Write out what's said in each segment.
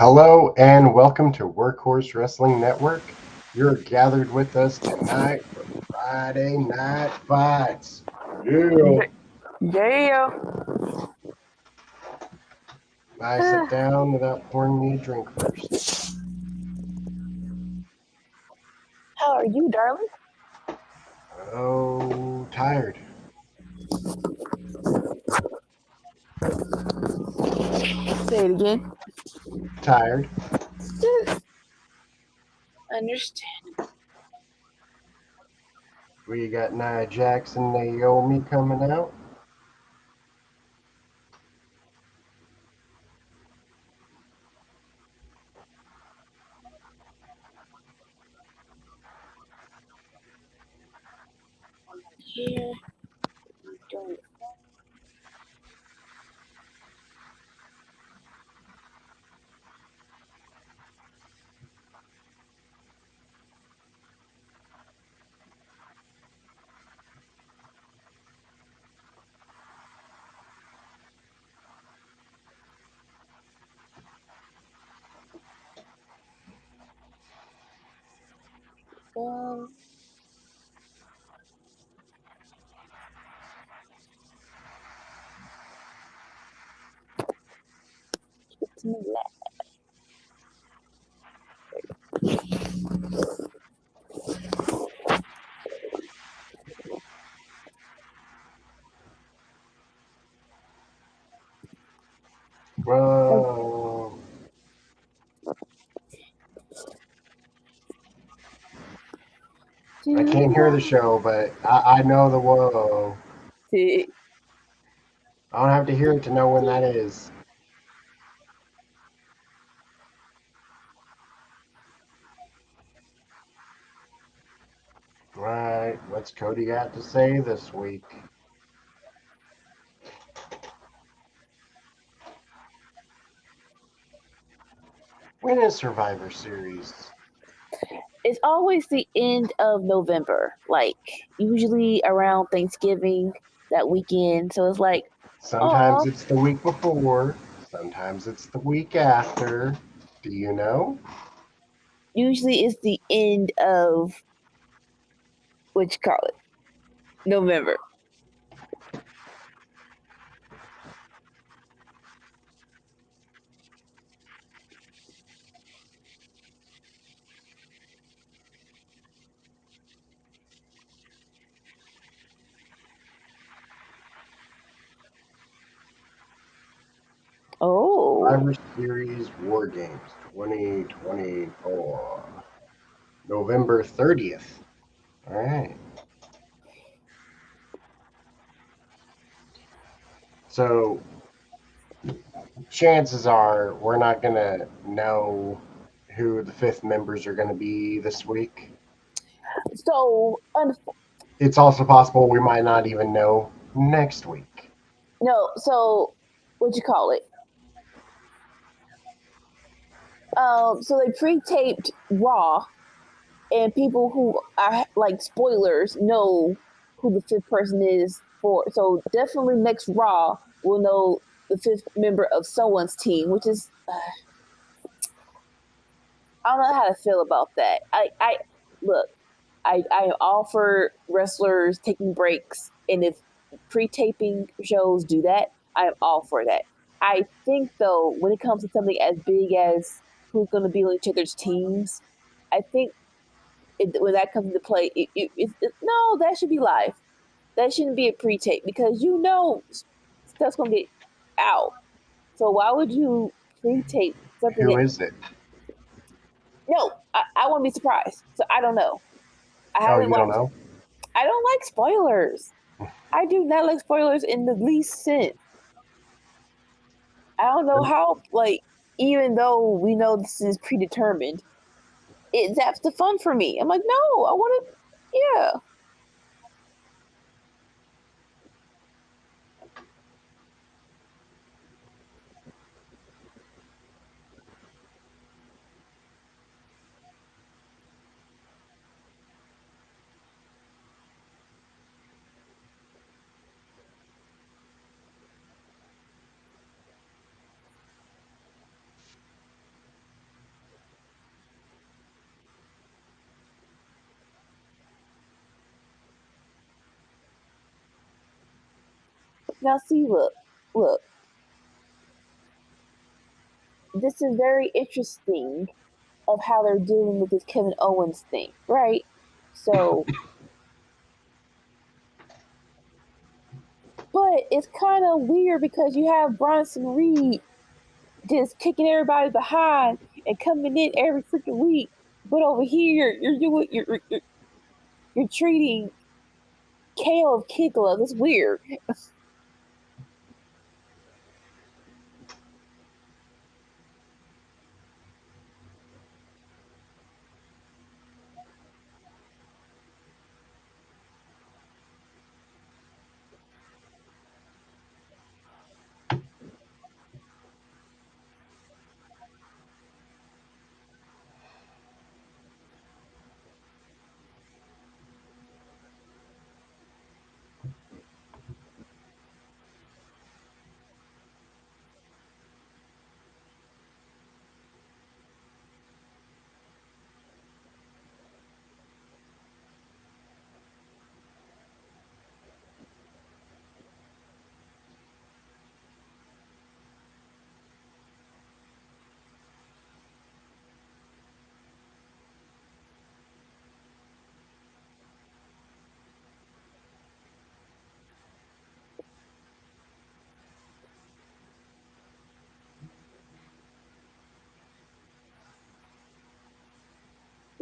Hello and welcome to Workhorse Wrestling Network. You're gathered with us tonight for Friday Night Fights. Yeah. Yeah. I sit down without pouring me a drink first. How are you, darling? Oh, tired. Say it again. Tired. Understand. We got Nia Jax and Naomi coming out. Yeah. Doing it. Um, it's me left. Whoa. I can't hear the show, but I know the whoa. I don't have to hear it to know when that is. Right, what's Cody got to say this week? When is Survivor Series? It's always the end of November, like usually around Thanksgiving that weekend. So it's like, Sometimes oh, it's the week before, sometimes it's the week after. Do you know? usually it's the end of what you call it, November. Oh, Survivor Series War Games 2024, November 30th. All right. So chances are we're not going to know who the fifth members are going to be this week. so It's also possible we might not even know next week. no. So what you call it? So they pre-taped Raw, and people who are like spoilers know who the fifth person is for. So definitely next Raw we'll know the fifth member of someone's team, which is I don't know how to feel about that. I look, I am all for wrestlers taking breaks, and if pre-taping shows do that, I am all for that. I think though, when it comes to something as big as who's going to be on each other's teams, I think when that comes into play, no, that should be live. That shouldn't be a pre-tape because you know stuff's gonna get out. So why would you pre-tape something Who that? is it? No, I won't be surprised. So I don't know. I Oh, haven't you don't watched. know? I don't like spoilers. I do not like spoilers in the least sense. I don't know how. Like, even though we know this is predetermined, it zaps the fun for me. I'm like, no, I want to. Yeah. Now see, look. This is very interesting of how they're dealing with this Kevin Owens thing, right? So, but it's kind of weird because you have Bronson Reed just kicking everybody behind and coming in every freaking week, but over here you're treating KO of Kid Glove. That's weird.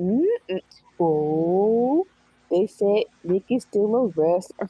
Mm-mm. Oh, they said Nick is still a wrestler.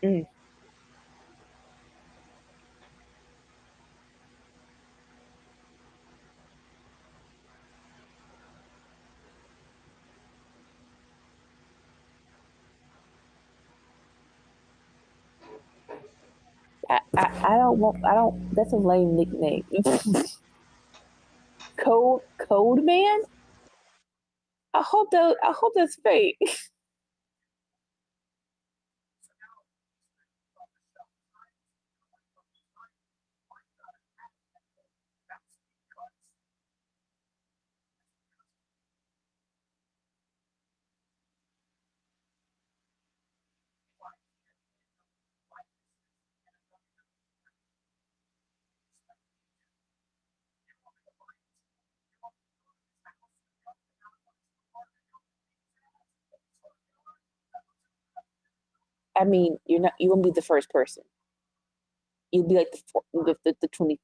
Mm. I don't want. I don't. That's a lame nickname. Code Man. I hope that's fake. I mean, you're not. You won't be the first person. You'll be like the 25th.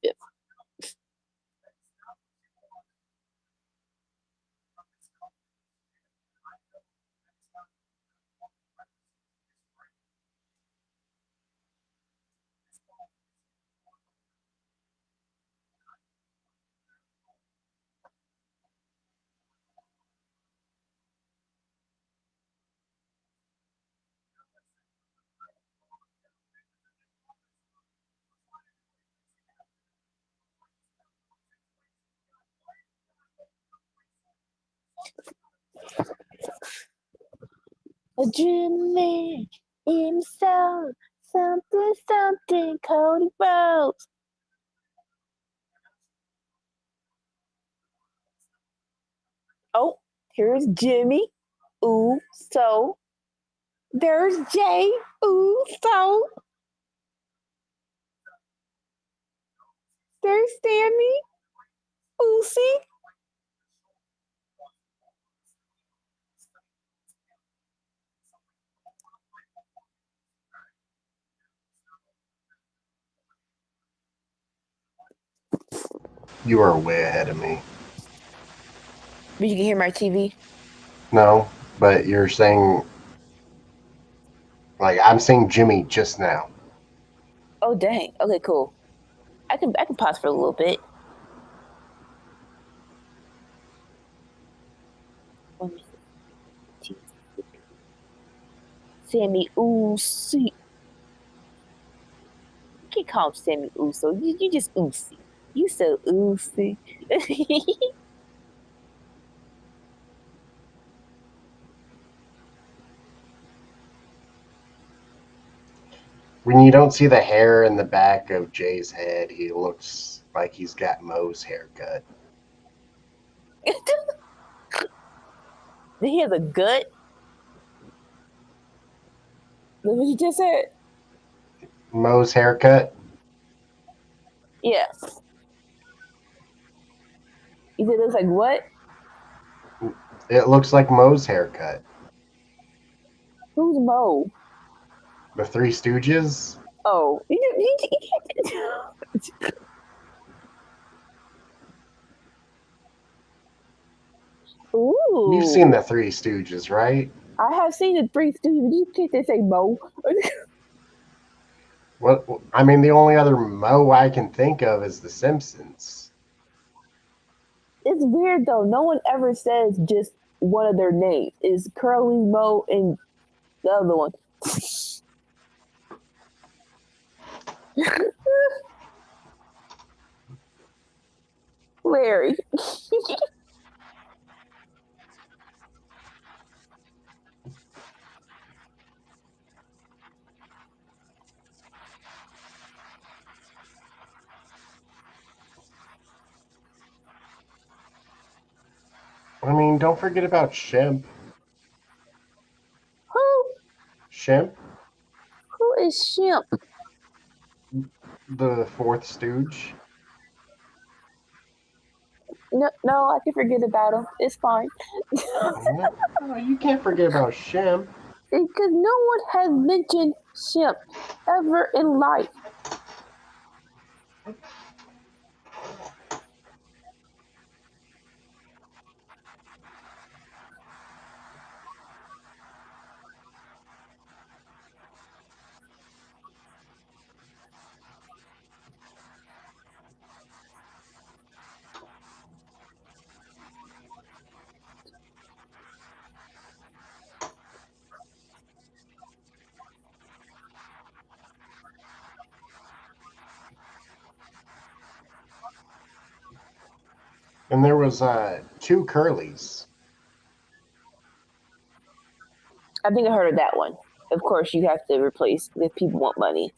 Adrenaline himself, something, Cody Rhodes. Oh, here's Jimmy. Ooh, so there's Jay. Ooh, so there's Sammy. Ooh, see. You are way ahead of me. But you can hear my TV. No, but you're saying, like, I'm saying Jimmy just now. Oh dang. Okay, cool. I can pause for a little bit. Let me see. Sammy Uso. You can't call him Sammy Uso. You just Uso. You so oofy. When you don't see the hair in the back of Jay's head, he looks like he's got Moe's haircut. Did he have a gut? That's what you just said. Moe's haircut? Yeah. You said it looks like what? It looks like Moe's haircut. Who's Mo? The Three Stooges? Oh, You've seen ooh. the Three Stooges, right? I have seen the Three Stooges. You can't just say Mo. What? I mean, the only other Moe I can think of is The Simpsons. It's weird though. No one ever says just one of their names. It's Curly, Mo, and the other one. Larry. I mean, don't forget about Shemp. Who? Shemp, Who is Shimp? the fourth Stooge. No, no, I can forget about him. It's fine. No, you can't forget about Shemp. Because no one has mentioned Shimp ever in life. And there was two Curlies. I think I heard of that one. Of course, you have to replace if people want money.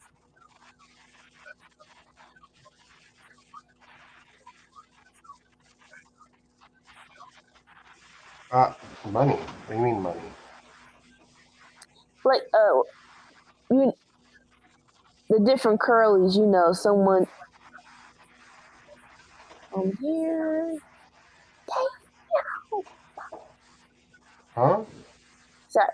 Money. What do you mean money? Like, you, the different curlies, you know, someone here. Huh? Sorry.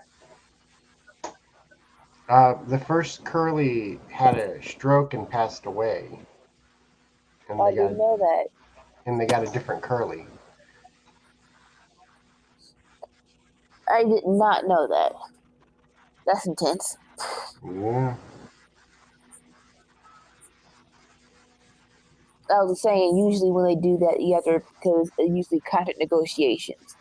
The first Curly had a stroke and passed away, and I they got didn't know that. a different Curly. I did not know that. That's intense. Yeah. I was saying, usually when they do that, you have to, because it's usually contract negotiations.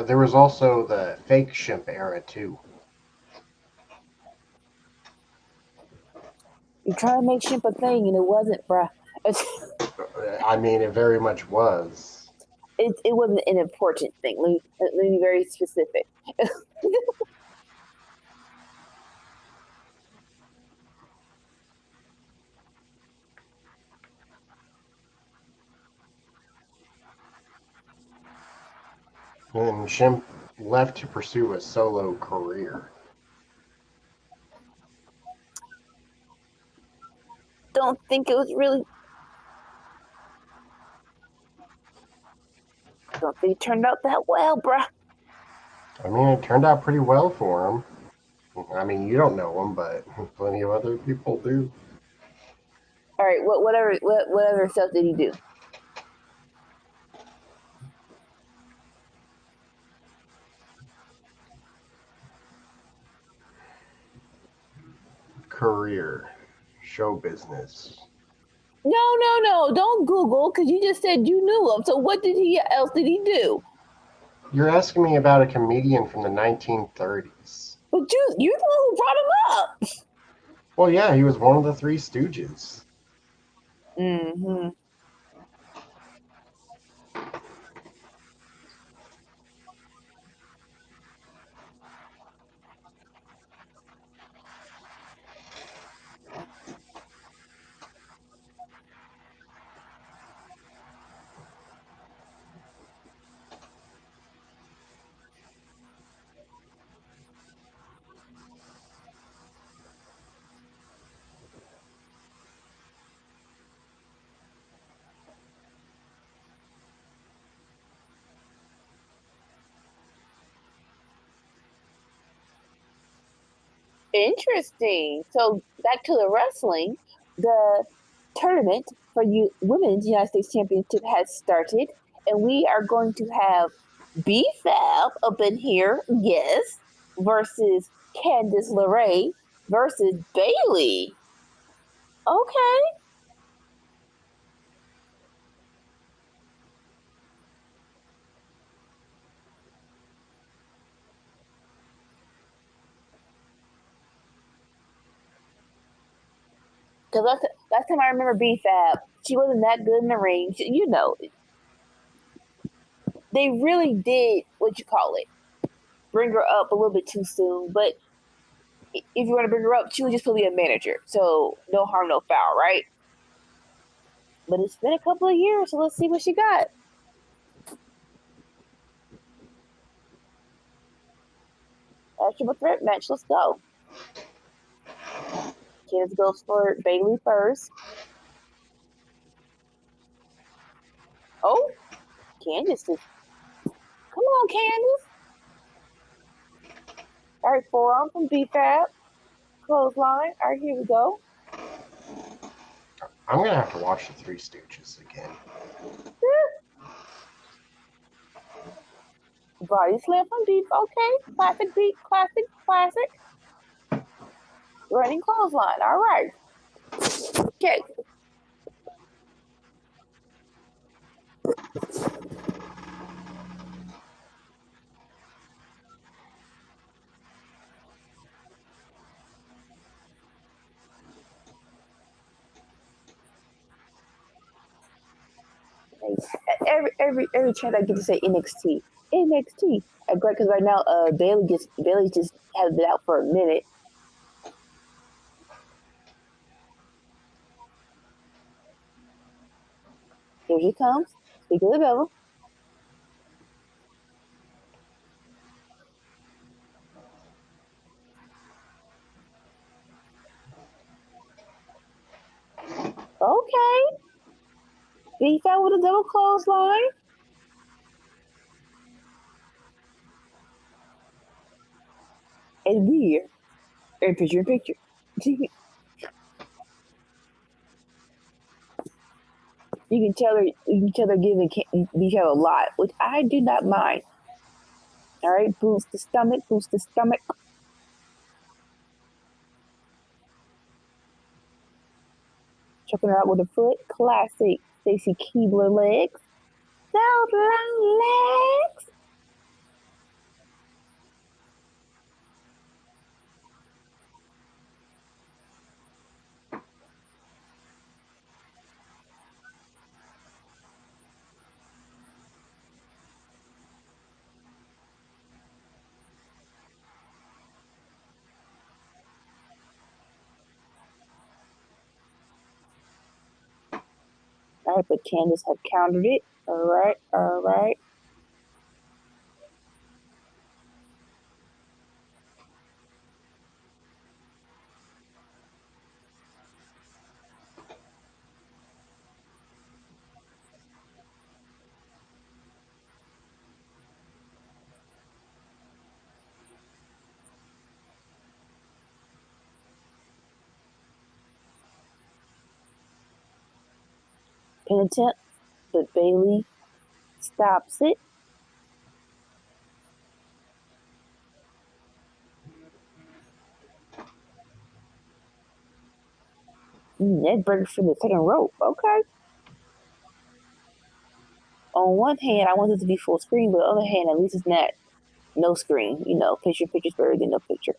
There was also the fake Shemp era too. You try to make ship a thing, and it wasn't, bruh. I mean, it very much was. It wasn't an important thing. Let me be very specific. And Shimp left to pursue a solo career. Don't think it was really. Don't think it turned out that well, bruh. I mean, it turned out pretty well for him. I mean, you don't know him, but plenty of other people do. All right, whatever stuff did he do? Career, show business. No, don't Google because you just said you knew him. So what else did he do? You're asking me about a comedian from the 1930s. But you're the one who brought him up. Well, yeah, he was one of the Three Stooges. Mm-hmm. Interesting. So back to the wrestling, the tournament for women's United States Championship has started, and we are going to have BFAB up in here, yes, versus Candice LeRae versus Bailey. Okay. Because last time I remember BFAB, she wasn't that good in the ring. They really did what you call it, bring her up a little bit too soon. But if you want to bring her up, she was just probably a manager. So no harm, no foul, right? But it's been a couple of years, so let's see what she got. Triple threat match. Let's go. Candice goes for Bailey first. Oh, Candice is. Come on, Candice. All right, forearm from BFAB. Clothesline. All right, here we go. I'm going to have to watch the Three Stooges again. Body slam from Beef. Okay. Classic beat. Classic. Running clothesline. All right. Okay. Every chance I get to say NXT. Great, because right now Bailey just has been out for a minute. Here she comes. Speak of the devil. Okay. Beef out with a double clothesline. And we're in picture. You can tell they're giving each other a lot, which I do not mind. All right, boost the stomach. Choking her out with a foot. Classic Stacy Keebler legs. Those long legs. All right, but Candice had countered it. All right. Pin attempt, but Bailey stops it. Neck breaker from the second rope. Okay. On one hand, I want it to be full screen, but on the other hand, at least it's not no screen. You know, picture's better than no picture.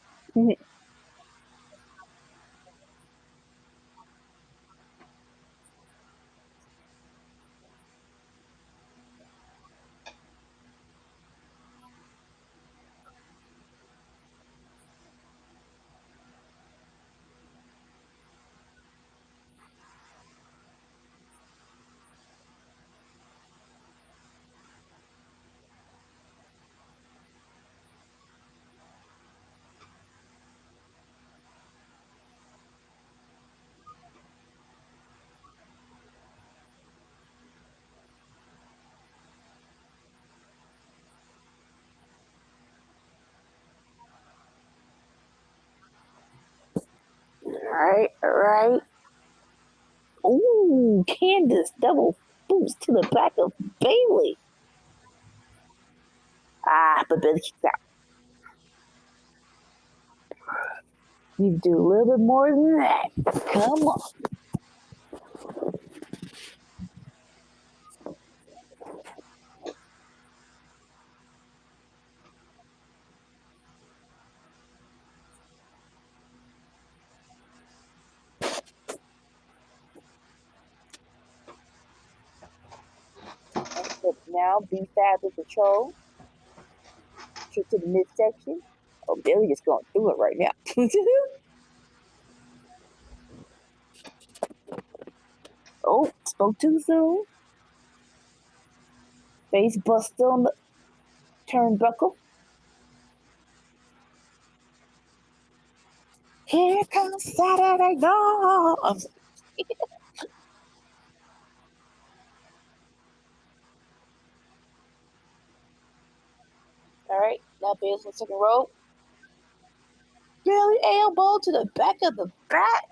All right. Ooh, Candace double boost to the back of Bailey. But Bailey kicks out. You do a little bit more than that. Come on. But now B-Fab in control. Trip to the midsection. Oh, Bailey just going through it right now. Oh, spoke too soon. Face buster on the turnbuckle. Here comes Saturday night. All right, now Bailey's on the second rope. Bailey elbow to the back of the back.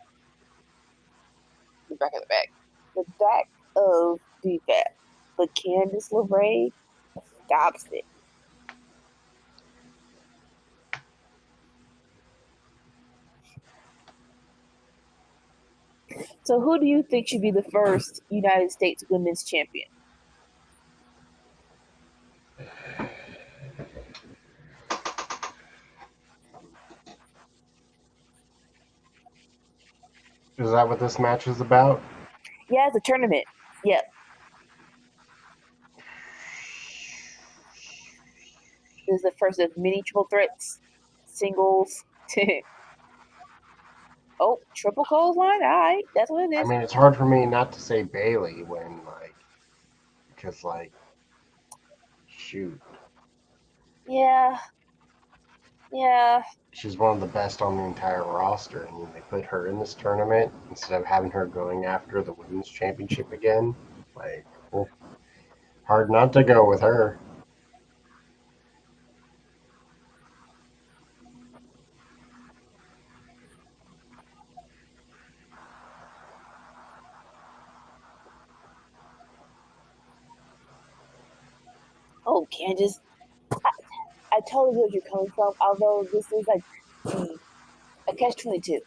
The back of the back. The back of the back. But Candice LeRae stops it. So who do you think should be the first United States Women's Champion? Is that what this match is about? Yeah, it's a tournament. Yep. This is the first of many triple threats, singles. Oh, triple clothesline. All right, that's what it I is. mean, it's hard for me not to say Bailey when, because, shoot. Yeah. She's one of the best on the entire roster, and they put her in this tournament instead of having her going after the women's championship again. Hard not to go with her. Oh, Candice. I totally get where you're coming from. Although this is like a catch-22.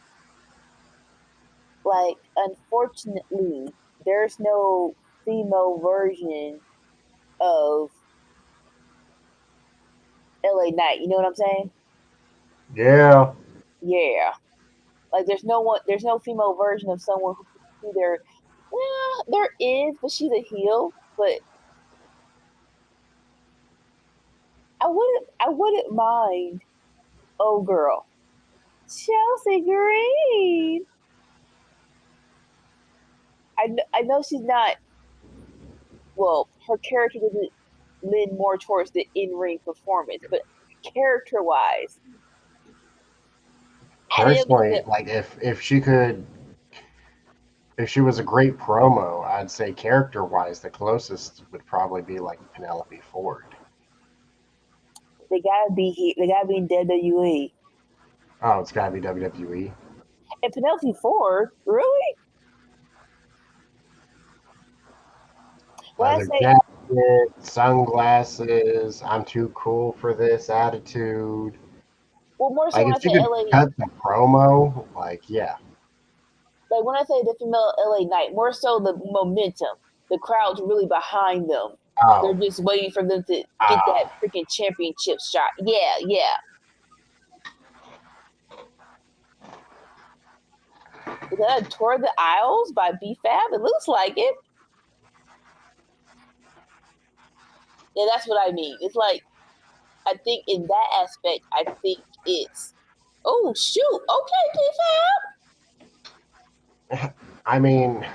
Like, unfortunately, there's no female version of LA Knight. You know what I'm saying? Yeah. Yeah. Like, there's no female version of someone who they're. Well, there is, but she's a heel. But I wouldn't mind. Oh, girl, Chelsea Green. I know she's not. Well, her character doesn't lean more towards the in-ring performance, but character-wise, Personally, if she could, if she was a great promo, I'd say character-wise, the closest would probably be like Penelope Ford. they gotta be here. They gotta be in WWE. Oh, it's got to be WWE. And Penelope Ford, really? When I Leather say, jacket, sunglasses. I'm too cool for this attitude. well, more so Like when I if say you could LA, cut the promo, like yeah. like when I say the female LA Knight, more so the momentum. The crowd's really behind them. They're Oh, just waiting for them to get that oh. freaking championship shot. Yeah, yeah. Is that a tour of the aisles by BFAB? It looks like it. Yeah, that's what I mean. It's like I think in that aspect, I think it's oh shoot, okay, BFAB. I mean,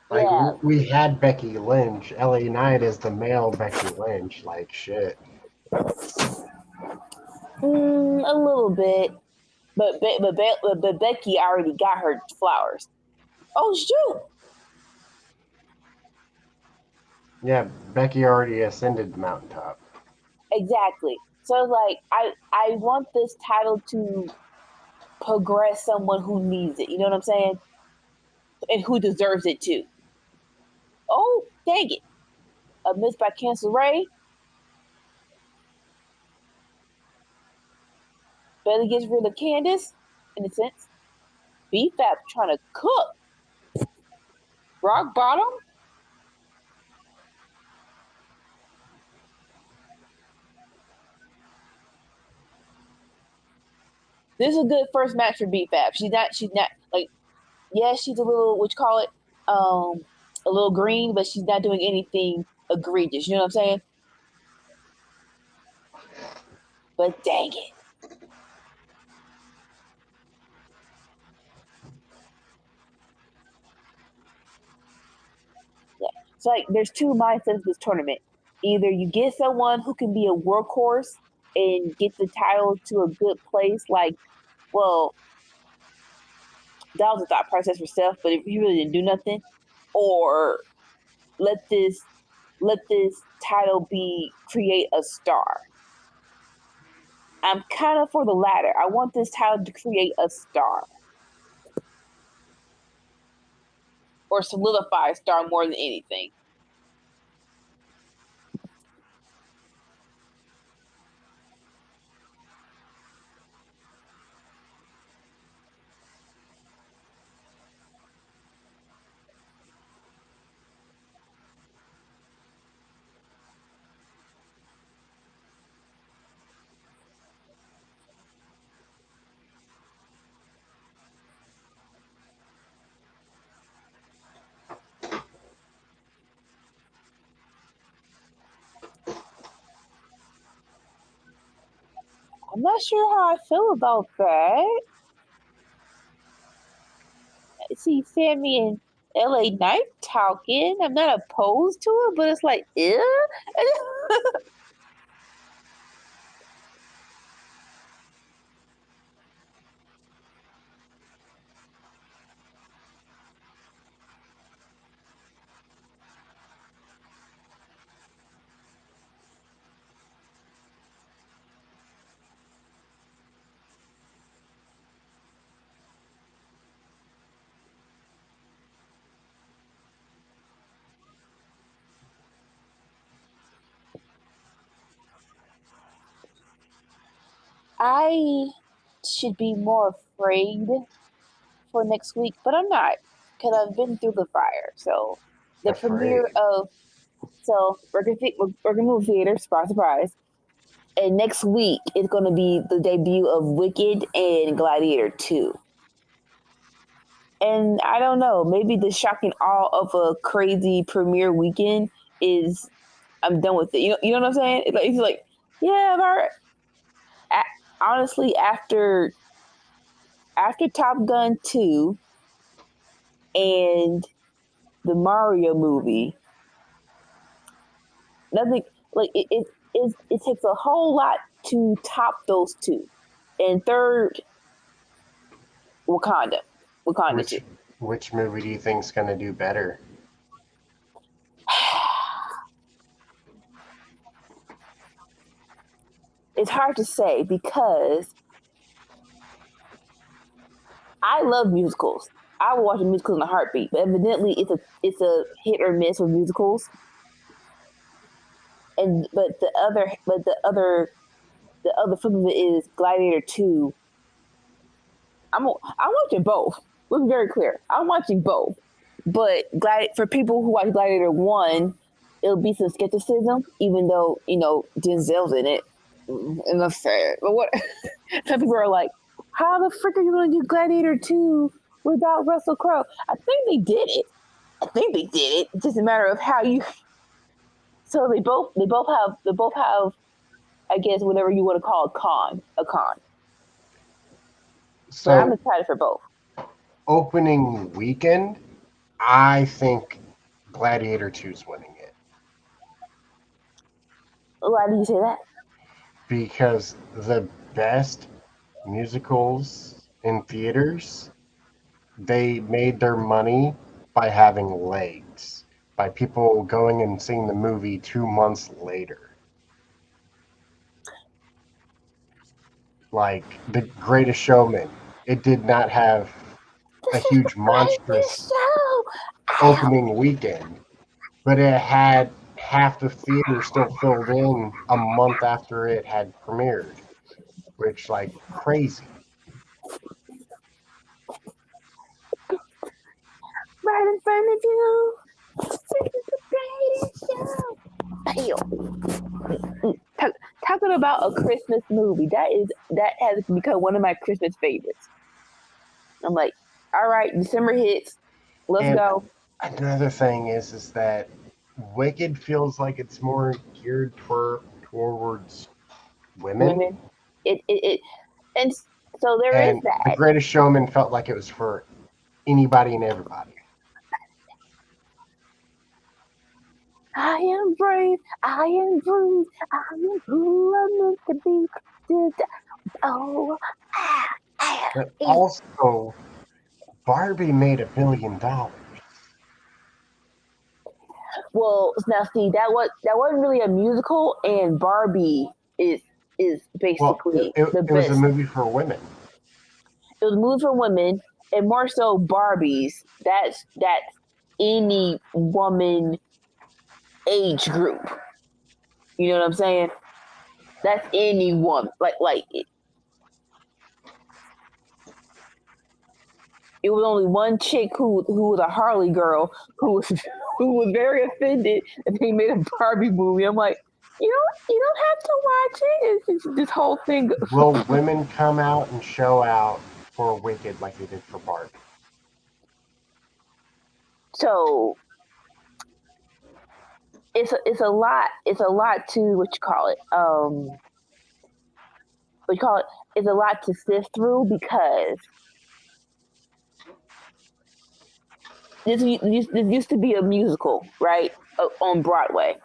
like Yeah, we had Becky Lynch. LA Knight is the male Becky Lynch. Like shit. a little bit, but Becky already got her flowers. Oh shoot, Yeah, Becky already ascended the mountaintop. exactly. So it's like I want this title to progress someone who needs it. You know what I'm saying? And who deserves it too. Oh dang it, a miss by Cancel Ray. Bailey gets rid of Candace in a sense. BFAB trying to cook. Rock bottom. This is a good first match for BFAB. She's not like, yeah, she's a little, what you call it, a little green, but she's not doing anything egregious. You know what I'm saying? But dang it. Yeah. So like there's two mindsets of this tournament. Either you get someone who can be a workhorse and get the title to a good place, like, well, that was a thought process for Steph, but if you really didn't do nothing, or let this let this title be create a star. I'm kind of for the latter. I want this title to create a star or solidify a star more than anything. I'm not sure how I feel about that. I see Sammy and LA Knight talking. I'm not opposed to it, but it's like, ew. I should be more afraid for next week, but I'm not because I've been through the fire. So the premiere Afraid. of we're gonna move theater, surprise, surprise. And next week is going to be the debut of Wicked and Gladiator 2. And I don't know, maybe the shocking awe of a crazy premiere weekend is I'm done with it. You know what I'm saying? It's like yeah, all right. Honestly, after Top Gun 2 and the Mario movie, nothing like it takes a whole lot to top those two. And third, Wakanda. Wakanda 2. Which movie do you think's gonna do better? It's hard to say because I love musicals. I will watch a musical in a heartbeat, but evidently it's a hit or miss with musicals. And the other flip of it is Gladiator 2. I'm watching both. Let's be very clear. I'm watching both. But for people who watch Gladiator 1, it'll be some skepticism, even though, Denzel's in it. And that's sad. But what some people are like, how the frick are you gonna do Gladiator 2 without Russell Crowe? I think they did it. It's just a matter of how you so they both have I guess whatever you want to call a con. But I'm So excited for both. opening weekend, I think Gladiator 2's winning it. Why do you say that? Because the best musicals in theaters, they made their money by having legs, by people going and seeing the movie 2 months later. Like The Greatest Showman, it did not have a huge monstrous opening weekend, but it had half the theater still filled in a month after it had premiered, which like crazy. Right in front of you. This is the greatest show. Talking about a Christmas movie, that has become one of my Christmas favorites. I'm like, all right, December hits, let's And go. another thing is that Wicked feels like it's more geared towards women, Women, it and so there is and The that. Greatest Showman felt like it was for anybody and everybody. I am brave, I am bruised, I am who I'm meant to be. Oh, But also, Barbie made $1 billion. well, now see that wasn't really a musical, and Barbie is Well, basically the it was a best. movie for women. It was a movie for women, and more so Barbies. That's any woman age group. You know what I'm saying? That's any woman. Like it was only one chick who was a Harley girl who was who was very offended that they made a Barbie movie. I'm like, you don't have to watch it. It's this whole thing. Will women come out and show out for Wicked like they did for Barbie? So it's a lot to what you call it. What you call it? It's a lot to sift through because this used to be a musical, right? On Broadway.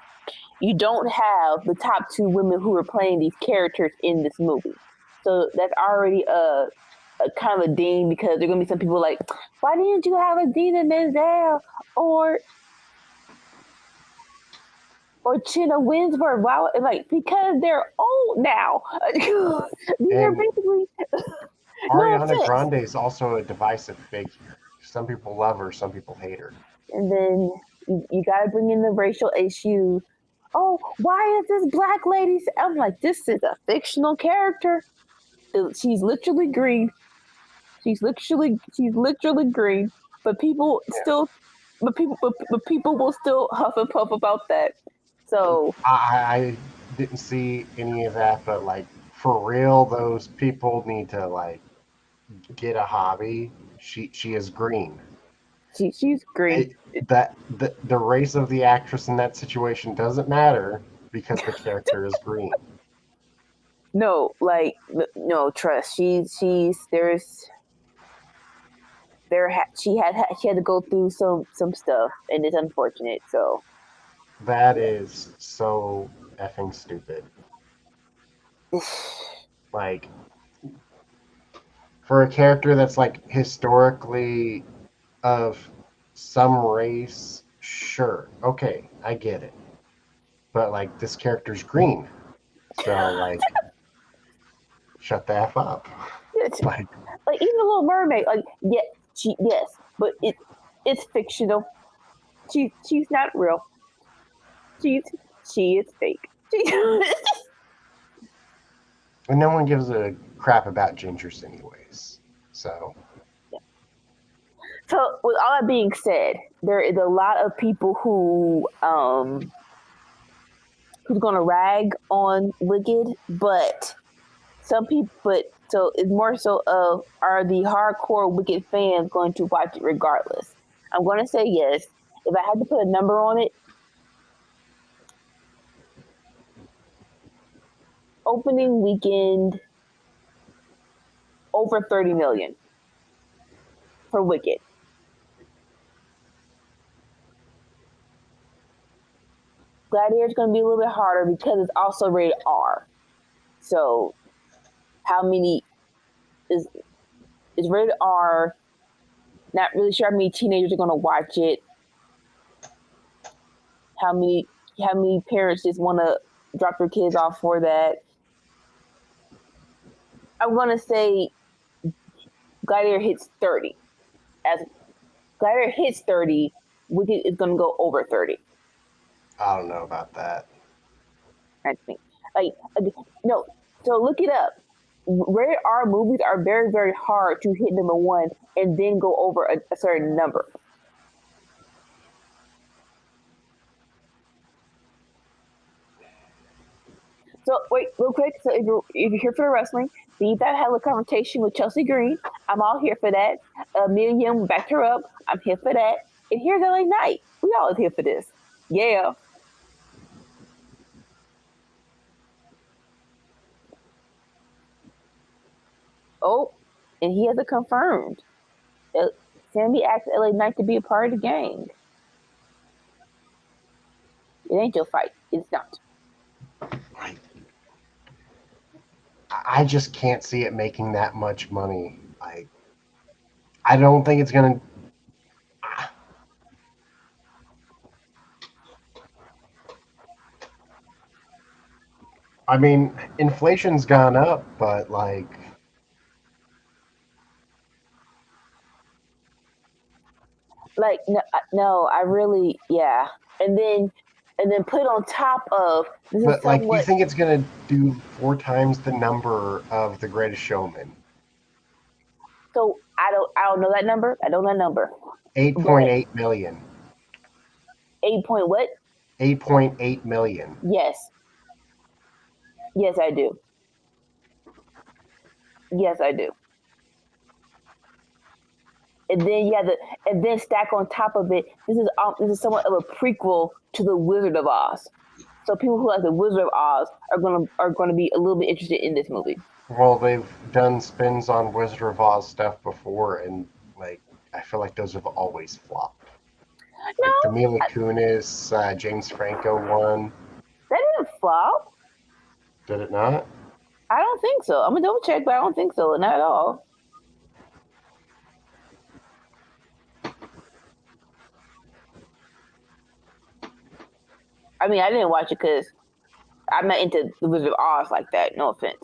You don't have the top two women who are playing these characters in this movie. So that's already a kind of a ding because there are going to be some people like, why didn't you have a Dina Menzel or China Winsworth? Wow, like because they're old now. They're And basically no Ariana offense. Grande is also a divisive figure. Some people love her, some people hate her. And then you got to bring in the racial issue. Oh, why is this black lady? I'm like, this is a fictional character. She's literally green. She's literally green. But people still, but people will still huff and puff about that. So I didn't see any of that, but like for real, those people need to like get a hobby. She is green. she's green. That the race of the actress in that situation doesn't matter because the character is green. No, like no trust. She had to go through some stuff, and it's unfortunate. So That is so effing stupid. Like for a character that's like historically of some race, sure, okay, I get it. But like this character's green, so like shut the f up. Like like even the Little Mermaid, like yes, but it's fictional. She's not real. She is fake. And no one gives a crap about gingers anyways. So So with all that being said, there is a lot of people who's gonna rag on Wicked, but some people, but so it's more so of are the hardcore Wicked fans going to watch it regardless? I'm going to say yes. If I had to put a number on it, opening weekend over 30 million for Wicked. Gladiator is going to be a little bit harder because it's also rated R. So how many is rated R? Not really sure how many teenagers are going to watch it. How many parents just want to drop their kids off for that? I want to say Gladiator hits 30. As Gladiator hits 30, Wicked is going to go over 30. I don't know about that. I think. No. So look it up. Rated R movies are very, very hard to hit number one and then go over a certain number. So wait, real quick. So if you're here for the wrestling, Steve that had a conversation with Chelsea Green. I'm all here for that. Me and Yim backed her up. I'm here for that. And here's LA Knight. We all here for this. Yeah. Oh, and he has it confirmed. Sammy asked LA Knight to be a part of the gang. It ain't your fight. It's not. I just can't see it making that much money. I don't think it's gonna. I mean, inflation's gone up, but no, I really, yeah. And then put on top of this is do you somewhat. think it's gonna do 4 times the number of The Greatest Showman? So I don't know that number. I don't know that number. 8.8 million. 8 point what? 8.8 million. Yes. Yes, I do. Yes, I do. And then and then stack on top of it. This is somewhat of a prequel to the Wizard of Oz. So people who like the Wizard of Oz are gonna be a little bit interested in this movie. Well, they've done spins on Wizard of Oz stuff before, and I feel like those have always flopped. No, The Mila Kunis, James Franco one. That didn't flop. Did it not? I don't think so. I'm gonna double check, but I don't think so. Not at all. I mean, I didn't watch it because I'm not into the Wizard of Oz like that. No offense.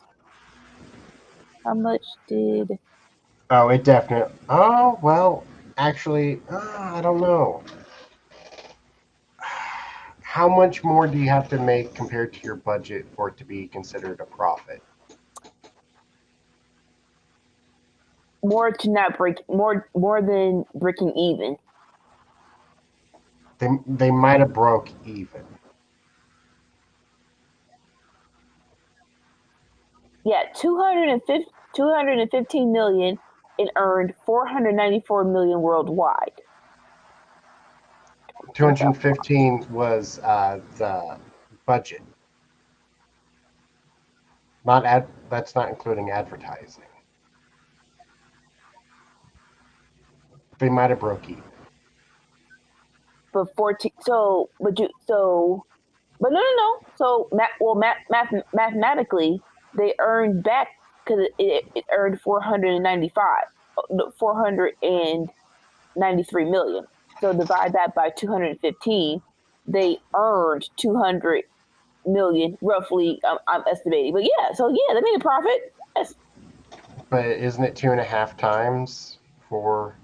How much did? Oh, it definitely. Oh, well, actually, I don't know. How much more do you have to make compared to your budget for it to be considered a profit? More to not break more than breaking even. They might have broke even. Yeah, 215 million and earned 494 million worldwide. 215 was the budget. That's not including advertising. They might have broke even. But 14. So, but no. So, mathematically, they earned back because it earned 493 million. So divide that by 215, they earned 200 million roughly. I'm estimating, but yeah. So yeah, they made a profit. Yes. But isn't it 2.5 times for?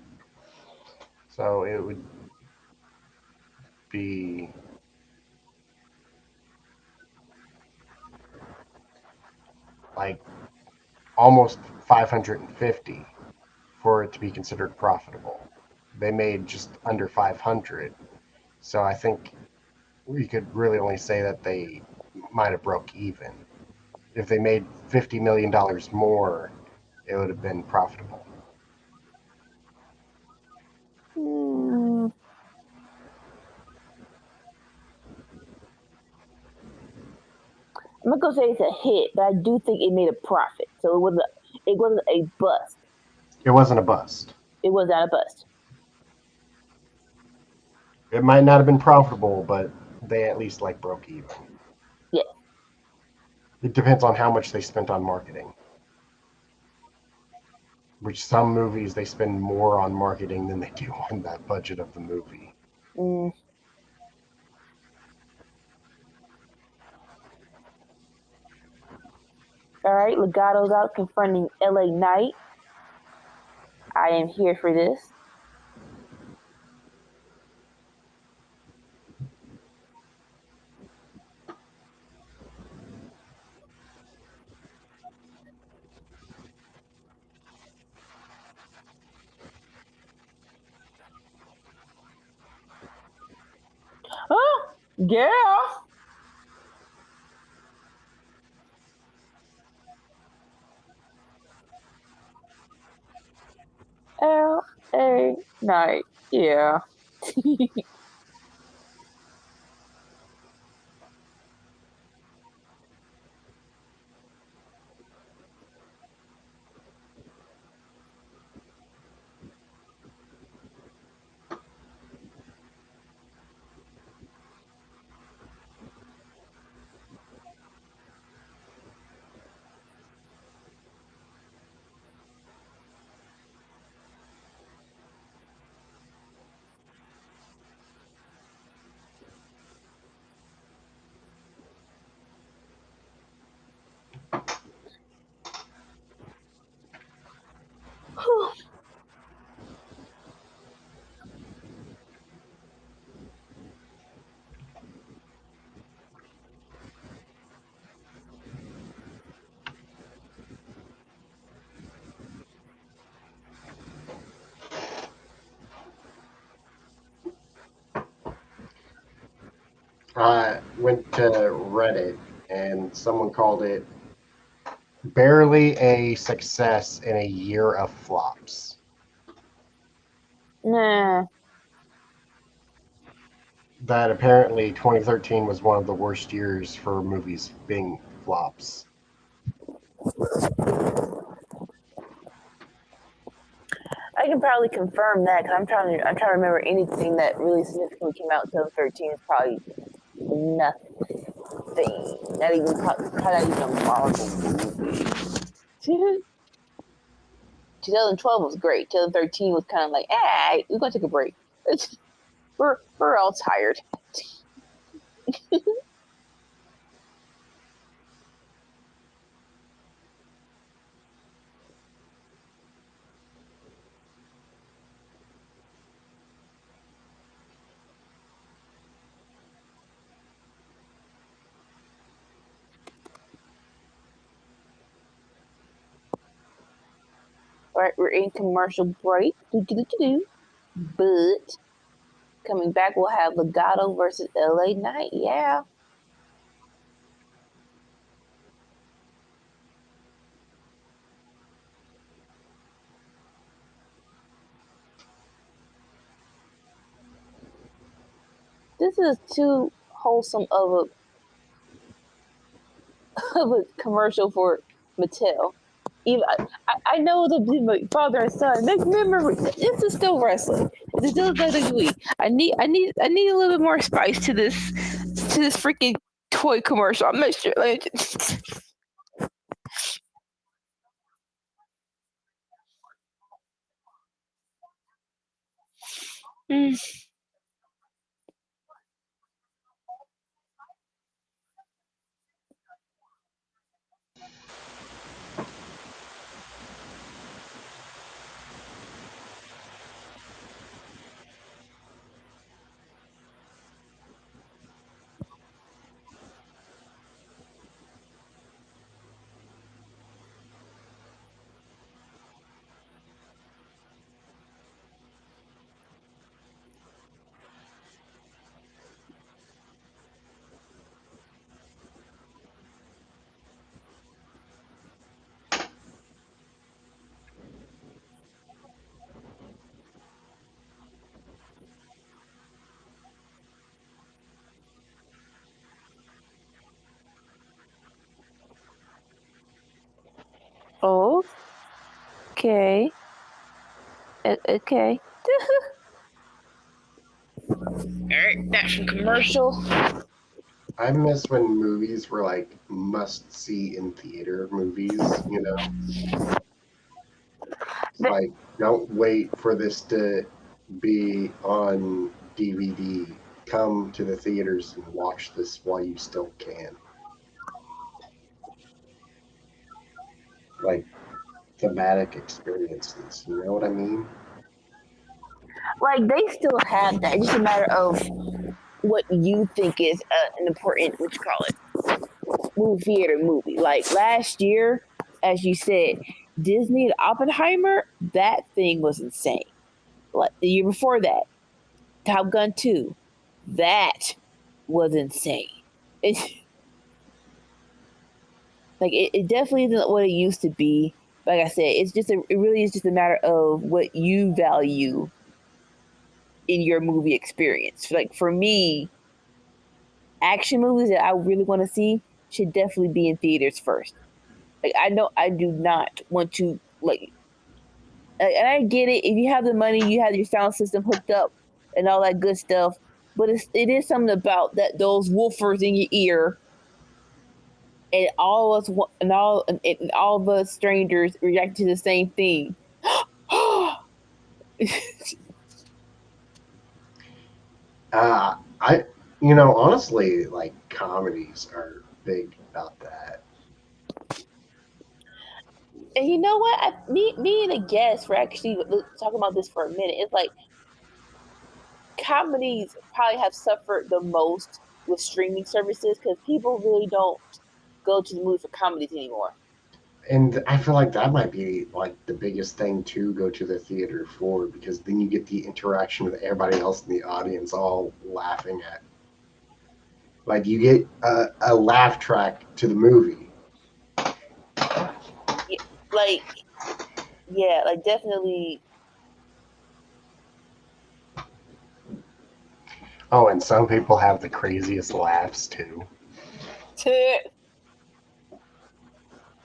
So it would be like almost 550 for it to be considered profitable. They made just under 500. So I think we could really only say that they might have broke even. If they made $50 million more, it would have been profitable. I'm not gonna say it's a hit, but I do think it made a profit. So it wasn't a bust. It wasn't a bust. It was not a bust. It might not have been profitable, but they at least like broke even. Yeah. It depends on how much they spent on marketing. Which some movies they spend more on marketing than they do on that budget of the movie. Mm. All right, Legato's out confronting LA Knight. I am here for this. Oh, yeah. LA Knight. Yeah. I went to Reddit and someone called it barely a success in a year of flops. Nah. That apparently 2013 was one of the worst years for movies being flops. I can probably confirm that because I'm trying to remember anything that really significantly came out in 2013. Is probably nothing. Not even probably not even a Marvel movie. 2012 was great. 2013 was kind of like, hey, we're gonna take a break. We're all tired. All right, we're in commercial break. But coming back, we'll have Legato versus LA Knight. Yeah. This is too wholesome of a commercial for Mattel. Even I know the like, father and son. Remember, this is still wrestling. It's still WWE. I need a little bit more spice to this freaking toy commercial. I'm not sure. Like, mm. Okay. Okay. Alright, that's from commercial. I miss when movies were like must see in theater movies, you know? It's like, don't wait for this to be on DVD. Come to the theaters and watch this while you still can. Like thematic experiences, you know what I mean? Like, they still have that. It's just a matter of what you think is an important, what you call it, movie theater movie. Like, last year, as you said, Disney and Oppenheimer, that thing was insane. Like, the year before that, Top Gun 2, that was insane. It's like it definitely isn't what it used to be. Like I said, it really is just a matter of what you value in your movie experience. Like for me, action movies that I really want to see should definitely be in theaters first. Like I know I do not want to and I get it. If you have the money, you have your sound system hooked up and all that good stuff. But it is something about that those woofers in your ear and all of us and all the strangers react to the same thing. I, you know, honestly, like comedies are big about that. And you know what? Me and a guest were actually talking about this for a minute. It's like comedies probably have suffered the most with streaming services because people really don't go to the movie for comedies anymore. And I feel like that might be like the biggest thing to go to the theater for because then you get the interaction with everybody else in the audience all laughing at. Like you get a laugh track to the movie. Yeah, like, yeah, like definitely. Oh, and some people have the craziest laughs too.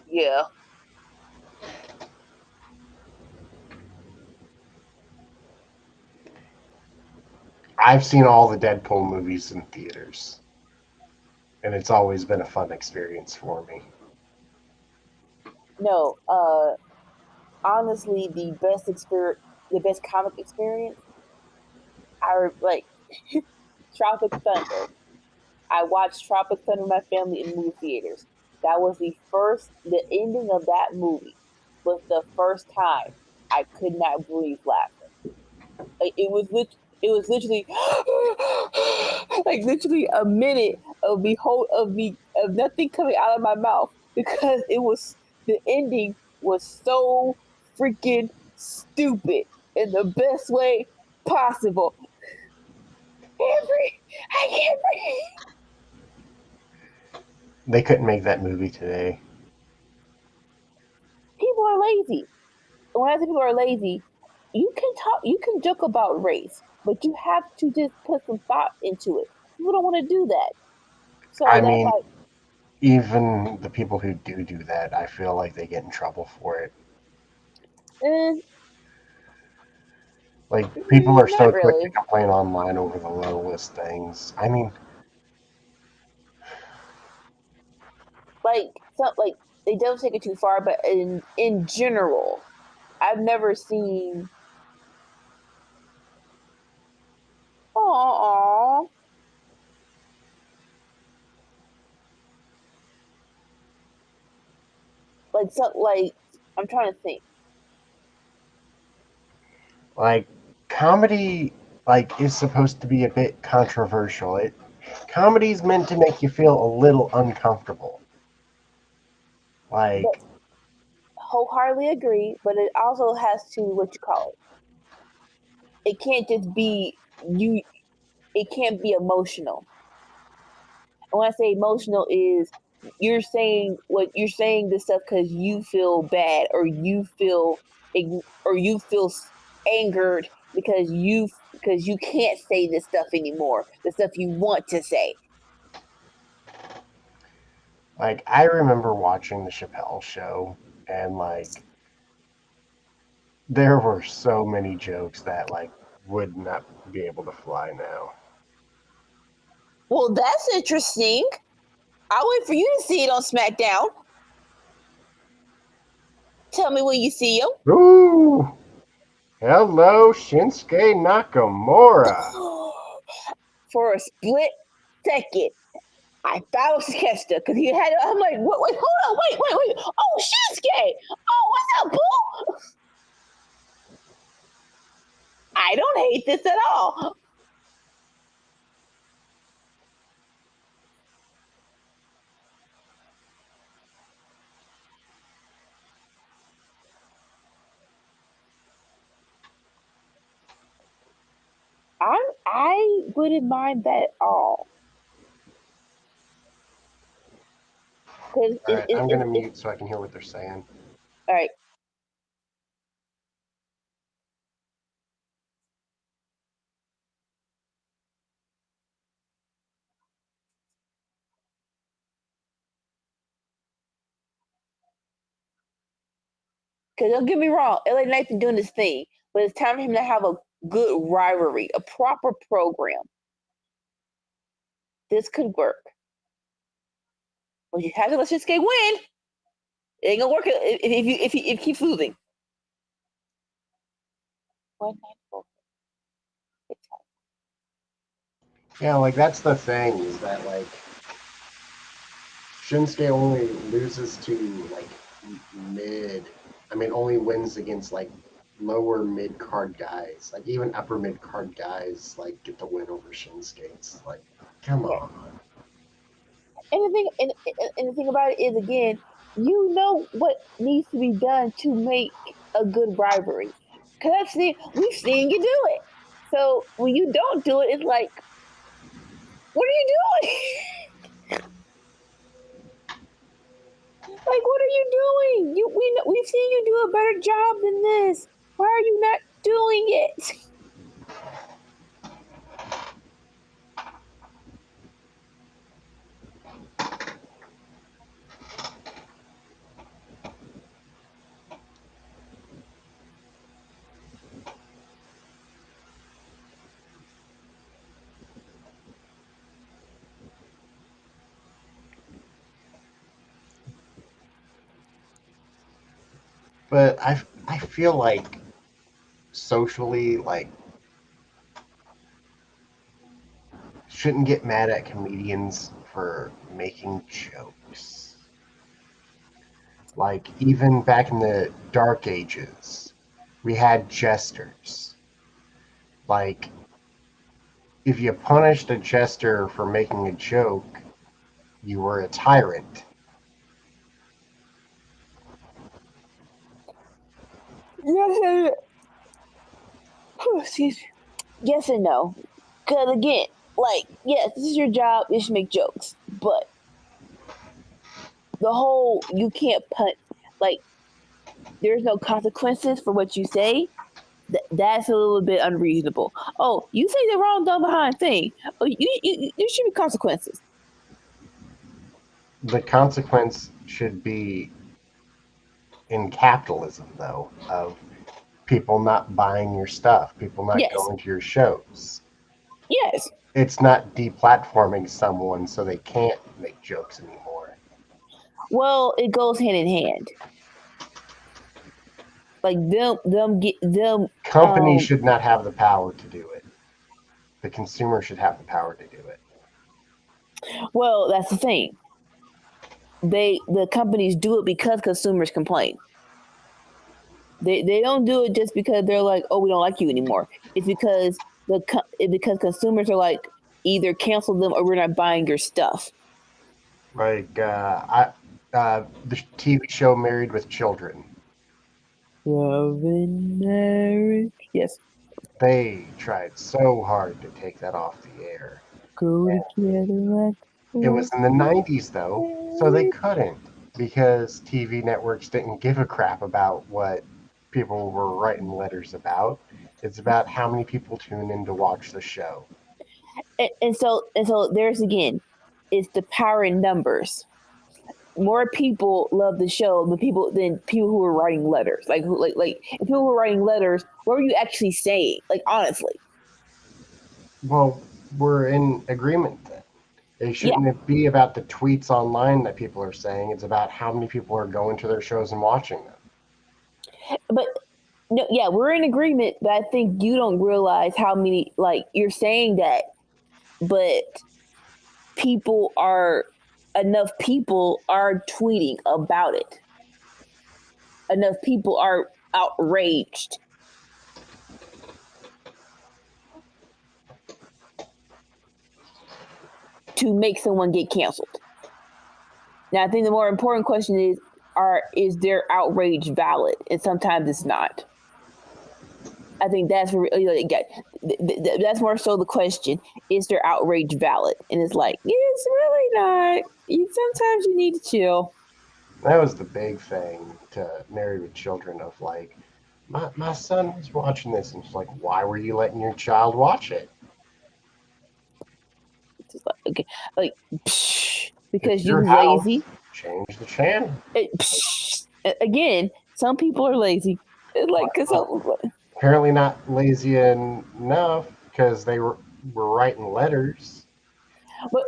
Yeah. I've seen all the Deadpool movies in theaters, and it's always been a fun experience for me. No. Honestly, the best comic experience. I like Tropic Thunder. I watched Tropic Thunder with my family in movie theaters. That was the ending of that movie was the first time I could not breathe laughing. Like, it was literally like literally a minute of nothing coming out of my mouth because the ending was so freaking stupid in the best way possible. I can't breathe. They couldn't make that movie today. People are lazy. When I say people are lazy, you can joke about race, but you have to just put some thought into it. People don't want to do that. So I that's mean, like, even the people who do that, I feel like they get in trouble for it. eh, Like people are not so quick to really. complain online over the littlest things. I mean, Like like they don't take it too far, but in general, I've never seen oh like I'm trying to think. like comedy like is supposed to be a bit controversial. Comedy's meant to make you feel a little uncomfortable. But Like wholeheartedly agree. But it also has to what you call it. It can't just be you. It can't be emotional. And when I say emotional, is you're saying this stuff because you feel bad or you feel angered because you can't say this stuff anymore. The stuff you want to say. I remember watching the Chappelle show and like There were so many jokes that like would not be able to fly now. Well, that's interesting. I'll wait for you to see it on SmackDown. Tell me when you see him. Ooh, hello, Shinsuke Nakamura. For a split second, I thought it was Kesta because he had. I'm like, wait, hold on, wait. Oh, Shinsuke. Oh, what's up, boo? I don't hate this at all. I wouldn't mind that at all. Because All right, I'm gonna mute so I can hear what they're saying. all right. Because don't get me wrong, LA Knight's been doing this thing, but it's time for him to have a good rivalry, a proper program. This could work. But you have to let Shinsuke win. It ain't gonna work if he keeps losing. 194. Yeah, like that's the thing is that like Shinsuke only loses to like mid. I mean, only wins against like lower mid card guys. Like even upper mid card guys like get the win over Shinsuke. It's like, come Yeah. on. And the thing about it is, again, you know what needs to be done to make a good rivalry. Because we've seen you do it. So when you don't do it, it's like, what are you doing? Like, what are you doing? We've seen you do a better job than this. Why are you not doing it? But I feel like socially like shouldn't get mad at comedians for making jokes. Like even back in the dark ages, we had jesters. Like if you punished a jester for making a joke, you were a tyrant. Yes, excuse me. Yes and no. Because again, like, yes, this is your job. You should make jokes, but the whole you can't put like there's no consequences for what you say. That's a little bit unreasonable. Oh, you say the wrong dumb behind thing. Oh, there should be consequences. The consequence should be in capitalism, though, of people not buying your stuff, people not Yes, going to your shows. yes. It's not deplatforming someone so they can't make jokes anymore. Well, it goes hand in hand. Like them get them. Companies should not have the power to do it. The consumer should have the power to do it. Well, that's the thing. The companies do it because consumers complain. They don't do it just because they're like, oh, we don't like you anymore. It's because because consumers are like, either cancel them or we're not buying your stuff. Like the TV show Married with Children. Love and marriage. Yes. They tried so hard to take that off the air. Go together like. It was in the 90s, though, so they couldn't because TV networks didn't give a crap about what people were writing letters about. It's about how many people tune in to watch the show. And so there's again, it's the power in numbers. more people love the show than people who are writing letters. Like if people who are writing letters, what were you actually saying? Like honestly. Well, we're in agreement then. It shouldn't Yeah. it be about the tweets online that people are saying. It's about how many people are going to their shows and watching them. But no, yeah, we're in agreement, but I think you don't realize how many, like, you're saying that, but enough people are tweeting about it. Enough people are outraged to make someone get canceled. Now, I think the more important question is their outrage valid? And sometimes it's not. I think that's more so the question: is their outrage valid? And it's like it's really not. Sometimes you need to chill. That was the big thing to Married with Children of like, my son was watching this, and it's like, why were you letting your child watch it? It's just like, okay, like It's because your you house. lazy. Change the channel. Again, some people are lazy. Like, Apparently not lazy enough because they were writing letters. but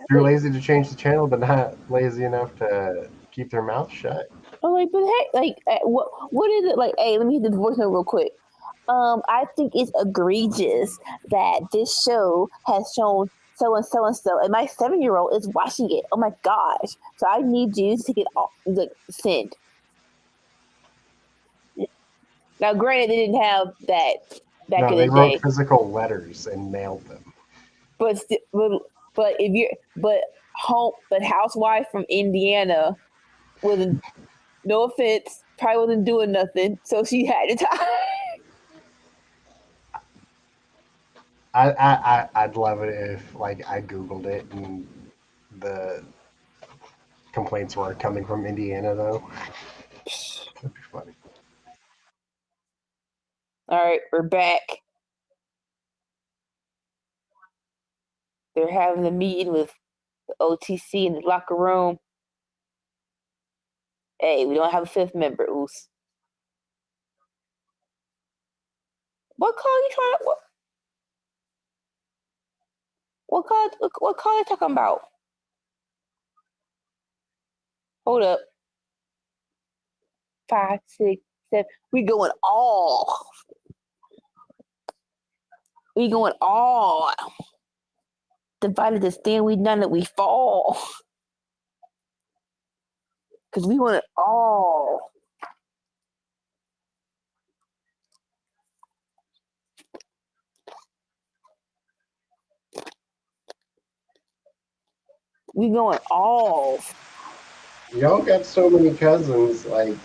They're lazy to change the channel, but not lazy enough to keep their mouth shut. I'm like, but hey, like, what is it? Like, hey, let me hit the voicemail real quick. I think it's egregious that this show has shown so and so and so, and my 7-year-old is watching it. Oh my gosh! So I need you to get off, like, send. Now, granted, they didn't have that back No, in they the wrote day, physical letters and mailed them. but if you're but housewife from Indiana wasn't, no offense, probably wasn't doing nothing, so she had the time. I'd love it if like I googled it and the complaints were coming from Indiana though. That'd be funny. All right, we're back. They're having a meeting with the OTC in the locker room. Hey, we don't have a fifth member. Oos. What call you trying? What call? What call you talking about? Hold up. 5, 6, 7. We going all. We going all. Divided to stand, we none that we fall. Cause we want it all. We going all. Y'all got so many cousins, like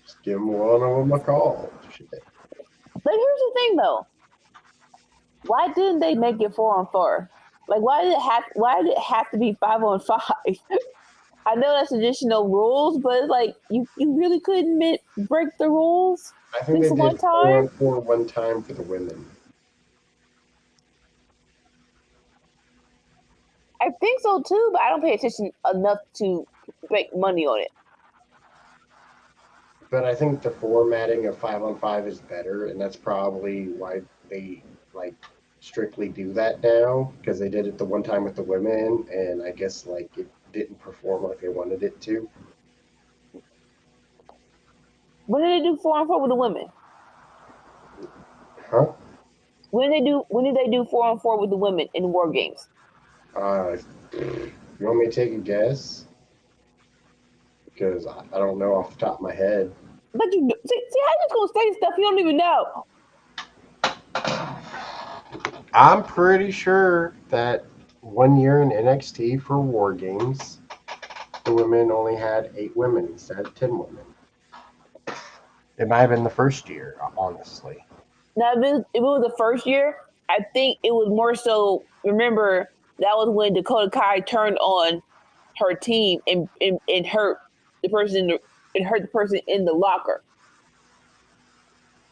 just give one of them a call. Shit. But here's the thing, though. Why didn't they make it 4-on-4? Like, why did it have to be 5-on-5? I know that's additional rules, but it's like you really couldn't break the rules I think this they one did 4 time. on 4 one time for the women. I think so too, but I don't pay attention enough to make money on it. But I think the formatting of 5 on 5 is better, and that's probably why they like strictly do that now because they did it the one time with the women, and I guess like it didn't perform like they wanted it to. When did they do 4-on-4 with the women? Huh? When did they do 4-on-4 with the women in war games? You want me to take a guess? Because I don't know off the top of my head. But you see how you gonna say stuff you don't even know. I'm pretty sure that 1 year in NXT for War Games, the women only had 8 women instead of 10 women. It might have been the first year, honestly. Now, if it was the first year, I think it was more so. Remember, that was when Dakota Kai turned on her team and hurt the person in the locker.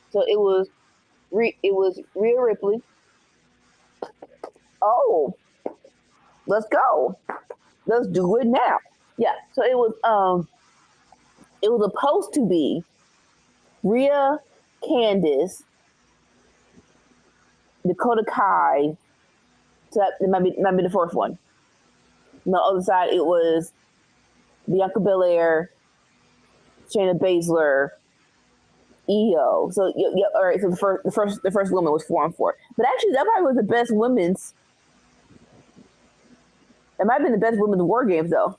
So it was Rhea Ripley. Oh, let's go. Let's do it now. Yeah. So it was supposed to be Rhea, Candice, Dakota Kai. So that might be the fourth one. On the other side, it was Bianca Belair, Shayna Baszler, Io. So yeah, all right. So the first woman was 4-on-4. But actually, that probably was the best women's. It might have been the best women's war games though.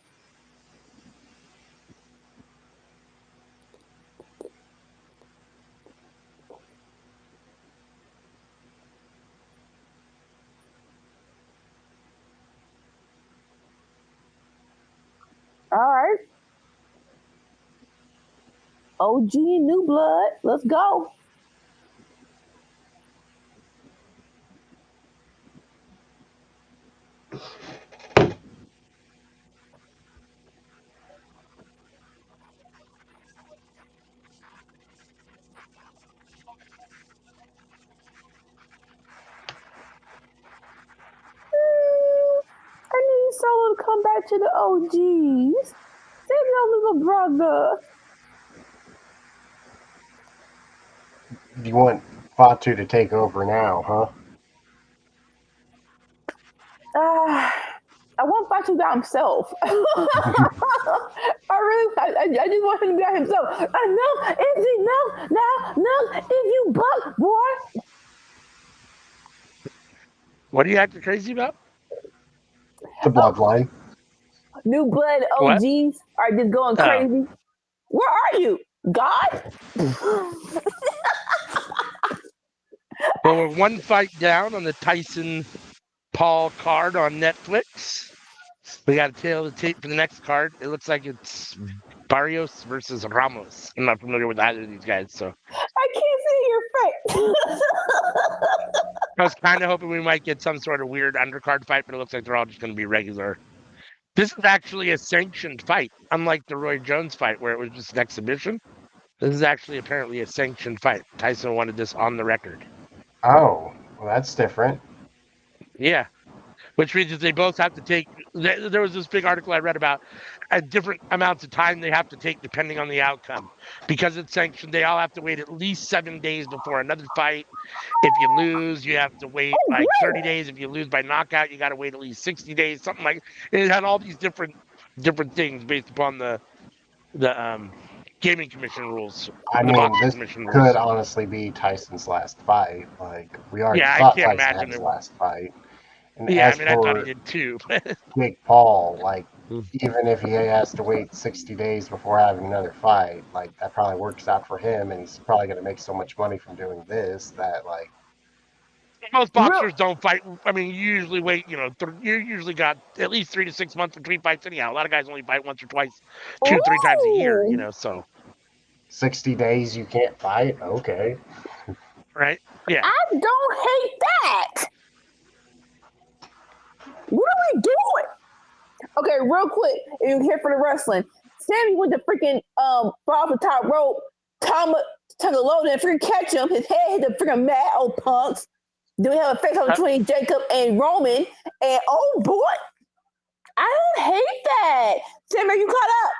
All right. OG and New Blood. Let's go. I need Solo to come back to the OGs. Save your little brother. You want Fatu to take over now, huh? I want Fatu by himself. I just want him to be by himself. No, Izzy, no, if you buck, boy. What are you acting crazy about? The bloodline. New Blood OGs are just going crazy. Where are you, God? Well, we're one fight down on the Tyson Paul card on Netflix. We got a tail of the tape for the next card. It looks like it's Barrios versus Ramos. I'm not familiar with either of these guys, so I can't see your face. I was kind of hoping we might get some sort of weird undercard fight, but it looks like they're all just going to be regular. This is actually a sanctioned fight, unlike the Roy Jones fight where it was just an exhibition. This is actually apparently a sanctioned fight. Tyson wanted this on the record. Oh, well, that's different. Yeah. Which means that they both have to take. There was this big article I read about different amounts of time they have to take depending on the outcome. Because it's sanctioned, they all have to wait at least 7 days before another fight. If you lose, you have to wait like 30 days. If you lose by knockout, you got to wait at least 60 days. Something like it had all these different things based upon the gaming commission rules. I the mean, boxing this commission could rules. honestly be Tyson's last fight. Like we already Yeah, I thought can't Tyson imagine had his it. last fight. And Yeah, as I mean, I thought he for did too. Jake Paul, like even if he has to wait 60 days before having another fight, like that probably works out for him, and he's probably going to make so much money from doing this that like Most boxers don't fight. I mean, you usually wait. You usually got at least 3 to 6 months between fights. Anyhow, a lot of guys only fight once or twice, 2-3 times a year. So 60 days you can't fight. Okay, right? Yeah. I don't hate that. What are we doing? Okay, real quick, if you're here for the wrestling, Sammy went to freaking fall off the top rope. Tom took a load and freaking catch him. His head hit the freaking mat. Oh, punks. Then we have a face off between Jacob and Roman. And oh boy, I don't hate that. Sammy, are you caught up?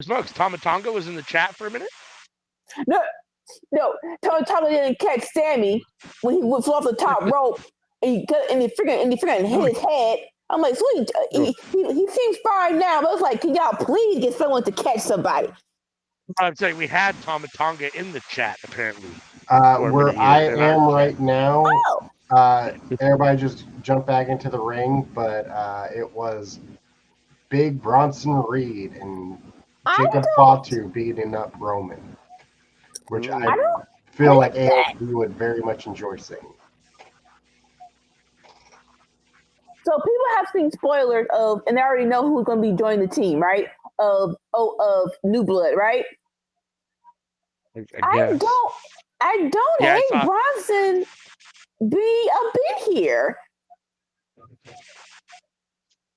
Smokes. Tama Tonga was in the chat for a minute. No. Tama Tonga didn't catch Sammy when he flew off the top rope. And he freaking hit his head. I'm like, sweet. He seems fine now, but it's like, can y'all please get someone to catch somebody? I'm saying we had Tama Tonga in the chat apparently. where I am right now, everybody just jump back into the ring, but it was Big Bronson Reed and Jacob Fatu beating up Roman, which I feel like AEW would very much enjoy seeing. So people have seen spoilers of, and they already know who's going to be joining the team, right? Of New Blood, right? I don't hate Bronson be a bit here.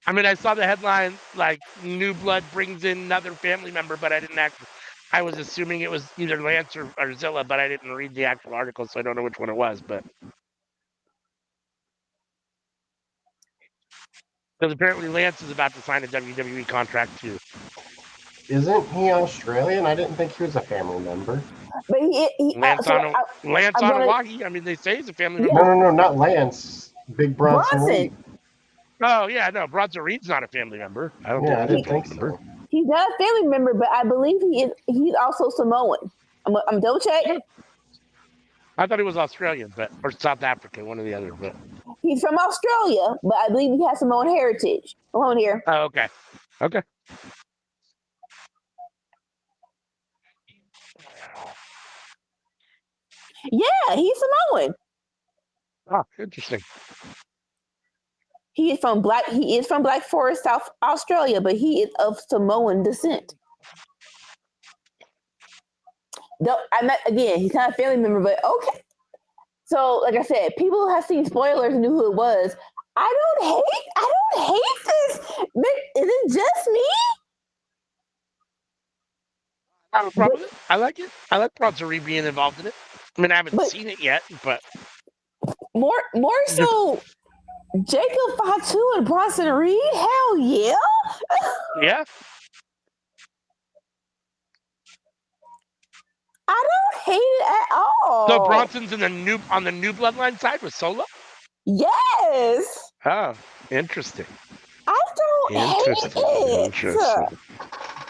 I mean, I saw the headline like New Blood brings in another family member, but I didn't actually. I was assuming it was either Lance or Zilla, but I didn't read the actual article, so I don't know which one it was. But Because apparently Lance is about to sign a WWE contract too. Isn't he Australian? I didn't think he was a family member. But Lance so Lance I'm gonna, Onawahi. I mean, they say he's a family Yeah. member. No, not Lance. Big Bronson Bronson. Reed. Oh yeah, no, Bronson Reed's not a family member. I don't Yeah, I think didn't he's a think family member. so. He's not a family member, but I believe he's also Samoan. I'm double check. I thought he was Australian, or South African, one or the other. But He's from Australia, but I believe he has Samoan heritage. Hold on here. oh, okay, okay. Yeah, he's Samoan. Oh, interesting. He is from Black Forest, South Australia, but he is of Samoan descent. He's not a family member, but okay. So, like I said, people have seen spoilers and knew who it was. I don't hate this. Is it just me? I have a problem with it. I like it. I like Bronson Reed being involved in it. I mean, I haven't seen it yet, but more so, Jacob Fatu and Bronson Reed. Hell yeah! Yeah. I don't hate it at all. So Bronson's on the new Bloodline side with Solo. Yes. Oh, interesting. I don't hate it. Interesting.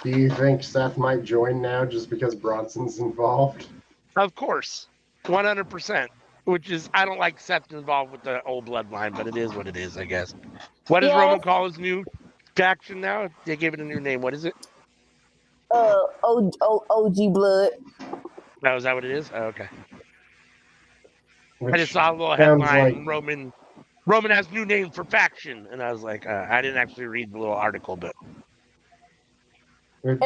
Do you think Seth might join now just because Bronson's involved? Of course, 100%. Which is, I don't like Seth involved with the old Bloodline, but it is what it is, I guess. What does Roman call his new faction now? They gave it a new name. What is it? OG Blood. Oh, is that what it is? Oh, okay. Which I just saw a little headline. like... Roman has new name for faction, and I was like, I didn't actually read the little article, but which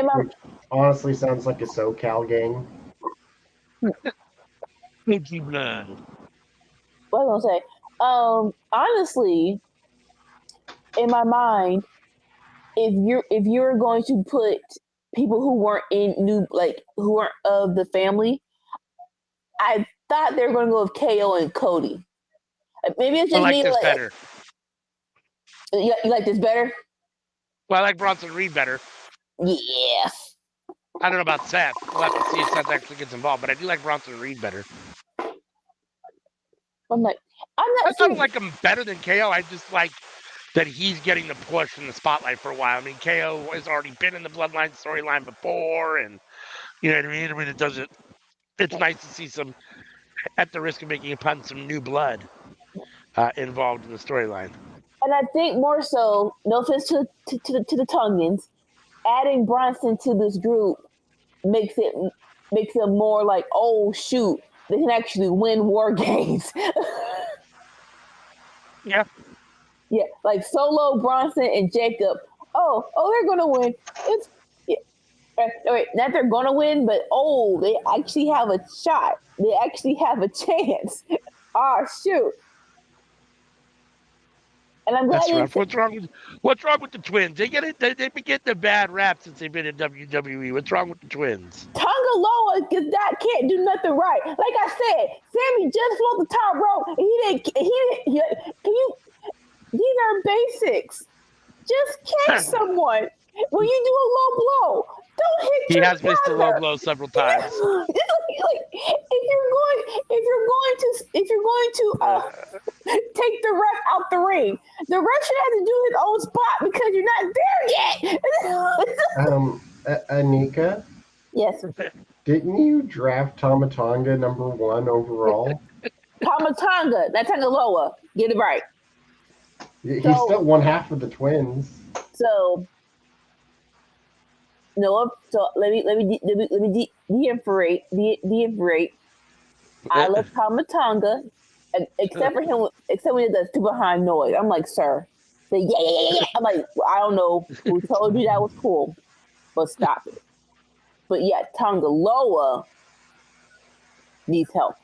honestly sounds like a SoCal gang. OG Blood. What was I gonna say? Honestly, in my mind, if you're going to put people who weren't who weren't of the family, I thought they were going to go with KO and Cody. Maybe it's just I like this better. You like this better? Well, I like Bronson Reed better. Yeah. I don't know about Seth. We'll have to see if Seth actually gets involved, but I do like Bronson Reed better. I'm not. I don't like him better than KO. I just like that he's getting the push in the spotlight for a while. I mean, KO has already been in the Bloodline storyline before, and you know what I mean? I mean, it's nice to see some, at the risk of making a pun, some new blood involved in the storyline. And I think more so, no offense to the Tongans, adding Bronson to this group makes it more like, oh shoot, they can actually win war games. Yeah. Yeah, like Solo, Bronson, and Jacob. Oh, they're gonna win. Wait, not they're gonna win, but they actually have a shot. They actually have a chance. Oh shoot! And I'm glad. That's rough. What's wrong with the twins? They've been getting a bad rap since they've been in WWE. What's wrong with the twins? Tonga Loa can't do nothing right. Like I said, Sammy just flew the top rope. He didn't. These are basics. Just catch someone when you do a low blow. Don't hit. He has missed a low blow several times. If you're going to take the ref out the ring, the ref should have to do his own spot because you're not there yet. Anika? Yes. Didn't you draft Tamatanga #1 overall? Tamatanga, not Tangaloa. Get it right. He's still one half of the twins. So no. So let me deifferate. I love Tamatanga, except for him. Except when he does too behind noise. I'm like, sir. Say yeah. I'm like, I don't know who told you that was cool, but stop it. But yeah, Tangaloa needs help.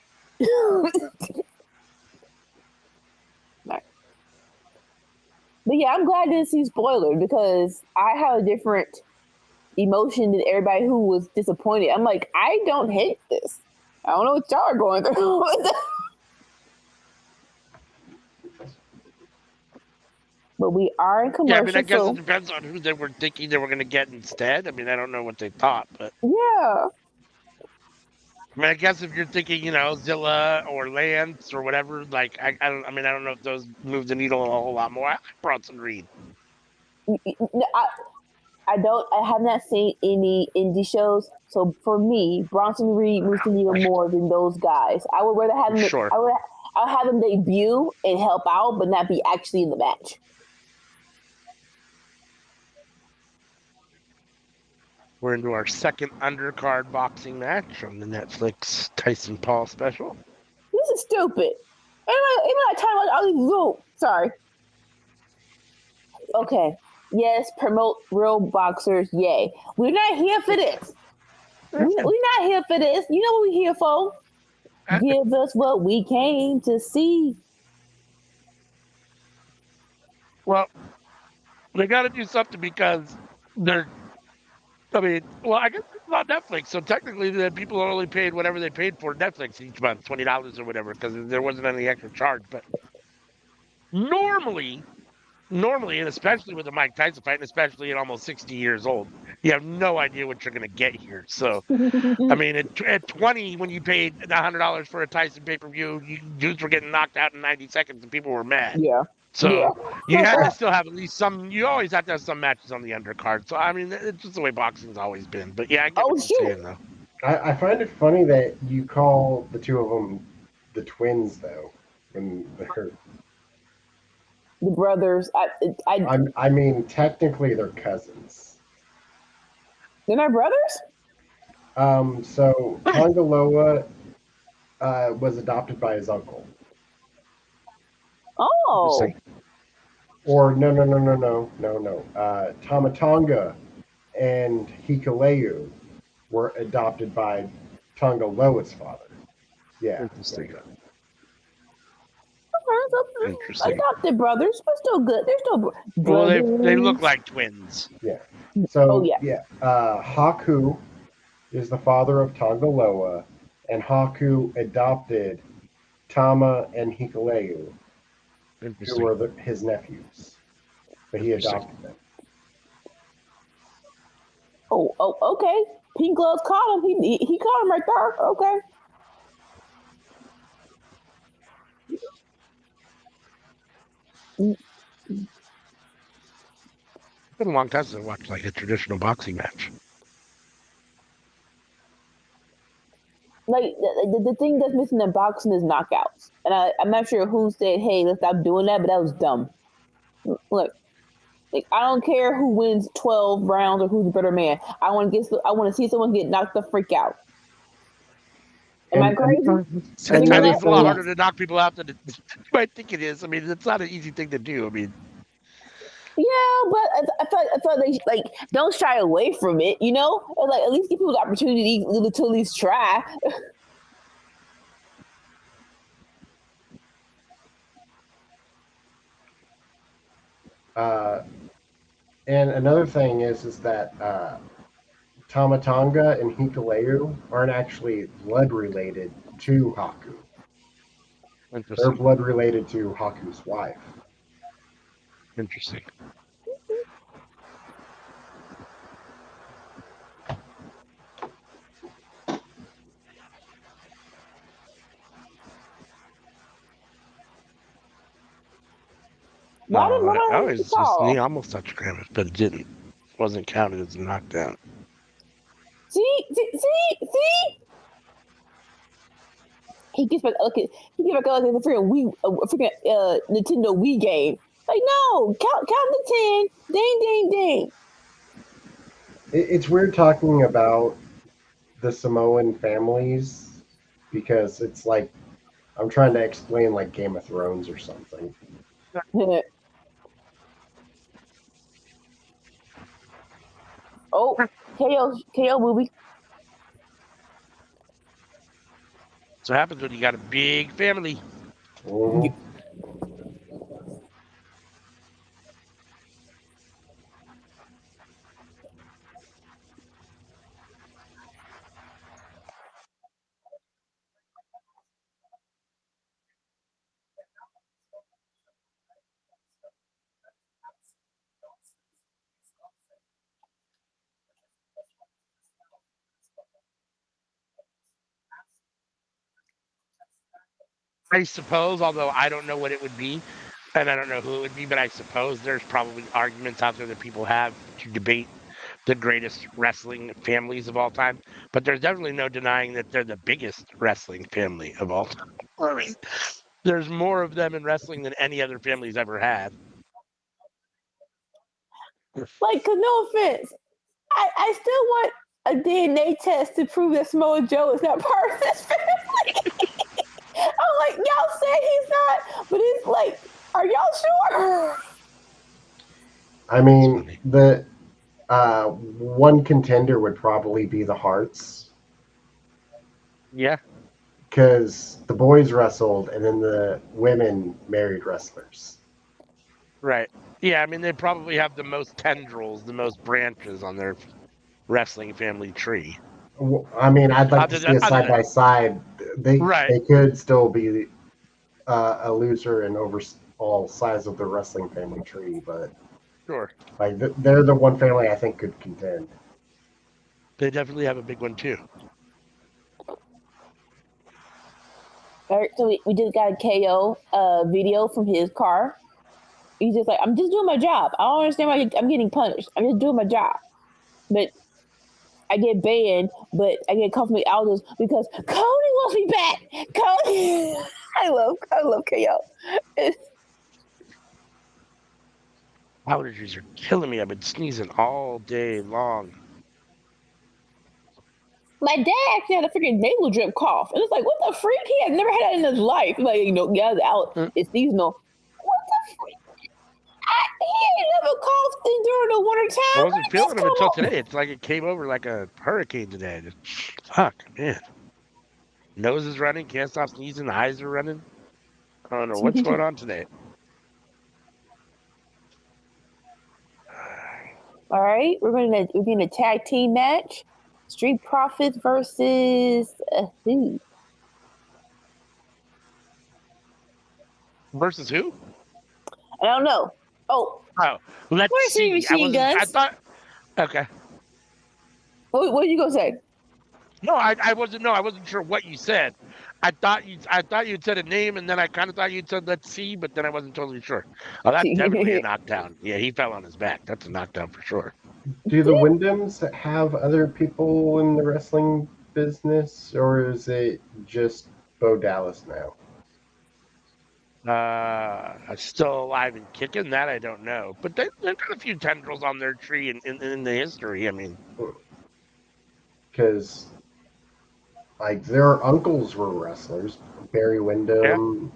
But yeah, I'm glad I didn't see spoiler because I have a different emotion than everybody who was disappointed. I'm like, I don't hate this. I don't know what y'all are going through. But we are in Yeah, I commercial, mean, I guess so it depends on who they were thinking they were going to get instead. I mean, I don't know what they thought, but yeah. I mean, I guess if you're thinking, Zilla or Lance or whatever, like I don't. I mean, I don't know if those move the needle a whole lot more. I like Bronson Reed. I have not seen any indie shows, so for me, Bronson Reed moves the needle more than those guys. I would rather have them. Sure. I'll have them debut and help out, but not be actually in the match. We're into our second undercard boxing match on the Netflix Tyson Paul special. This is stupid. Am I talking about all these little? Sorry. Okay. Yes, promote real boxers. Yay. We're not here for this. We're not here for this. You know what we're here for? Give us what we came to see. Well, they got to do something because they're. I mean, well, I guess it's not Netflix, so technically the people are only paid whatever they paid for Netflix each month, $20 or whatever, because there wasn't any extra charge. But normally, and especially with the Mike Tyson fight, and especially at almost 60 years old, you have no idea what you're going to get here. So, I mean, at 20, when you paid $100 for a Tyson pay-per-view, dudes were getting knocked out in 90 seconds, and people were mad. Yeah. So you had to still have at least some. You always have to have some matches on the undercard. So I mean, it's just the way boxing's always been. But yeah, I get what you're saying though. I find it funny that you call the two of them the twins, though. When they're, The brothers. I mean, technically they're cousins. They're not brothers? So Tongaloa was adopted by his uncle. Oh. Or no. Tamatonga and Hikuleu were adopted by Tongaloa's father. Yeah. Interesting. Interesting. Adopted brothers, but still good. They're still brothers. Well, they look like twins. Yeah. So Haku is the father of Tongaloa, and Haku adopted Tama and Hikuleu, who were his nephews, but he adopted them. Oh, okay. Pink Gloves caught him. He caught him right there. Okay. It's been a long time since I watched like a traditional boxing match. Like the thing that's missing in boxing is knockouts, and I'm not sure who said, "Hey, let's stop doing that," but that was dumb. Look, like I don't care who wins 12 rounds or who's the better man. I want to see someone get knocked the freak out. Am I crazy? I think it's a lot harder to knock people out than you might think it is. I mean, it's not an easy thing to do. I mean, yeah, but I thought they like don't shy away from it. You know, like at least give people the opportunity to at least try. And another thing is that Tamatonga and Hikuleu aren't actually blood related to Haku. They're blood related to Haku's wife. Interesting. He almost touched Kramer, but it didn't. Wasn't counted as a knockdown. See. He gets back. Okay, he gets back like it's a freaking Nintendo Wii game. Like no, count the 10. Ding. It's weird talking about the Samoan families because it's like I'm trying to explain like Game of Thrones or something. Oh, KO movie. So happens when you got a big family. Mm-hmm. I suppose, although I don't know what it would be, and I don't know who it would be, but I suppose there's probably arguments out there that people have to debate the greatest wrestling families of all time. But there's definitely no denying that they're the biggest wrestling family of all time. I mean, there's more of them in wrestling than any other family's ever had. Like, 'cause no offense, I still want a DNA test to prove that Samoa Joe is not part of this family. I'm like, y'all say he's not, but it's like, are y'all sure? I mean, the one contender would probably be the Hearts. Yeah. Because the boys wrestled and then the women married wrestlers. Right. Yeah, I mean, they probably have the most tendrils, the most branches on their wrestling family tree. I mean, I'd like to see a side by side. They could still be a loser and overall size of the wrestling family tree, but sure, like they're the one family I think could contend. They definitely have a big one too. All right, so we just got a KO video from his car. He's just like, I'm just doing my job. I don't understand why I'm getting punished. I'm just doing my job. But I get banned, but I get called from the elders because Cody wants me back. Cody, I love KO. Allergies are killing me. I've been sneezing all day long. My dad actually had a freaking nasal drip cough, and it's like, what the freak? He had never had that in his life. Like, yeah, it's seasonal. What the freak? He ain't never coughed during the winter time. I wasn't feeling him until today. It's like it came over like a hurricane today. Fuck, man. Nose is running, can't stop sneezing, the eyes are running. I don't know what's going on today. All right, we're in a tag team match. Street Profits versus who? Versus who? I don't know. Oh, let's see. Machine Guns. I thought. Okay. What are you gonna say? No, I wasn't. No, I wasn't sure what you said. I thought you'd said a name, and then I kind of thought you'd said let's see, but then I wasn't totally sure. Oh, that's definitely a knockdown. Yeah, he fell on his back. That's a knockdown for sure. Do the Wyndhams have other people in the wrestling business, or is it just Bo Dallas now? Still alive and kicking? That I don't know, but they've got a few tendrils on their tree in the history. I mean, because like their uncles were wrestlers, Barry Windham. Yeah.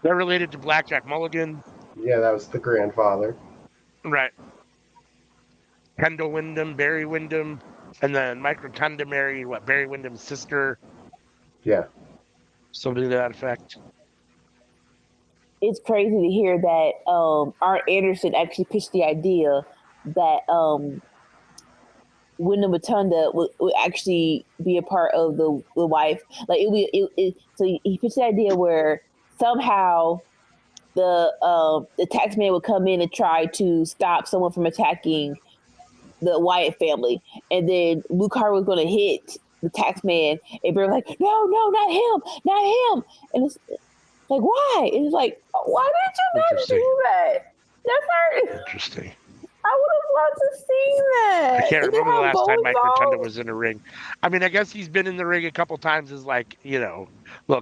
They're related to Blackjack Mulligan. Yeah, that was the grandfather. Right. Kendall Windham, Barry Windham, and then Mike Rotunda married Barry Windham's sister. Yeah. Something to that effect. It's crazy to hear that Arn Anderson actually pitched the idea that Wyndham Rotunda would actually be a part of the wife. Like so he pitched the idea where somehow the taxman would come in and try to stop someone from attacking the Wyatt family, and then Luke Harper was going to hit the taxman, and they're like, no, not him, and it's like, why? And it's like, why did you not do that? That's interesting. I would have loved to see that. I can't remember the last time Mike Rotunda was in a ring. I mean, I guess he's been in the ring a couple times as like, little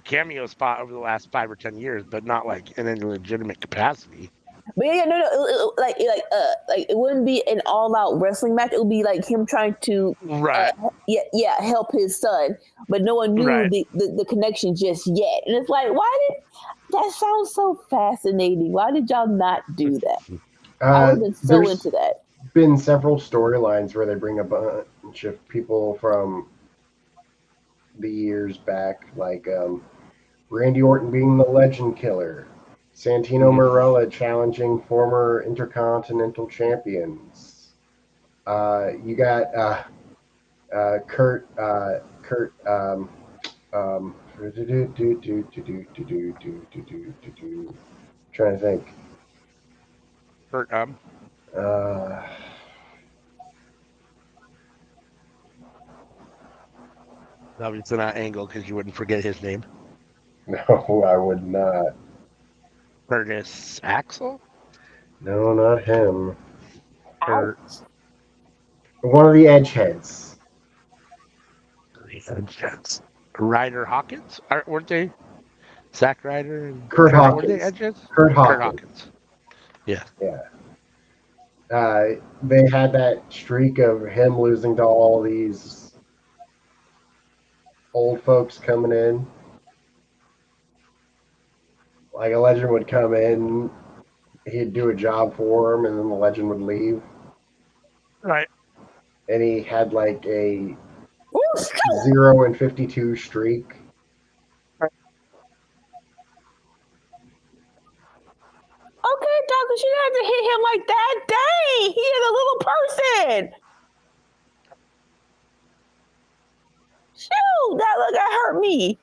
cameo spot over the last 5 or 10 years, but not like in any legitimate capacity. But yeah, no, like it wouldn't be an all-out wrestling match. It would be like him trying to, help his son, but no one knew the connection just yet. And it's like, that sounds so fascinating. Why did y'all not do that? I would have been so into that. Been several storylines where they bring a bunch of people from the years back, like Randy Orton being the Legend Killer, Santino Marella challenging former Intercontinental Champions. You got Kurt. Trying to think. Kurt. Obviously not Angle because you wouldn't forget his name. No, I would not. Curtis Axel? No, not him. Or Ouch. One of the edge heads. Ryder Hawkins? Weren't they? Zack Ryder and Kurt were they Hawkins. edges? Kurt Kurt Hawkins. Hawkins. Yeah. Yeah. They had that streak of him losing to all these old folks coming in. Like a legend would come in, he'd do a job for him, and then the legend would leave. Right. And he had like a Woo! 0-52 streak. Okay, doctor, she had to hit him like that. Dang, he is a little person. Shoot, that hurt me.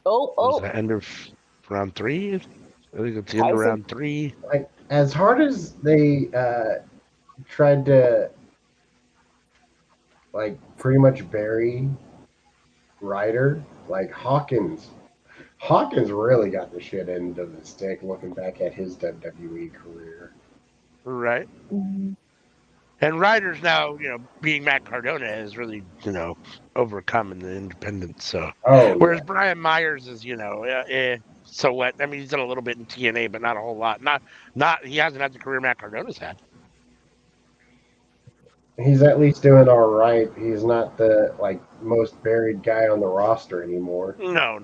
Was Oh, the end of round 3? I think it's the end of Tyson. round 3. Like as hard as they tried to like pretty much bury Ryder, like Hawkins really got the shit end of the stick looking back at his WWE career. Right. Mhm. And Ryder's now, being Matt Cardona has really, overcome in the independents. So, whereas Brian Myers is, so what? I mean, he's done a little bit in TNA, but not a whole lot. He hasn't had the career Matt Cardona's had. He's at least doing all right. He's not the like most buried guy on the roster anymore. No,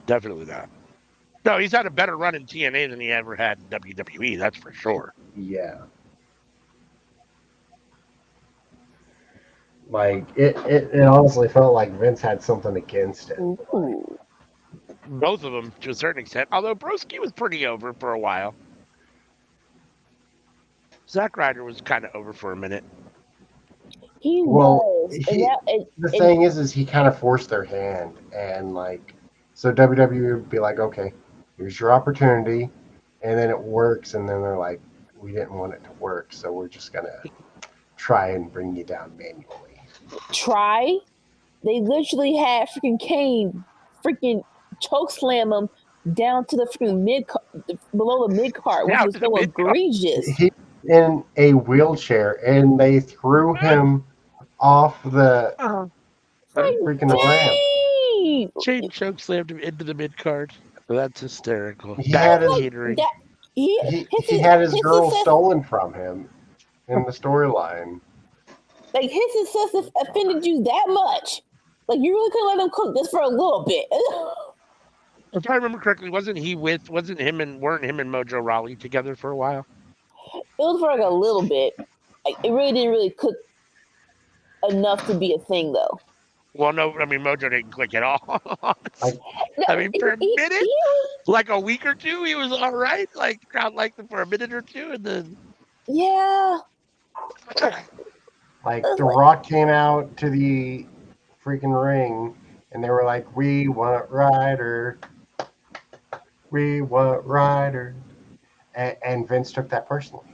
definitely not. No, he's had a better run in TNA than he ever had in WWE. That's for sure. Yeah. Like it honestly felt like Vince had something against it. Ooh. Both of them to a certain extent. Although Broski was pretty over for a while. Zack Ryder was kind of over for a minute. He was. The thing is he kind of forced their hand, and like, so WWE would be like, okay, here's your opportunity, and then it works, and then they're like, we didn't want it to work, so we're just gonna try and bring you down manually. Try? They literally had freaking Kane freaking choke slam him down to the freaking below the mid card, which was so egregious. He's in a wheelchair, and they threw him off the freaking ramp. Shane choke slammed him into the mid card. That's hysterical. He had his girl stolen from him in the storyline. Like his success offended you that much. Like you really could let him cook this for a little bit. If I remember correctly, weren't him and Mojo Rawley together for a while? It was for like a little bit. Like it really didn't cook enough to be a thing though. Well, no, I mean Mojo didn't click at all. I mean, for a minute, like a week or two, he was all right. Like crowd liked him for a minute or two, and then like The Rock came out to the freaking ring, and they were like, "We want Ryder, we want Ryder," and Vince took that personally.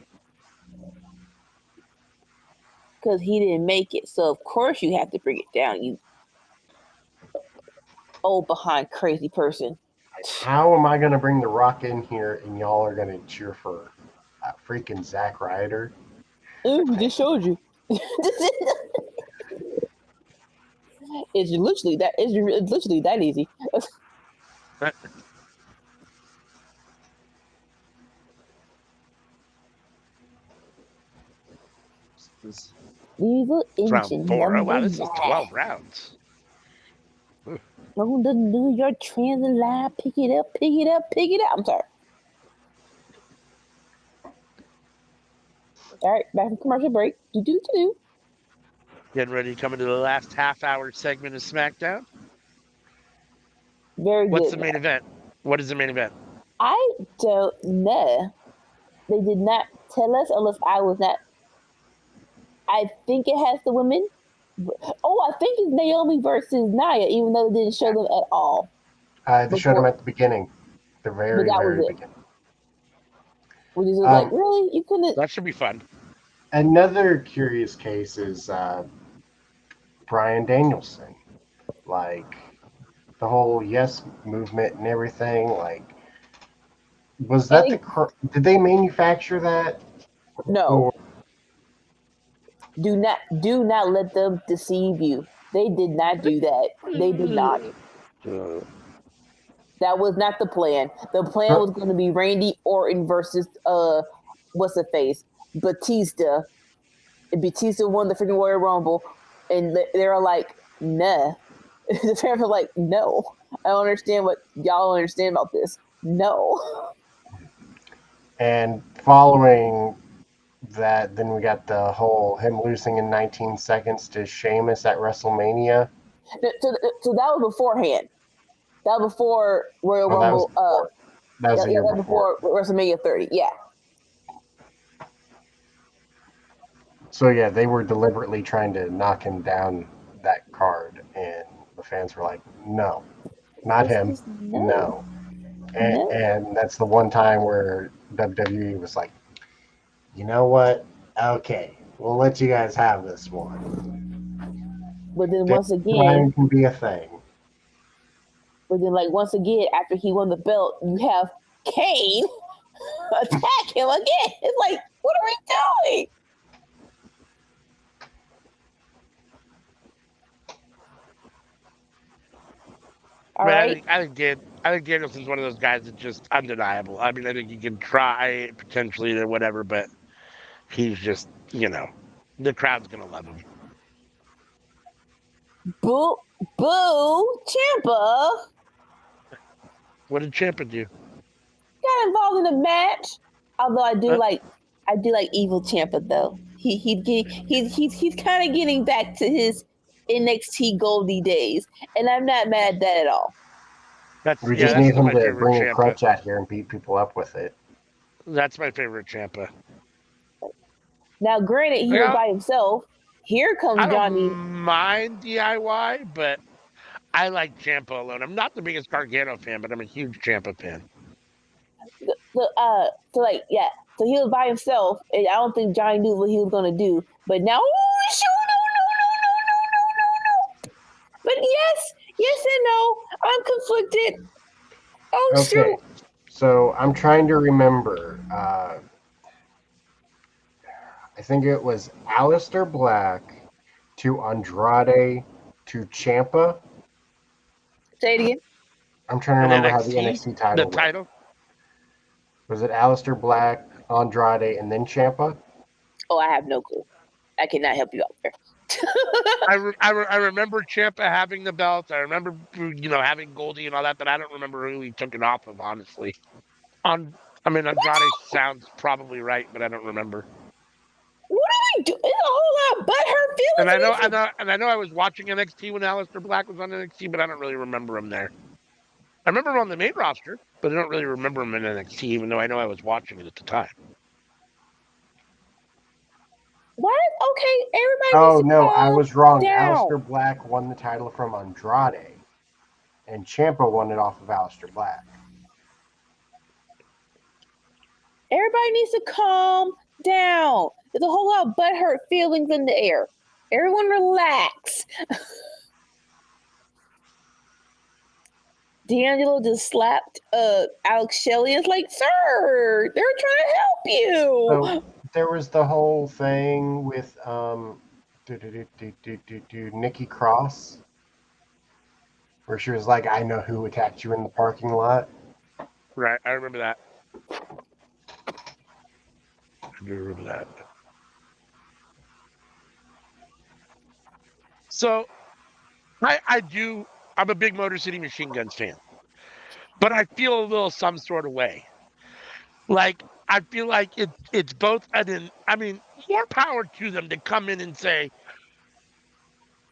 Because he didn't make it, so of course you have to bring it down. You old behind crazy person. How am I going to bring The Rock in here and y'all are going to cheer for freaking Zack Ryder? We just showed you. It's literally that. It's literally that easy. Evil engine. Round 4. Oh, wow, this is 12 rounds. No, doesn't do your transit line. Pick it up. I'm sorry. All right, back from commercial break. Do. Getting ready to come into the last half-hour segment of SmackDown. Very good. What's the main event? What is the main event? I don't know. They did not tell us unless I was not. I think it has the women. Oh, I think it's Naomi versus Nia, even though they didn't show them at all. They showed them at the beginning. The very beginning. Which is like, really? You couldn't... That should be fun. Another curious case is Bryan Danielson. Like, the whole Yes movement and everything. Like, was that did they manufacture that? No. Or Do not let them deceive you. They did not do that. They did not. That was not the plan. The plan was going to be Randy Orton versus what's the face? Batista. And Batista won the freaking Royal Rumble, and they're like, nah. The fans are like, no. I don't understand what y'all don't understand about this. No. and following that, then we got the whole him losing in 19 seconds to Sheamus at WrestleMania. So that was beforehand. That was before Royal Rumble. That was the year before. WrestleMania 30. Yeah. So yeah, they were deliberately trying to knock him down that card, and the fans were like, "No, not him, no." And that's the one time where WWE was like, "You know what? Okay, we'll let you guys have this one." But then once again, Bryan can be a thing. But then, like, once again, after he won the belt, you have Kane attack him again. It's like, what are we doing? All right. I think Danielson's one of those guys that's just undeniable. I mean, I think he can try potentially or whatever, but he's just, the crowd's going to love him. Boo, Ciampa. What did Ciampa do? Got involved in a match. Although I do like evil Ciampa though. He's kind of getting back to his NXT Goldie days, and I'm not mad at that at all. We just need him to bring a crutch out here and beat people up with it. That's my favorite Ciampa. Now, granted, he was by himself. Here comes Johnny. I don't mind DIY, but I like Ciampa alone. I'm not the biggest Gargano fan, but I'm a huge Ciampa fan. So he was by himself, and I don't think Johnny knew what he was going to do. But now, no. But yes and no. I'm conflicted. Oh, okay. Shoot. So I'm trying to remember. I think it was Aleister Black to Andrade to Ciampa. Say it again. I'm trying to remember how the NXT title title? Was it Aleister Black, Andrade, and then Ciampa? Oh, I have no clue. I cannot help you out there. I remember Ciampa having the belt. I remember, having Goldie and all that, but I don't remember who he took it off of, honestly. Andrade sounds probably right, but I don't remember. What are we doing? It's a whole lot butthurt feelings. And I know I was watching NXT when Aleister Black was on NXT, but I don't really remember him there. I remember him on the main roster, but I don't really remember him in NXT, even though I know I was watching it at the time. What? Okay, everybody. Oh no, I was wrong. Aleister Black won the title from Andrade, and Ciampa won it off of Aleister Black. Everybody needs to calm down. There's a whole lot of butthurt feelings in the air. Everyone relax. D'Angelo just slapped Alex Shelley. It's like, sir, they're trying to help you. So there was the whole thing with Nikki Cross, where she was like, I know who attacked you in the parking lot. Right, I remember that. I do remember that. So, I'm a big Motor City Machine Guns fan, but I feel a little some sort of way. Like, I feel like it's both, more power to them to come in and say,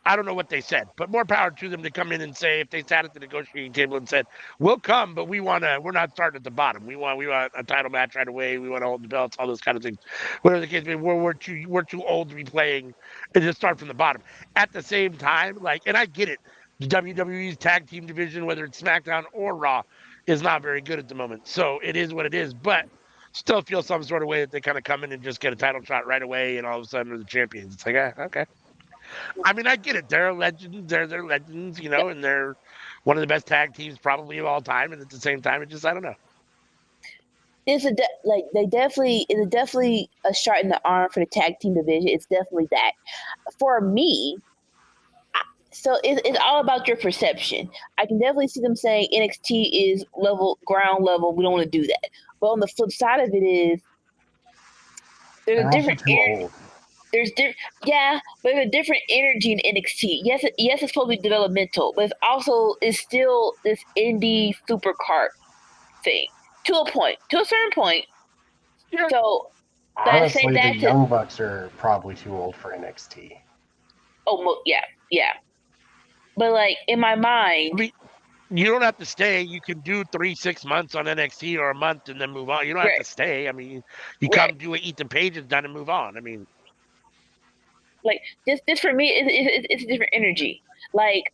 I don't know what they said, but more power to them to come in and say, if they sat at the negotiating table and said, we'll come, but we're not starting at the bottom. We want a title match right away. We want to hold the belts, all those kind of things. Whatever the case may be, we're too old to be playing and just start from the bottom. At the same time, and I get it, the WWE's tag team division, whether it's SmackDown or Raw, is not very good at the moment. So it is what it is, but still feel some sort of way that they kind of come in and just get a title shot right away and all of a sudden they're the champions. It's like, okay. I mean, I get it. They're legends. They're legends, you know, and they're one of the best tag teams probably of all time. And at the same time, it just, I don't know. It's it's definitely a shot in the arm for the tag team division. It's definitely that. For me, so it's all about your perception. I can definitely see them saying NXT is ground level. We don't want to do that. But on the flip side of it is there's They're a also different too old. there's yeah, but there's a different energy in NXT. Yes, it's supposed to be developmental, but it's still this indie supercard thing to a certain point. Yeah. So that say Honestly, the that to Young Bucks are probably too old for NXT. yeah. But like in my I mind, mean, you don't have to stay. You can do 3-6 months on NXT or a month and then move on. You don't have right, to stay. I mean, you right. come do what Ethan Page has done and move on. I mean, Like this for me it's a different energy. Like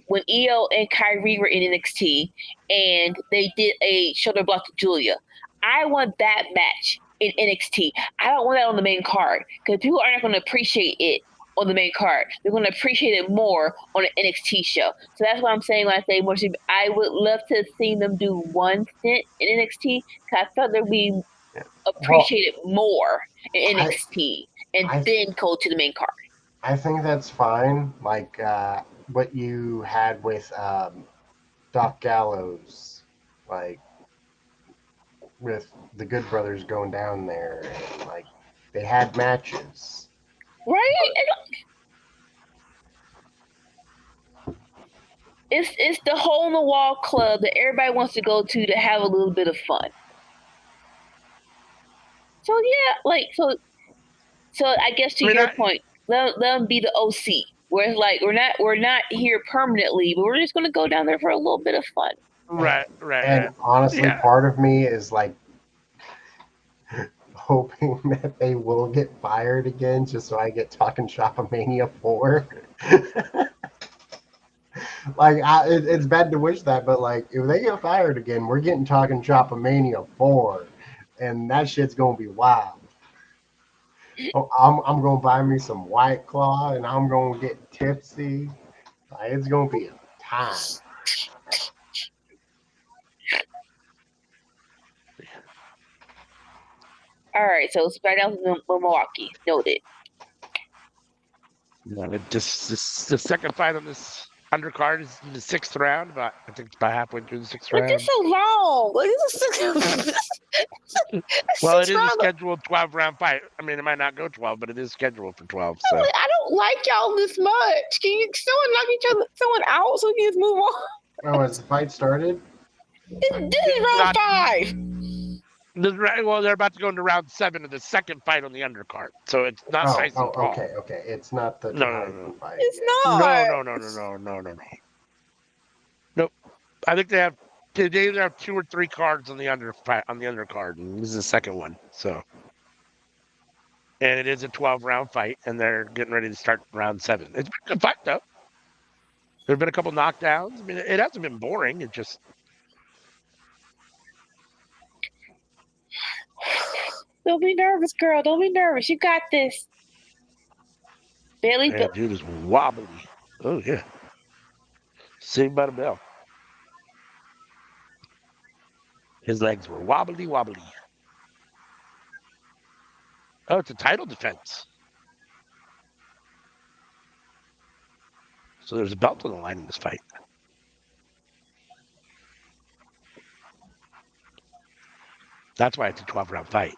when Io and Kyrie were in NXT and they did a shoulder block to Julia, I want that match in NXT. I don't want that on the main card because people are not going to appreciate it on the main card. They're going to appreciate it more on an NXT show. So that's what I'm saying when I say more. I would love to see them do one stint in NXT because I felt that we Yeah. appreciate it more in I, NXT and I, then go to the main card. I think that's fine. Like what you had with Doc Gallows, like with the Good Brothers going down there, and like they had matches. Right? It's the hole in the wall club that everybody wants to go to have a little bit of fun. So yeah, so I guess to I mean, your point, let them be the OC. Where it's like we're not here permanently, but we're just gonna go down there for a little bit of fun. right. And honestly, Yeah. part of me is like hoping that they will get fired again, just so I get talking shop of Mania 4. Like, it's bad to wish that, but like, if they get fired again, we're getting talking shop of Mania 4, and that shit's gonna be wild. Oh, I'm gonna buy me some White Claw, and I'm gonna get tipsy. Like, it's gonna be a time. All right, so SmackDown Milwaukee, noted. No, the second fight on this undercard is in the 6th round. But I think it's about halfway through the 6th But this round. so long. Like, Well, it is a scheduled 12-round fight. I mean, it might not go 12, but it is scheduled for 12. So I don't like y'all this much. Can you someone knock someone out so we can just move on? Oh, has the fight started? This is round 5. Well, they're about to go into round 7 of the second fight on the undercard. So it's not nice and tall. Okay. It's not the No. fight. It's yet. not. No. Nope. I think they either have 2 or 3 cards on the undercard, and this is the second one. So, and it is a 12-round fight, and they're getting ready to start round 7. It's been a good fight though. There've been a couple knockdowns. I mean, it hasn't been boring. It just Don't be nervous, girl. Don't be nervous. You got this. Bailey, that dude is wobbly. Oh yeah, Saved by the Bell. His legs were wobbly. Oh, it's a title defense. So there's a belt on the line in this fight. That's why it's a 12-round fight.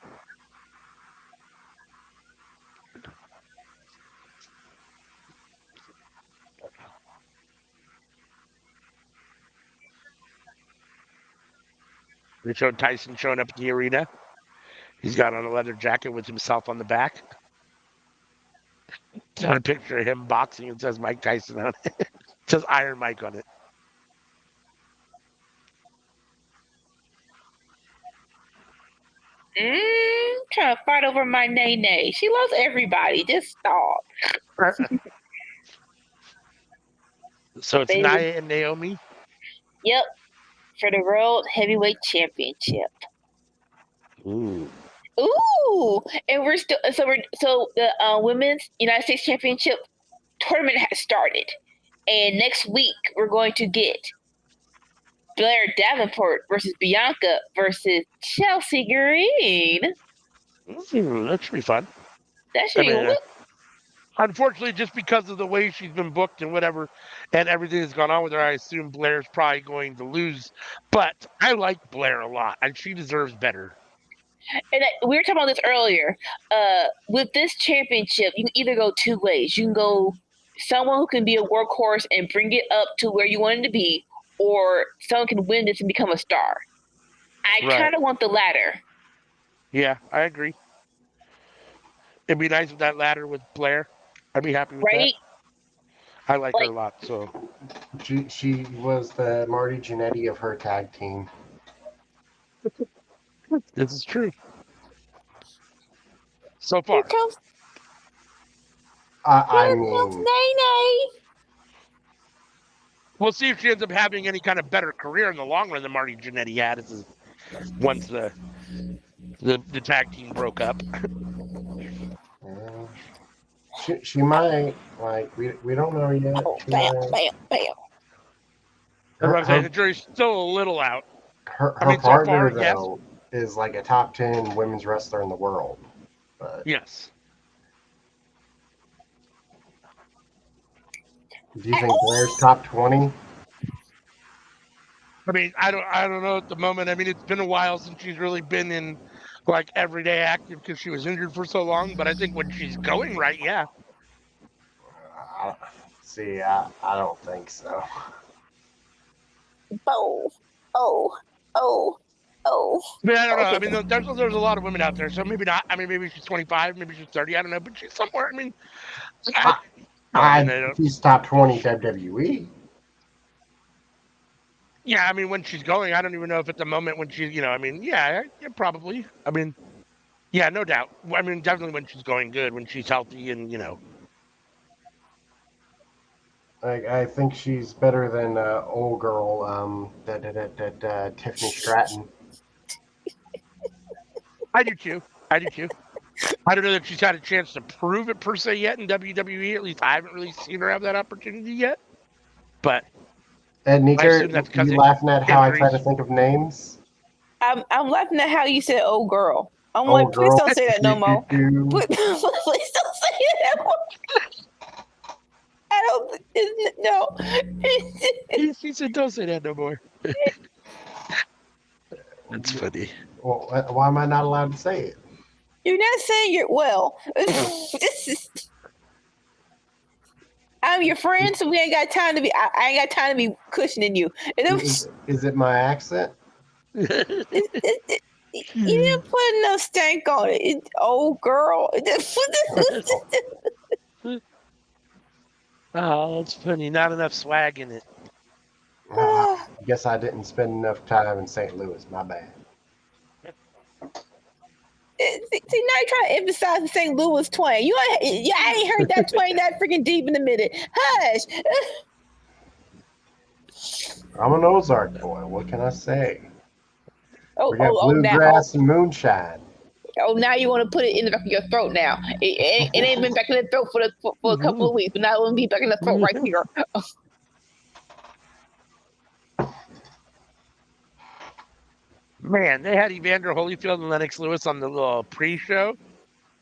They showed Tyson showing up at the arena. He's got on a leather jacket with himself on the back. It's got a picture of him boxing and says Mike Tyson on it. It says Iron Mike on it. trying to fight over my nay. She loves everybody. Just stop. So it's Bailey. Nia and Naomi. Yep. For the World Heavyweight Championship. Ooh. And we're still so the Women's United States Championship tournament has started, and next week we're going to get Blair Davenport versus Bianca versus Chelsea Green. That should be fun. That should be Unfortunately, just because of the way she's been booked and whatever, and everything that's gone on with her, I assume Blair's probably going to lose. But I like Blair a lot, and she deserves better. And we were talking about this earlier. With this championship, you can either go two ways. You can go someone who can be a workhorse and bring it up to where you want it to be, or someone can win this and become a star. I kind of want the latter. Yeah, I agree. It'd be nice with that latter with Blair. I'd be happy with that. I like her a lot. So she was the Marty Jannetty of her tag team. This is true. So far. Here comes, I comes Nay. We'll see if she ends up having any kind of better career in the long run than Marty Jannetty had once the tag team broke up. She might, like, we don't know yet. Oh, bam. The jury's still a little out. Her partner, though, is like a top 10 women's wrestler in the world. But yes. Do you think Blair's top 20? I mean, I don't know at the moment. I mean, it's been a while since she's really been in like everyday active because she was injured for so long. But I think when she's going right, yeah. See, I don't think so. Oh. I mean, I don't know. I mean, there's a lot of women out there, so maybe not. I mean, maybe she's 25, maybe she's 30. I don't know, but she's somewhere. I mean, she's top 20 WWE. Yeah, I mean, when she's going, I don't even know if at the moment when she's, I mean, yeah, probably. I mean, yeah, no doubt. I mean, definitely when she's going good, when she's healthy and, I think she's better than old girl, that Tiffany Stratton. I do too. I don't know that she's had a chance to prove it per se yet in WWE. At least I haven't really seen her have that opportunity yet. But Ed Neeker, you laughing at how I try to think of names? I'm laughing at how you said "old girl." I'm like, please don't say that no more. Please don't say that no more. I don't. No. He said, "Don't say that no more." That's funny. Well, why am I not allowed to say it? You're not saying you're well. I'm your friend, so we ain't got time to be. I ain't got time to be cushioning you. Is it my accent? You didn't put enough stank on it. Old girl. Oh, that's funny. Not enough swag in it. I guess I didn't spend enough time in St. Louis. My bad. See, now you're trying to emphasize the St. Louis twang. I ain't heard that twang that freaking deep in a minute. Hush. I'm an Ozark boy. What can I say? We got bluegrass and moonshine. Oh, now you want to put it in the back of your throat now. It ain't been back in the throat for a couple of weeks, but now it will be back in the throat right here. Man, they had Evander Holyfield and Lennox Lewis on the little pre-show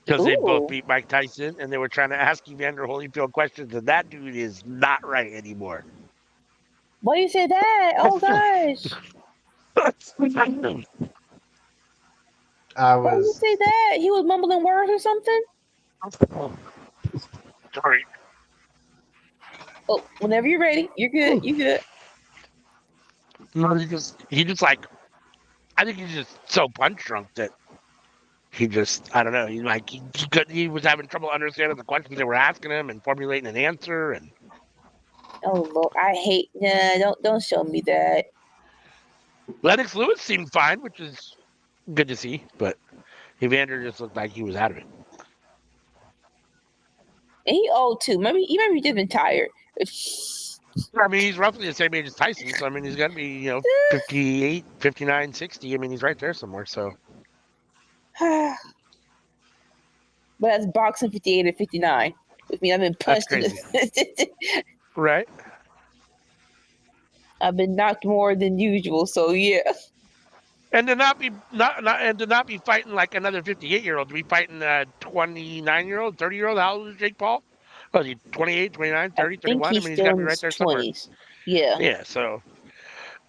because they both beat Mike Tyson, and they were trying to ask Evander Holyfield questions, and that dude is not right anymore. Why do you say that? Oh, gosh. Why did you say that? He was mumbling words or something? Sorry. Oh, whenever you're ready, you're good. You good. No, he just like, I think he's just so punch drunk that he just, I don't know. He's like, he was having trouble understanding the questions they were asking him and formulating an answer. And oh Lord, I hate. Don't show me that. Lennox Lewis seemed fine, which is good to see, but Evander just looked like he was out of it. And he old too. Maybe he's just been tired. I mean, he's roughly the same age as Tyson, so I mean, he's got to be, 58, 59, 60. I mean, he's right there somewhere, so. But that's boxing 58 or 59. I mean, I've been punched. Right. I've been knocked more than usual, so yeah. And to not be fighting like another 58-year-old, to be fighting a 29-year-old, 30-year-old. How old is Jake Paul? Oh, is he 28, 29, 30, I think 31? I he's mean, he's still got to in be right his there somewhere. 20s. Yeah. Yeah, so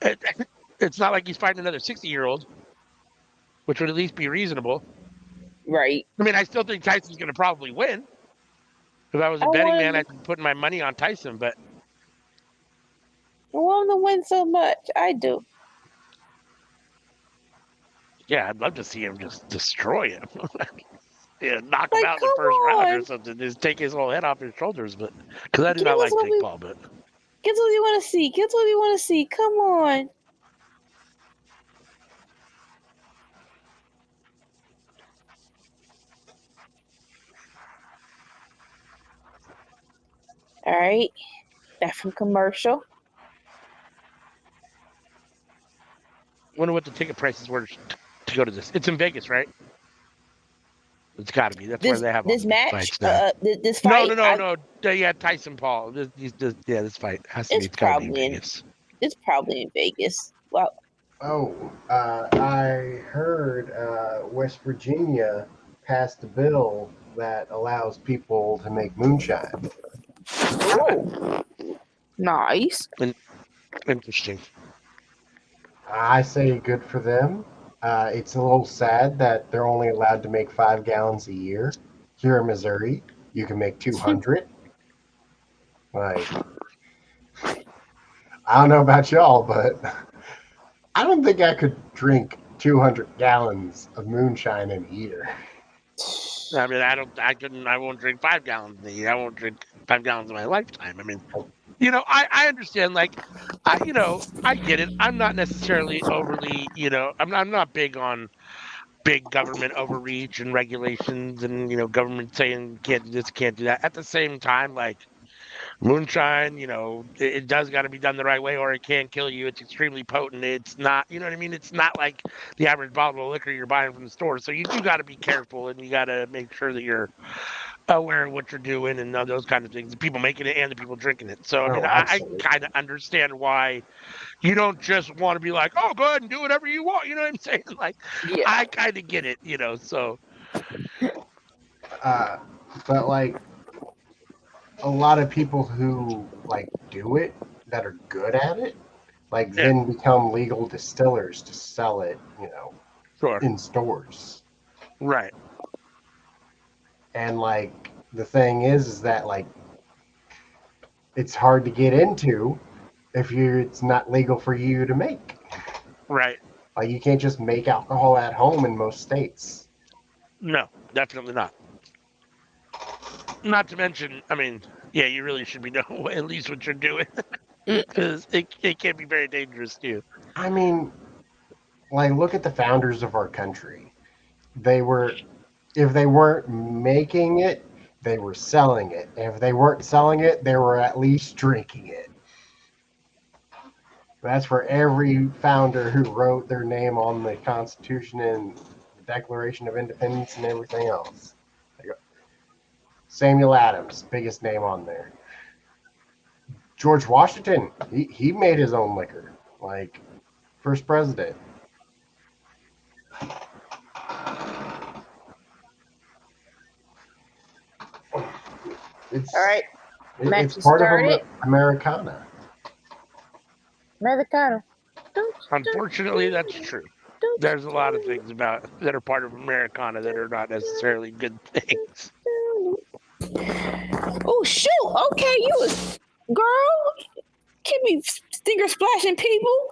it, it's not like he's fighting another 60-year-old, which would at least be reasonable. Right. I mean, I still think Tyson's going to probably win. If I was a I betting want man, him, I'd be putting my money on Tyson, but I want him to win so much. I do. yeah, I'd love to see him just destroy him. Yeah, knock him Like, out in the come first round or on. something. Just take his whole head off his shoulders. But because I do Give not us like what Jake we Paul, but Give us what you want to see. Give us what you want to see. Come on. All right. Back from commercial. wonder what the ticket prices were to go to this. It's in Vegas, right? It's got to be. That's where they have all This the big match, fights now. this No, fight. no. Yeah, Tyson Paul. This fight has to be. It's It's got to be in probably in. Vegas. It's probably in Vegas. Well, Oh, I heard West Virginia passed a bill that allows people to make moonshine. oh, nice. Interesting. I say good for them. It's a little sad that they're only allowed to make 5 gallons a year. Here in Missouri, you can make 200. Like, I don't know about y'all, but I don't think I could drink 200 gallons of moonshine in a year. I mean, I won't drink 5 gallons a year. I won't drink 5 gallons in my lifetime. I mean, I understand. Like, I get it. I'm not necessarily overly, I'm not big on big government overreach and regulations and, government saying can't do this, can't do that. At the same time, like, moonshine, it does got to be done the right way or it can kill you. It's extremely potent. It's not, you know what I mean? It's not like the average bottle of liquor you're buying from the store. So you do got to be careful and you got to make sure that you're aware of what you're doing and those kind of things. The people making it and the people drinking it. So, I mean, Oh, I absolutely. kind of understand why you don't just want to be like, oh, go ahead and do whatever you want. You know what I'm saying? Like, Yeah. I kind of get it, so. But like a lot of people who like do it that are good at it, like Yeah. then become legal distillers to sell it, Sure. in stores. Right. And like the thing is that like it's hard to get into if it's not legal for you to make. Right. Like you can't just make alcohol at home in most states. No, definitely not. Not to mention, I mean, yeah, you really should be knowing at least what you're doing because it can be very dangerous too. I mean, like look at the founders of our country. They were, if they weren't making it, they were selling it. And if they weren't selling it, they were at least drinking it. That's for every founder who wrote their name on the Constitution and the Declaration of Independence and everything else. Samuel Adams, biggest name on there. George Washington, he made his own liquor, like first president. It's All right. it's Match part of started. Americana. Americano. Unfortunately, that's true. There's a lot of things that are part of Americana that are not necessarily good things. Oh shoot! Okay, you was girl. Keep me stinger splashing people.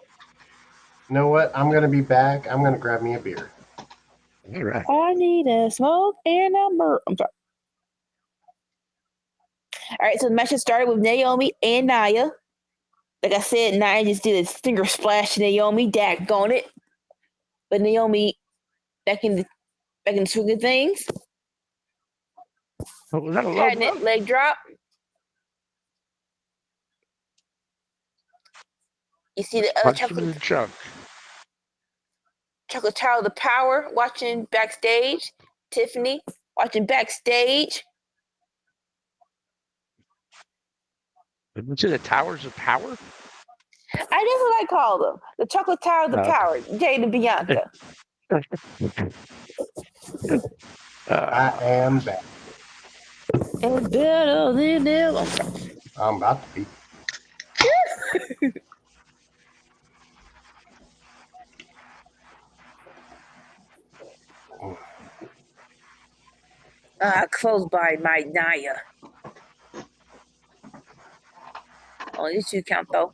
You know what? I'm gonna be back. I'm gonna grab me a beer. All right. I need a smoke and a burp. I'm sorry. All right, so the match started with Naomi and Nia. Like I said, Nia just did a finger splash to Naomi. Daggone it! But Naomi back in the swing of things. Oh, was that a low Had blow? that leg drop. You see the other Punch him in the chunk. Chocolate Tower of the Power watching backstage. Tiffany watching backstage. Went to the Towers of Power. That's what I call them. The Chocolate Tower of the Oh, okay. Power. Jade and Bianca. I am back. And better than ever. I'm about to be. Close by my Naya. Oh, these two count though.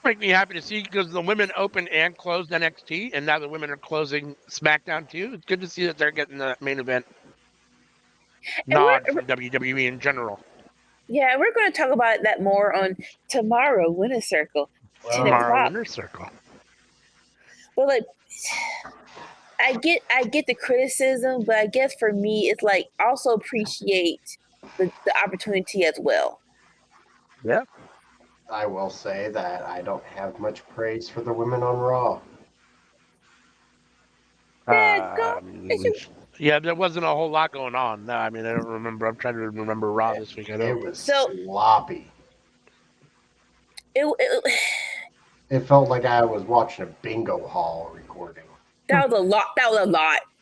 Make me happy to see because the women opened and closed NXT, and now the women are closing SmackDown too. It's good to see that they're getting the main event nod from WWE in general. Yeah, we're going to talk about that more on tomorrow, Winner Circle. Tomorrow, Winner Circle. But like, I get the criticism, but I guess for me, it's like also appreciate the opportunity as well. Yeah. I will say that I don't have much praise for the women on Raw. Yeah, there wasn't a whole lot going on. No, I mean, I don't remember. I'm trying to remember Raw this week. I know. It was sloppy. It felt like I was watching a bingo hall recording. That was a lot.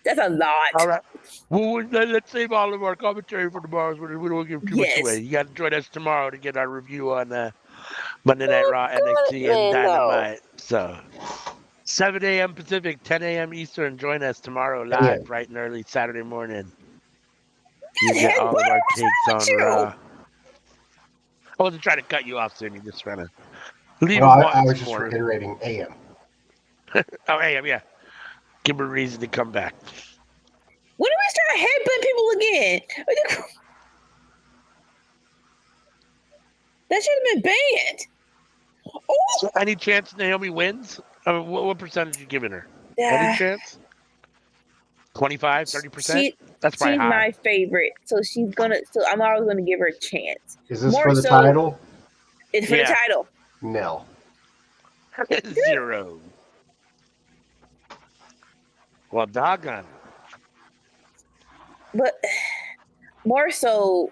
That's a lot. All right. Well, let's save all of our commentary for tomorrow. We don't give too much away. You got to join us tomorrow to get our review on Monday Night Raw, NXT, and Dynamite. So, 7 a.m. Pacific, 10 a.m. Eastern. Join us tomorrow live, bright and early Saturday morning. You get all of our takes on Raw. I wasn't trying to cut you off, Sammy. Just trying to leave I was just reiterating AM. Oh, AM, yeah. Give him a reason to come back. When do we start headbutting people again? That should have been banned. Oh. So any chance Naomi wins? I mean, what percentage are you giving her? Any chance? 25, 30%? That's probably she's high. My favorite. So I'm always gonna give her a chance. Is this for the title? It's for the title. No. 0. Well, doggone. But more so,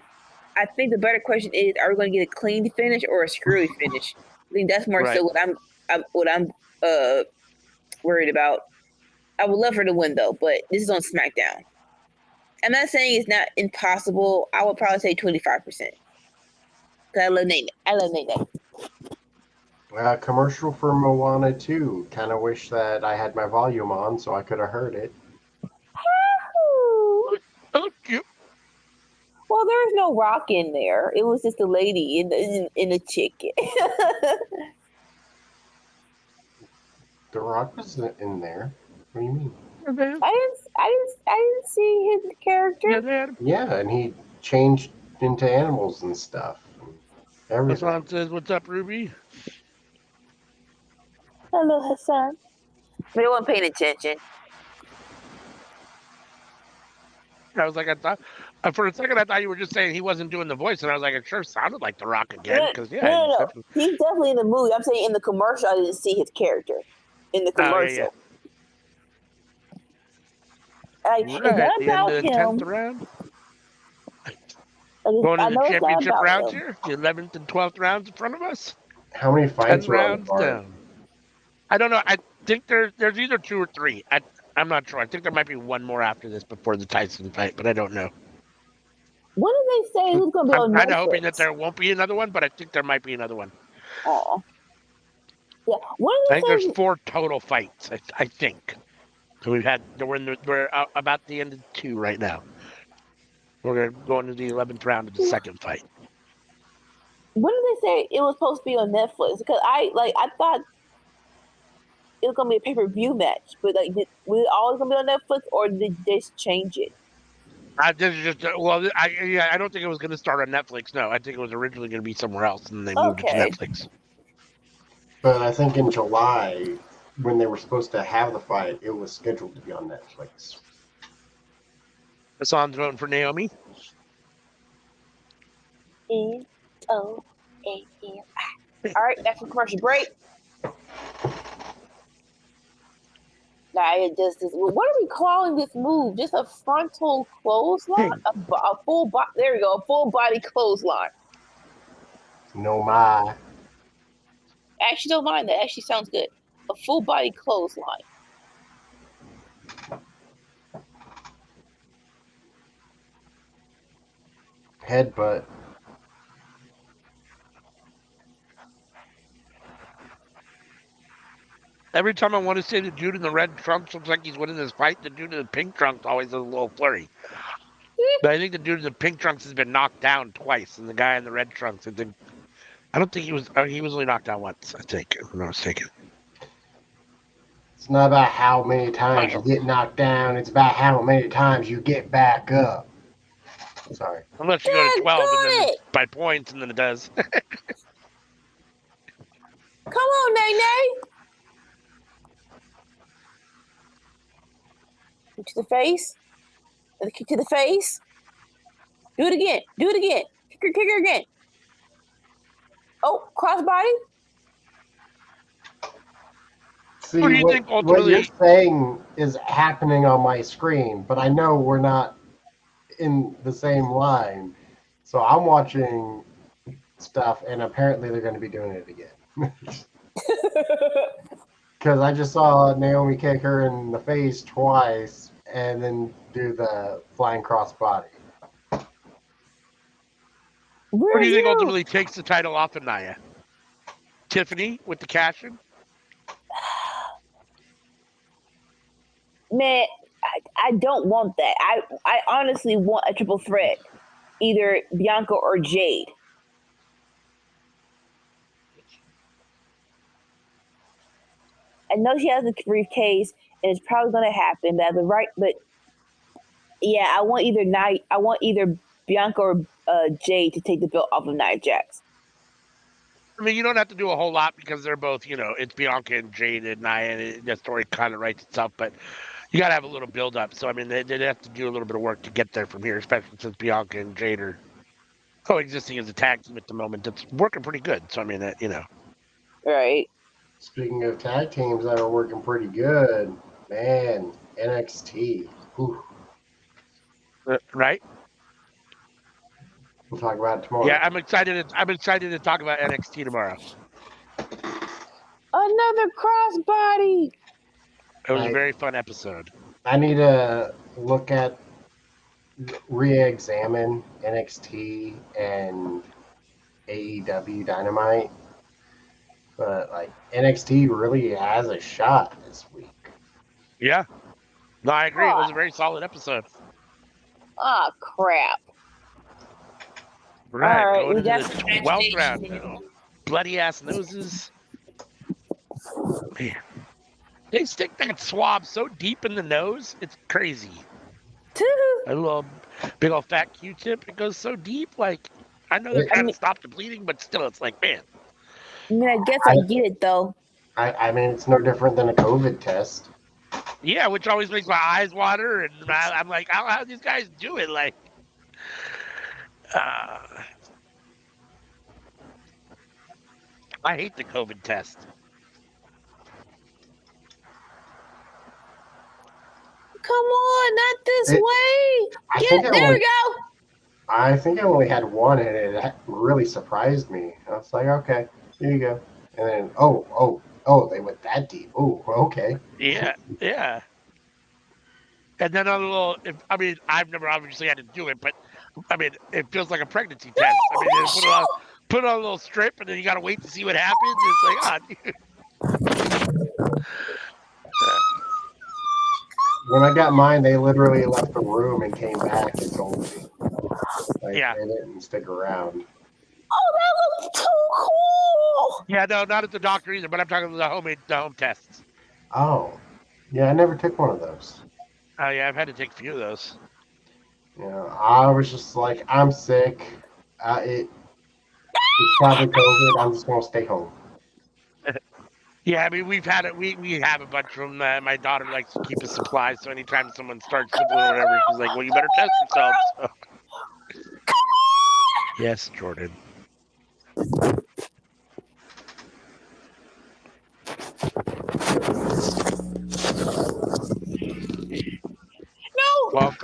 I think the better question is: are we going to get a clean finish or a screwy finish? I think that's more so what I'm worried about. I would love her to win though, but this is on SmackDown. I'm not saying it's not impossible. I would probably say 25%. Cause I love Nene. Commercial for Moana 2. Kind of wish that I had my volume on so I could have heard it. Oh, cute. Well, there was no Rock in there. It was just a lady in a chicken. The Rock was in there. What do you mean? I didn't see his character. Yeah, and he changed into animals and stuff. Everything. Hassan says, "What's up, Ruby?" Hello, Hassan. But I wasn't paying attention. I was like, I thought for a second I thought you were just saying he wasn't doing the voice, and I was like, it sure sounded like The Rock again. Because he's definitely in the movie. I'm saying in the commercial, I didn't see his character in the commercial. Right, is that about in the him? 10th round? Going into the championship rounds here, the 11th and 12th rounds in front of us. How many fights 10 rounds down? I don't know. I think there's either 2 or 3. I'm not sure. I think there might be one more after this before the Tyson fight, but I don't know. When did they say who's going to be on Netflix? I'm kind of hoping that there won't be another one, but I think there might be another one. Oh. Yeah. I think there's 4 total fights. I think. So we're about the end of 2 right now. We're going to the 11th round of the second fight. When did they say it was supposed to be on Netflix? Because I thought it was gonna be a pay-per-view match, but was it always gonna be on Netflix, or did they just change it? I don't think it was going to start on Netflix. No, I think it was originally going to be somewhere else, and they moved it to Netflix. But I think in July, when they were supposed to have the fight, it was scheduled to be on Netflix. Hassan's voting for Naomi. N-O-A-M-I. All right, that's a commercial break. Now it does this. What are we calling this move? Just a frontal clothesline? A full body. There we go. A full body clothesline. No, my. I actually don't mind that. Actually sounds good. A full body clothesline. Headbutt. Every time I want to say the dude in the red trunks looks like he's winning this fight, the dude in the pink trunks always is a little flurry. But I think the dude in the pink trunks has been knocked down twice, and the guy in the red trunks, I don't think he was only knocked down once, I think, if I'm not mistaken. It's not about how many times you get knocked down. It's about how many times you get back up. Sorry. Unless you go to 12 and then by points, and then it does. Come on, Nay. Kick to the face. Another kick to the face. Do it again. Kick her again. Oh, crossbody. See, What do you think what ultimately? you're saying is happening on my screen, but I know we're not in the same line. So I'm watching stuff, and apparently they're going to be doing it again. Because I just saw Naomi kick her in the face twice and then do the flying crossbody. What do you think ultimately takes the title off of Nia? Tiffany with the cash-in? Man, I don't want that. I honestly want a triple threat. Either Bianca or Jade. I know she has a briefcase, and it's probably going to happen. But yeah, I want either Bianca or Jade to take the belt off of Nia Jax. I mean, you don't have to do a whole lot because they're both, it's Bianca and Jade and Nia, and the story kind of writes itself. But you got to have a little build up. So I mean, they'd have to do a little bit of work to get there from here, especially since Bianca and Jade are coexisting as a tag team at the moment. That's working pretty good. So I mean, Right. Speaking of tag teams that are working pretty good, man, NXT. Whew. Right? We'll talk about it tomorrow. Yeah, I'm excited to talk about NXT tomorrow. Another crossbody. It was a very fun episode. I need to re-examine NXT and AEW Dynamite. But like NXT really has a shot this week. Yeah. No, I agree. It was a very solid episode. Ah, crap. Right. All right, going we into got the some 12th round now. Bloody ass noses. Man. They stick that swab so deep in the nose, it's crazy. A little big old fat Q-tip, it goes so deep. Like, I know they're trying to stop the bleeding, but still, it's like, man. I mean, I guess I get it, though. I mean, it's no different than a COVID test. Yeah, which always makes my eyes water, and I'm like, how do these guys do it? Like, I hate the COVID test. Come on, not this way. There we go. I think I only had one, and it really surprised me. I was like, okay, here you go. And then, oh, they went that deep. Oh, okay. Yeah. And then I've never obviously had to do it, but I mean, it feels like a pregnancy test. I mean, they put on a little strip, and then you got to wait to see what happens. It's like, When I got mine, they literally left the room and came back and told me. Like, yeah. They didn't stick around. Oh, that looks too cool. Yeah, no, not at the doctor either, but I'm talking about the home tests. Oh, yeah, I never took one of those. Oh, yeah, I've had to take a few of those. I was just like, I'm sick. It's probably COVID. I'm just going to stay home. Yeah, I mean, we've had it. We have a bunch of them. My daughter likes to keep a supply, so anytime someone starts something or whatever, she's like, well, you better test yourself. So. Yes, Jordan.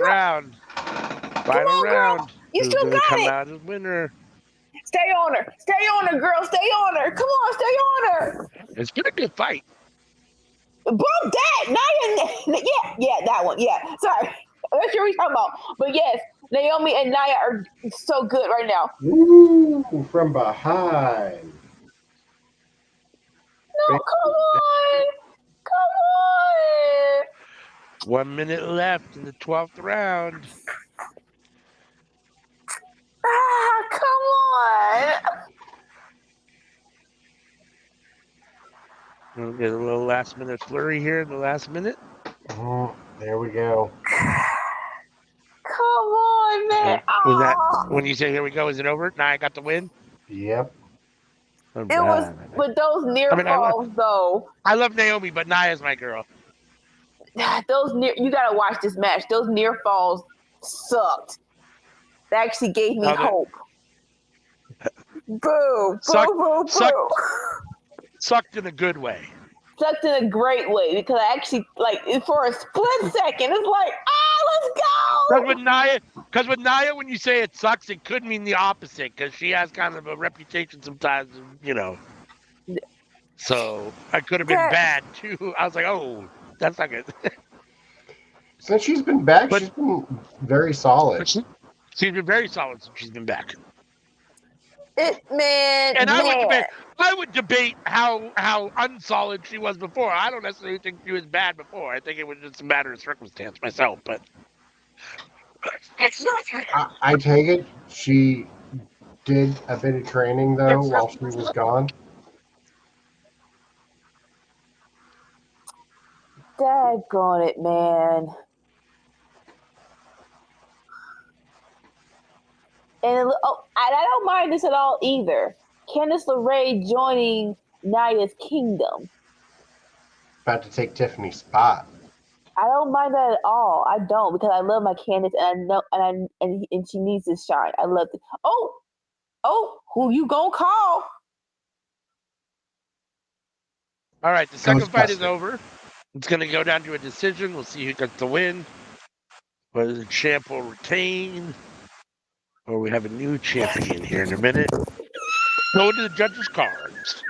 round. Final on, girl. round. You Who's still gonna got come it. out as winner? Stay on her. Stay on her, girl. Stay on her. Come on, stay on her. It's gonna be a fight. Bro, that Nia, yeah, that one. Yeah, sorry. That's what we're talking about. But yes, Naomi and Nia are so good right now. Ooh, from behind. No, come on. Come on. 1 minute left in the 12th round. Come on. We'll get a little last minute flurry here in the last minute. There we go. Come on, man. Was that when you say here we go? Is it over? Nia got the win. Yep. It was with those near falls, though. I love Naomi, but Nia's my girl. You gotta watch this match. Those near falls sucked. That actually gave me hope. Boo, boo. Sucked in a good way. Sucked in a great way because I actually for a split second, it's like, let's go. Because with Nia, when you say it sucks, it could mean the opposite because she has kind of a reputation sometimes, So I could have been bad too. I was like, oh, that's not good. Since she's been back, she's been very solid. She's been very solid since she's been back. I would debate how unsolid she was before. I don't necessarily think she was bad before. I think it was just a matter of circumstance myself. But I take it she did a bit of training though while she was gone. Daggone it, man. And I don't mind this at all either. Candice LeRae joining Nia's kingdom. About to take Tiffany's spot. I don't mind that at all. I don't, because I love my Candice, and I know, and she needs to shine. I love it. Oh, who you gonna call? All right, the second fight is over. It's going to go down to a decision. We'll see who gets the win. Whether the champ will retain, or we have a new champion here in a minute. Go to the judges' cards.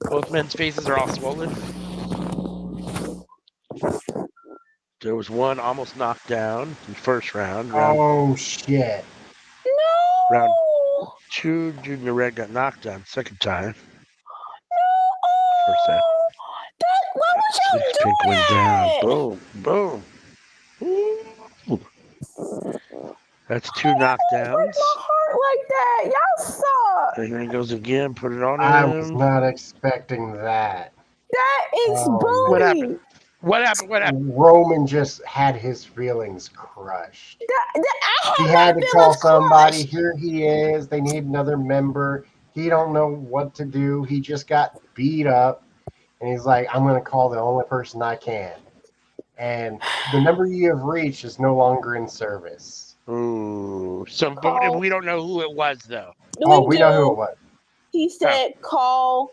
Both men's faces are all swollen. There was one almost knocked down in the first round. Oh, shit. No! Round 2, Junior Red got knocked down second time. No! First time. Why would y'all do went that? Down. Boom. Ooh. That's 2 knockdowns. Break my heart like that. Y'all suck. And then he goes again, put it on I him. was not expecting that. That is booty. What happened? Roman just had his feelings crushed. He had to call somebody. Here he is. They need another member. He don't know what to do. He just got beat up. And he's like, I'm going to call the only person I can. And the number you have reached is no longer in service. Ooh. So, but we don't know who it was, though. We know who it was. He said, call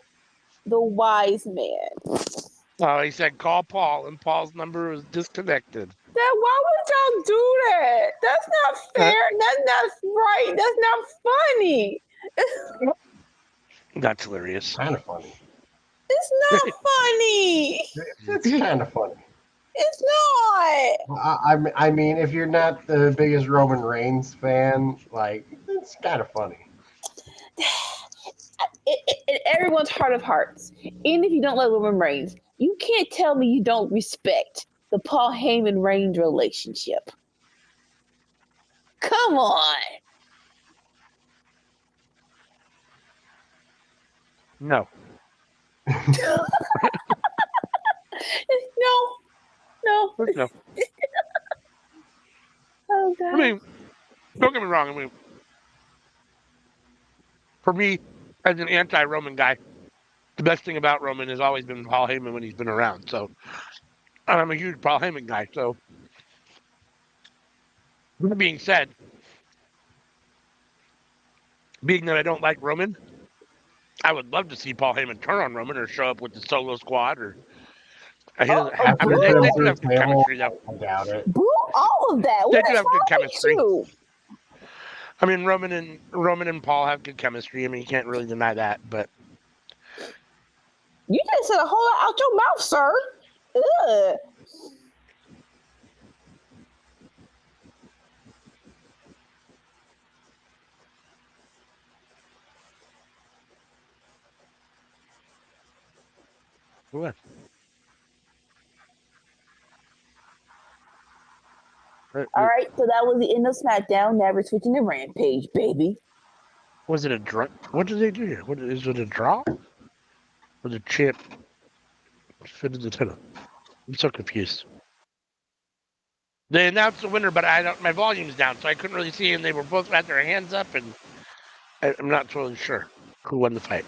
the wise man. Oh, he said, call Paul, and Paul's number was disconnected. Why would y'all do that? That's not fair. That's not right. That's not funny. That's hilarious. Kind of funny. It's not funny. It's kind of funny. It's not. I mean, if you're not the biggest Roman Reigns fan, it's kind of funny. In everyone's heart of hearts, even if you don't like Roman Reigns, you can't tell me you don't respect the Paul Heyman Reigns relationship. Come on. No. No. Oh, God. I mean, don't get me wrong. I mean, for me, as an anti-Roman guy, the best thing about Roman has always been Paul Heyman when he's been around. So, I'm a huge Paul Heyman guy. So, that being said, being that I don't like Roman, I would love to see Paul Heyman turn on Roman or show up with the Solo Squad or He doesn't Oh, have, I mean, Put they him do through have a good table. chemistry, though. I doubt it. boo all of that. They What do is have good wrong with chemistry. you? I mean, Roman and Paul have good chemistry. I mean, you can't really deny that. But You just said a whole lot out your mouth, sir. Ugh. what? All right, so that was the end of SmackDown. Never switching to Rampage, baby. Was it a draw? What did they do here? What is it? A draw? Or the champ defended the title? I'm so confused. They announced the winner, but I don't. My volume's down, so I couldn't really see. And they were both had their hands up, and I'm not totally sure who won the fight.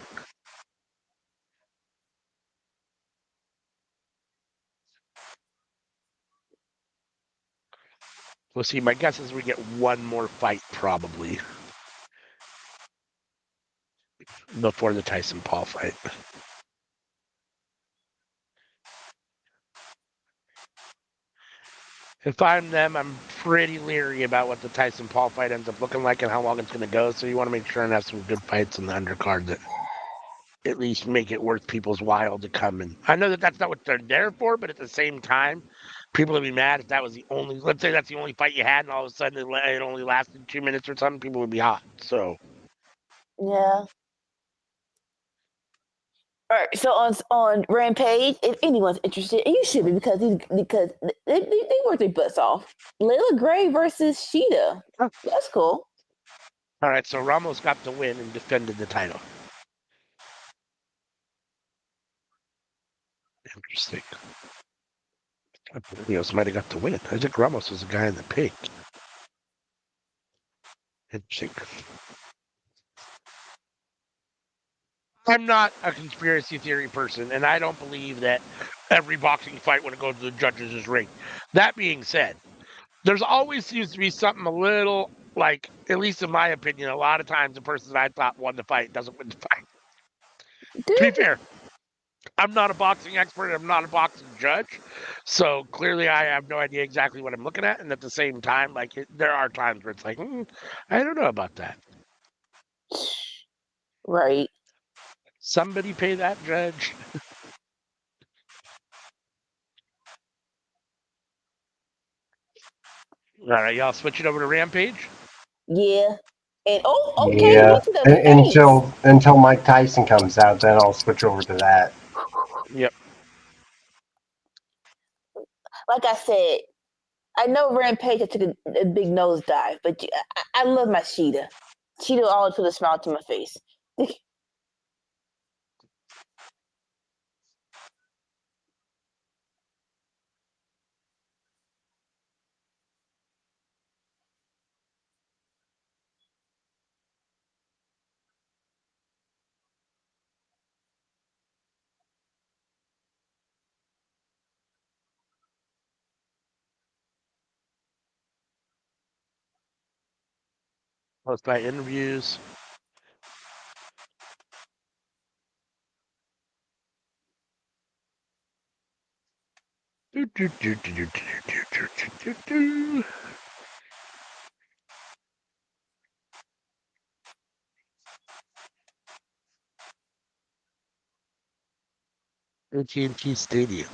We'll see. My guess is we get one more fight probably before the Tyson Paul fight. If I'm them, I'm pretty leery about what the Tyson Paul fight ends up looking like and how long it's going to go. So you want to make sure and have some good fights in the undercard that at least make it worth people's while to come. And I know that that's not what they're there for, but at the same time, people would be mad if that was the only. Let's say that's the only fight you had, and all of a sudden it only lasted 2 minutes or something. People would be hot. So Yeah. All right, so on Rampage, if anyone's interested, and you should be because they work their butts off. Layla Gray versus Sheeta. Huh. That's cool. all right, so Ramos got the win and defended the title. Interesting. Somebody got the win. I think Ramos was the guy in the pig. Interesting. I'm not a conspiracy theory person, and I don't believe that every boxing fight when it goes to the judges is rigged. That being said, there's always seems to be something a little like, at least in my opinion, a lot of times the person that I thought won the fight doesn't win the fight. To be fair, I'm not a boxing expert. I'm not a boxing judge. So clearly I have no idea exactly what I'm looking at. And at the same time, like there are times where it's like, I don't know about that. Right. Somebody pay that judge. All right, y'all switch it over to Rampage. Yeah. And okay, Yeah, went to the face. until Mike Tyson comes out, then I'll switch over to that. Yep. Like I said, I know Rampage took a big nosedive, but I love my Sheeta. Sheeta always put a smile to my face. Post fight interviews. Do, do, do, do, do, do, do, do, do. AT&T Stadium.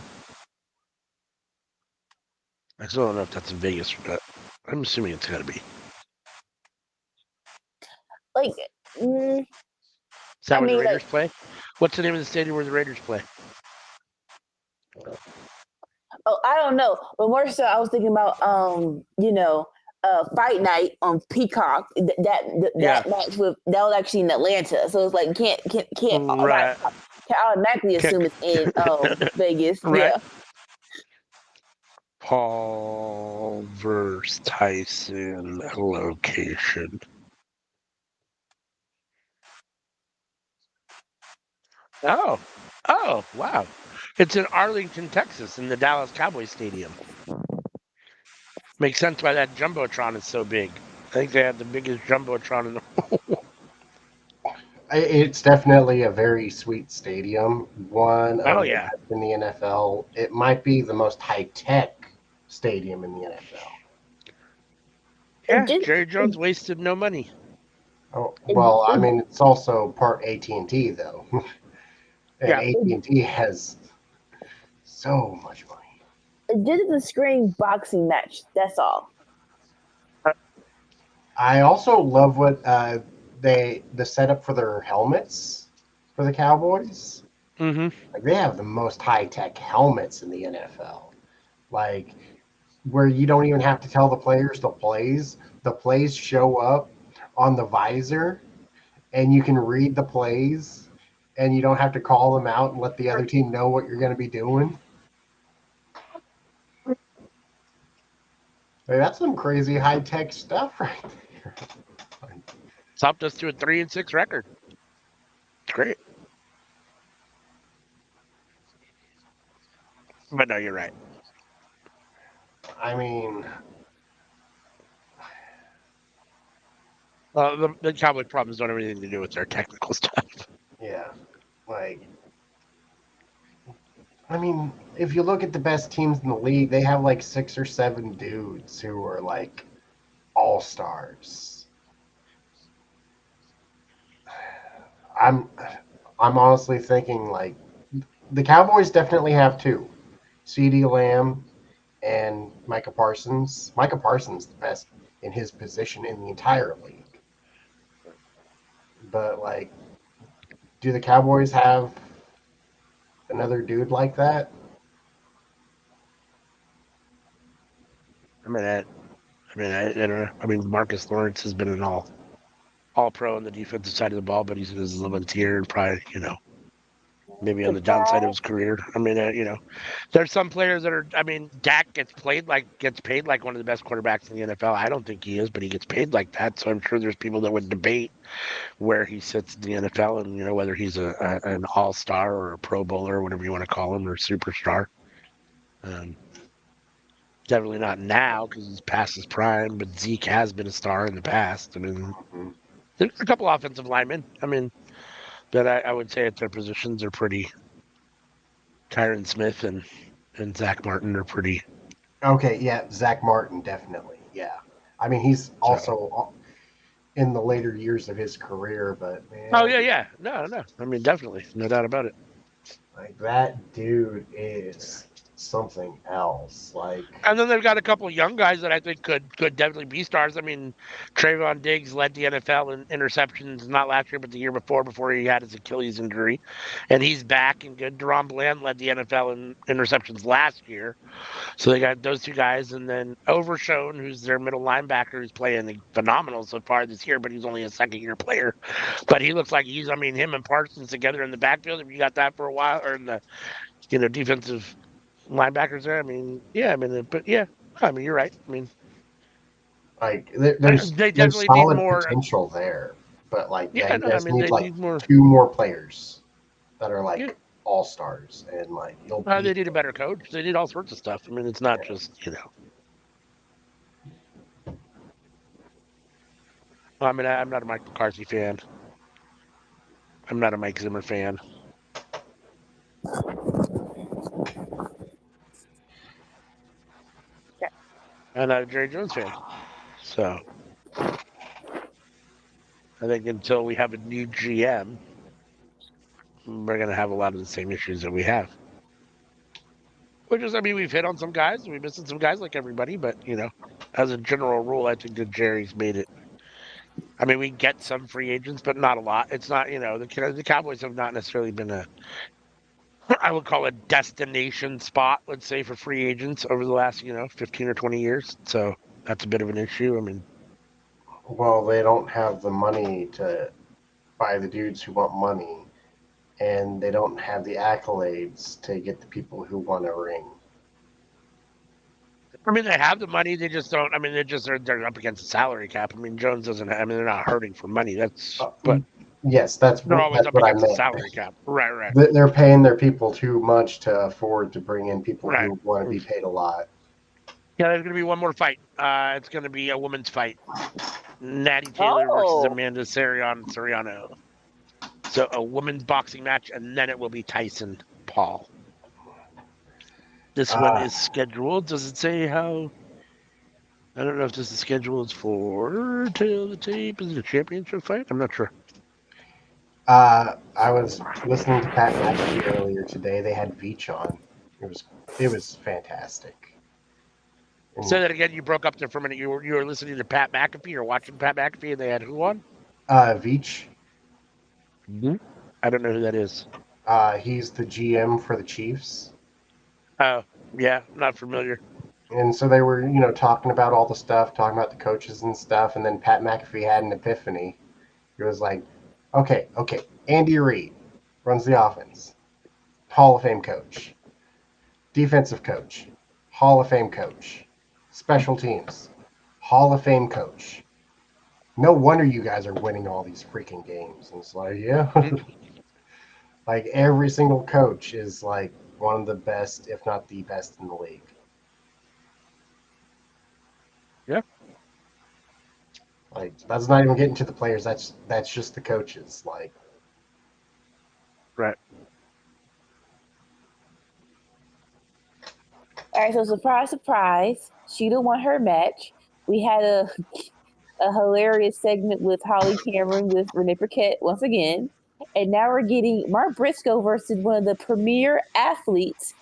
I still don't know if that's in Vegas or not. I'm assuming it's got to be. Like, Is that where the Raiders play? What's the name of the stadium where the Raiders play? oh, I don't know. But more so, I was thinking about fight night on Peacock. That match that was actually in Atlanta, so it's like can't Right. can automatically assume it's in Vegas. Right. Yeah. Paul versus Tyson location. Oh, wow. It's in Arlington, Texas, in the Dallas Cowboys Stadium. Makes sense why that Jumbotron is so big. I think they have the biggest Jumbotron in the world. It's definitely a very sweet stadium. One Oh of the yeah, best in the NFL. It might be the most high-tech stadium in the NFL. yeah. Did, Jerry Jones wasted no money. Oh, well, I mean, it's also part AT&T though, and Yeah, AT&T has so much money. did the screen boxing match. That's all. I also love what the setup for their helmets for the Cowboys. mm-hmm. Like they have the most high-tech helmets in the NFL. Like where you don't even have to tell the players the plays. The plays show up on the visor, and you can read the plays, and you don't have to call them out and let the other team know what you're going to be doing. Like, that's some crazy high tech stuff right there. It's helped us to a 3-6 record. It's great. But no, you're right. I mean, The Cowboy problems don't have anything to do with their technical stuff. yeah, like, I mean, if you look at the best teams in the league, they have like 6 or 7 dudes who are like all stars. I'm, I'm honestly thinking like the Cowboys definitely have two, CeeDee Lamb and Micah Parsons. Micah Parsons the best in his position in the entire league. But like, do the Cowboys have another dude like that? I mean, I don't know. I mean, Marcus Lawrence has been an all pro on the defensive side of the ball, but he's in his 11th year and probably, maybe on the downside of his career. I mean, there's some players that are. I mean, Dak gets paid like one of the best quarterbacks in the NFL. I don't think he is, but he gets paid like that. So I'm sure there's people that would debate where he sits in the NFL and whether he's an all star or a Pro Bowler or whatever you want to call him or superstar. Um, Definitely not now because he's past his prime, but Zeke has been a star in the past. I mean, Mhm. there's a couple offensive linemen. I mean, that I would say at their positions are pretty. Tyron Smith and Zach Martin are pretty. Okay, yeah, Zach Martin definitely. Yeah, I mean he's So. also in the later years of his career, but Oh man, yeah. No. I mean, definitely, no doubt about it. like that dude is something else. Like, And then they've got a couple of young guys that I think could definitely be stars. I mean, Trayvon Diggs led the NFL in interceptions not last year, but the year before he had his Achilles injury, and he's back and good. Deron Bland led the NFL in interceptions last year, so they got those two guys, and then Overshone, who's their middle linebacker, who's playing phenomenal so far this year, but he's only a second-year player. But he looks like he's. I mean, him and Parsons together in the backfield. If you got that for a while, or in the defensive linebackers there. I mean, yeah, but yeah, I mean, you're right. I mean, there's they there's definitely need solid more. potential there, but like yeah, Yeah, you no, I guys mean, need they like need more. 2 more players that are Yeah, like all stars, and like you'll beat they need a them. better coach. They need all sorts of stuff. I mean, it's not Yeah. just. I mean, I'm not a Mike McCarthy fan. I'm not a Mike Zimmer fan. I'm not a Jerry Jones fan. So I think until we have a new GM, we're gonna have a lot of the same issues that we have. Which is, I mean, we've hit on some guys, we've missed some guys like everybody, but as a general rule, I think that Jerry's made it. I mean, we get some free agents, but not a lot. It's not, the Cowboys have not necessarily been I would call a destination spot, let's say, for free agents over the last, 15 or 20 years. So that's a bit of an issue. I mean, Well, they don't have the money to buy the dudes who want money, and they don't have the accolades to get the people who want a ring. they have the money. They just don't. I mean, they're up against the salary cap. I mean, Jones doesn't. I mean, they're not hurting for money. But Yes, that's they're always that's up what I against the meant. salary cap. Right. They're paying their people too much to afford to bring in people Right. who want to be paid a lot. Yeah, there's going to be one more fight. It's going to be a women's fight. Natty Taylor versus Oh, Amanda Soriano. So a women's boxing match, and then it will be Tyson Paul. This one is scheduled. Does it say how? I don't know if this is scheduled for Tail the Tape. Is it a championship fight? I'm not sure. I was listening to Pat McAfee earlier today. They had Veach on. It was fantastic. Say that again. You broke up there for a minute. You were listening to Pat McAfee or watching Pat McAfee, and they had who on? Veach. I don't know who that is. He's the GM for the Chiefs. Oh, yeah, not familiar. And so they were, talking about all the stuff, talking about the coaches and stuff, and then Pat McAfee had an epiphany. He was like, okay, Andy Reid runs the offense. Hall of Fame coach. Defensive coach. Hall of Fame coach. Special teams. Hall of Fame coach. No wonder you guys are winning all these freaking games. And it's like, yeah. Like every single coach is like one of the best, if not the best in the league. Yeah. Like that's not even getting to the players. That's just the coaches. Like, right. All right, so surprise, Sheeta won her match. We had a hilarious segment with Holly Cameron with Renee Paquette once again. And now we're getting Mark Briscoe versus one of the premier athletes.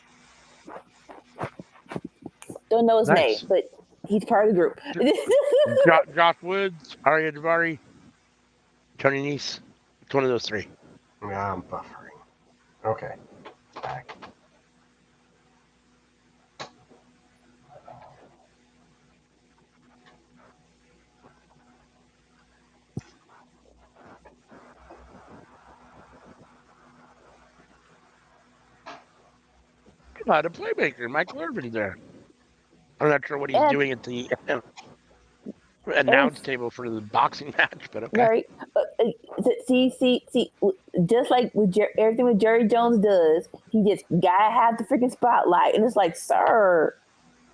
Don't know his name, but he's part of the group. Josh Woods, Arya Davari, Tony Nese. It's one of those three. I'm buffering. Okay. Back. The playmaker, Michael Irvin there. I'm not sure what he's doing at the announce table for the boxing match, but okay. Right. See. Just like with everything what Jerry Jones does, he just gotta have the freaking spotlight, and it's like, sir,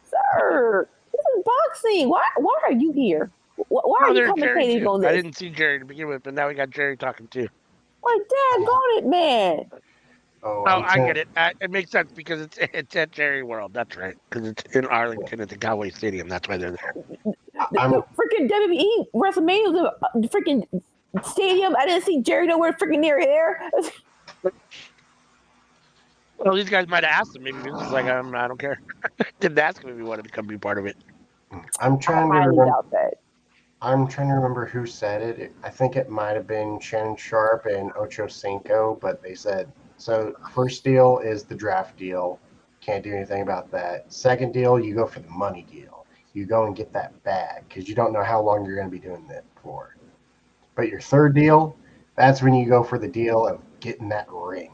this is boxing. Why are you here? Why are you commentating on this? I didn't see Jerry to begin with, but now we got Jerry talking too. Like, daggone it, man. Oh, I get it. It makes sense because it's at Jerry World. That's right. Because it's in Arlington at the Cowboy Stadium. That's why they're there. The freaking WWE WrestleMania was a freaking stadium. I didn't see Jerry nowhere freaking near there. Well, these guys might have asked him. Maybe he was like, I don't care. Didn't ask him if he wanted to come be part of it. I'm trying to remember who said it. I think it might have been Shannon Sharp and Ocho Cinco, but they said, so first deal is the draft deal. Can't do anything about that. Second deal, you go for the money deal. You go and get that bag because you don't know how long you're going to be doing that for. But your third deal, that's when you go for the deal of getting that ring.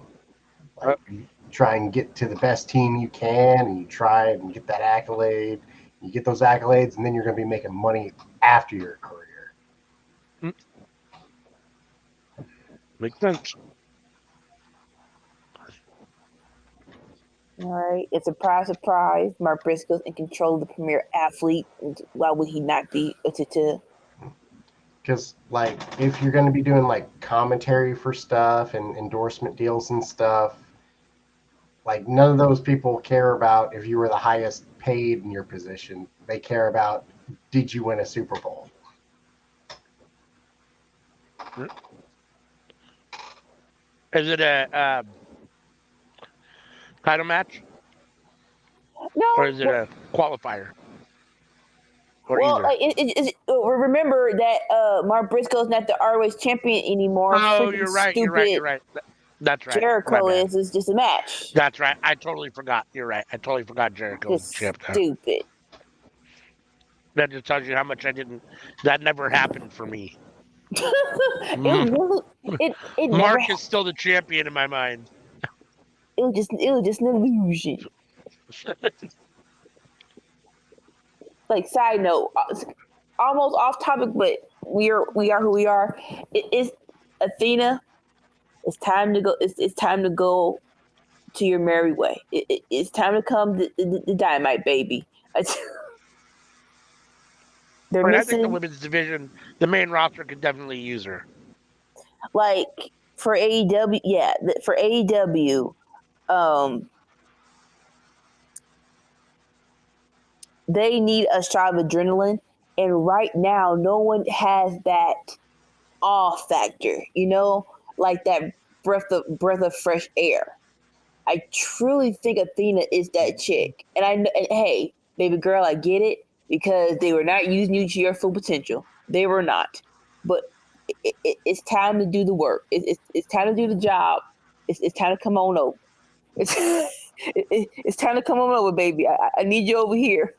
Like, you try and get to the best team you can, and you try and get that accolade. You get those accolades, and then you're going to be making money after your career. Makes sense. All right. It's a surprise. Mark Briscoe's in control of the premier athlete. Why would he not be? Because, like, if you're going to be doing, like, commentary for stuff and endorsement deals and stuff, like, none of those people care about if you were the highest paid in your position. They care about, did you win a Super Bowl? Is it a title match? No. Or is it a qualifier? Or remember that Mark Briscoe's not the ROH champion anymore. Oh, you're right. That's right. Jericho is. It's just a match. That's right. I totally forgot. You're right. I totally forgot Jericho was champ. Stupid. That just tells you how much that never happened for me. Mark is still the champion in my mind. It was just an illusion. Like, side note, almost off topic, but we are who we are. It is Athena. It's time to go. It's time to go to your merry way. It's time to come the Dynamite, baby. I think the women's division, the main roster, could definitely use her. Like, for AEW, for AEW, they need a shot of adrenaline, and right now, no one has that awe factor. Like that breath of fresh air. I truly think Athena is that chick, and hey, baby girl, I get it because they were not using you to your full potential. They were not, but it's time to do the work. It's time to do the job. It's time to come on over. It's it's time to come on over, baby. I need you over here.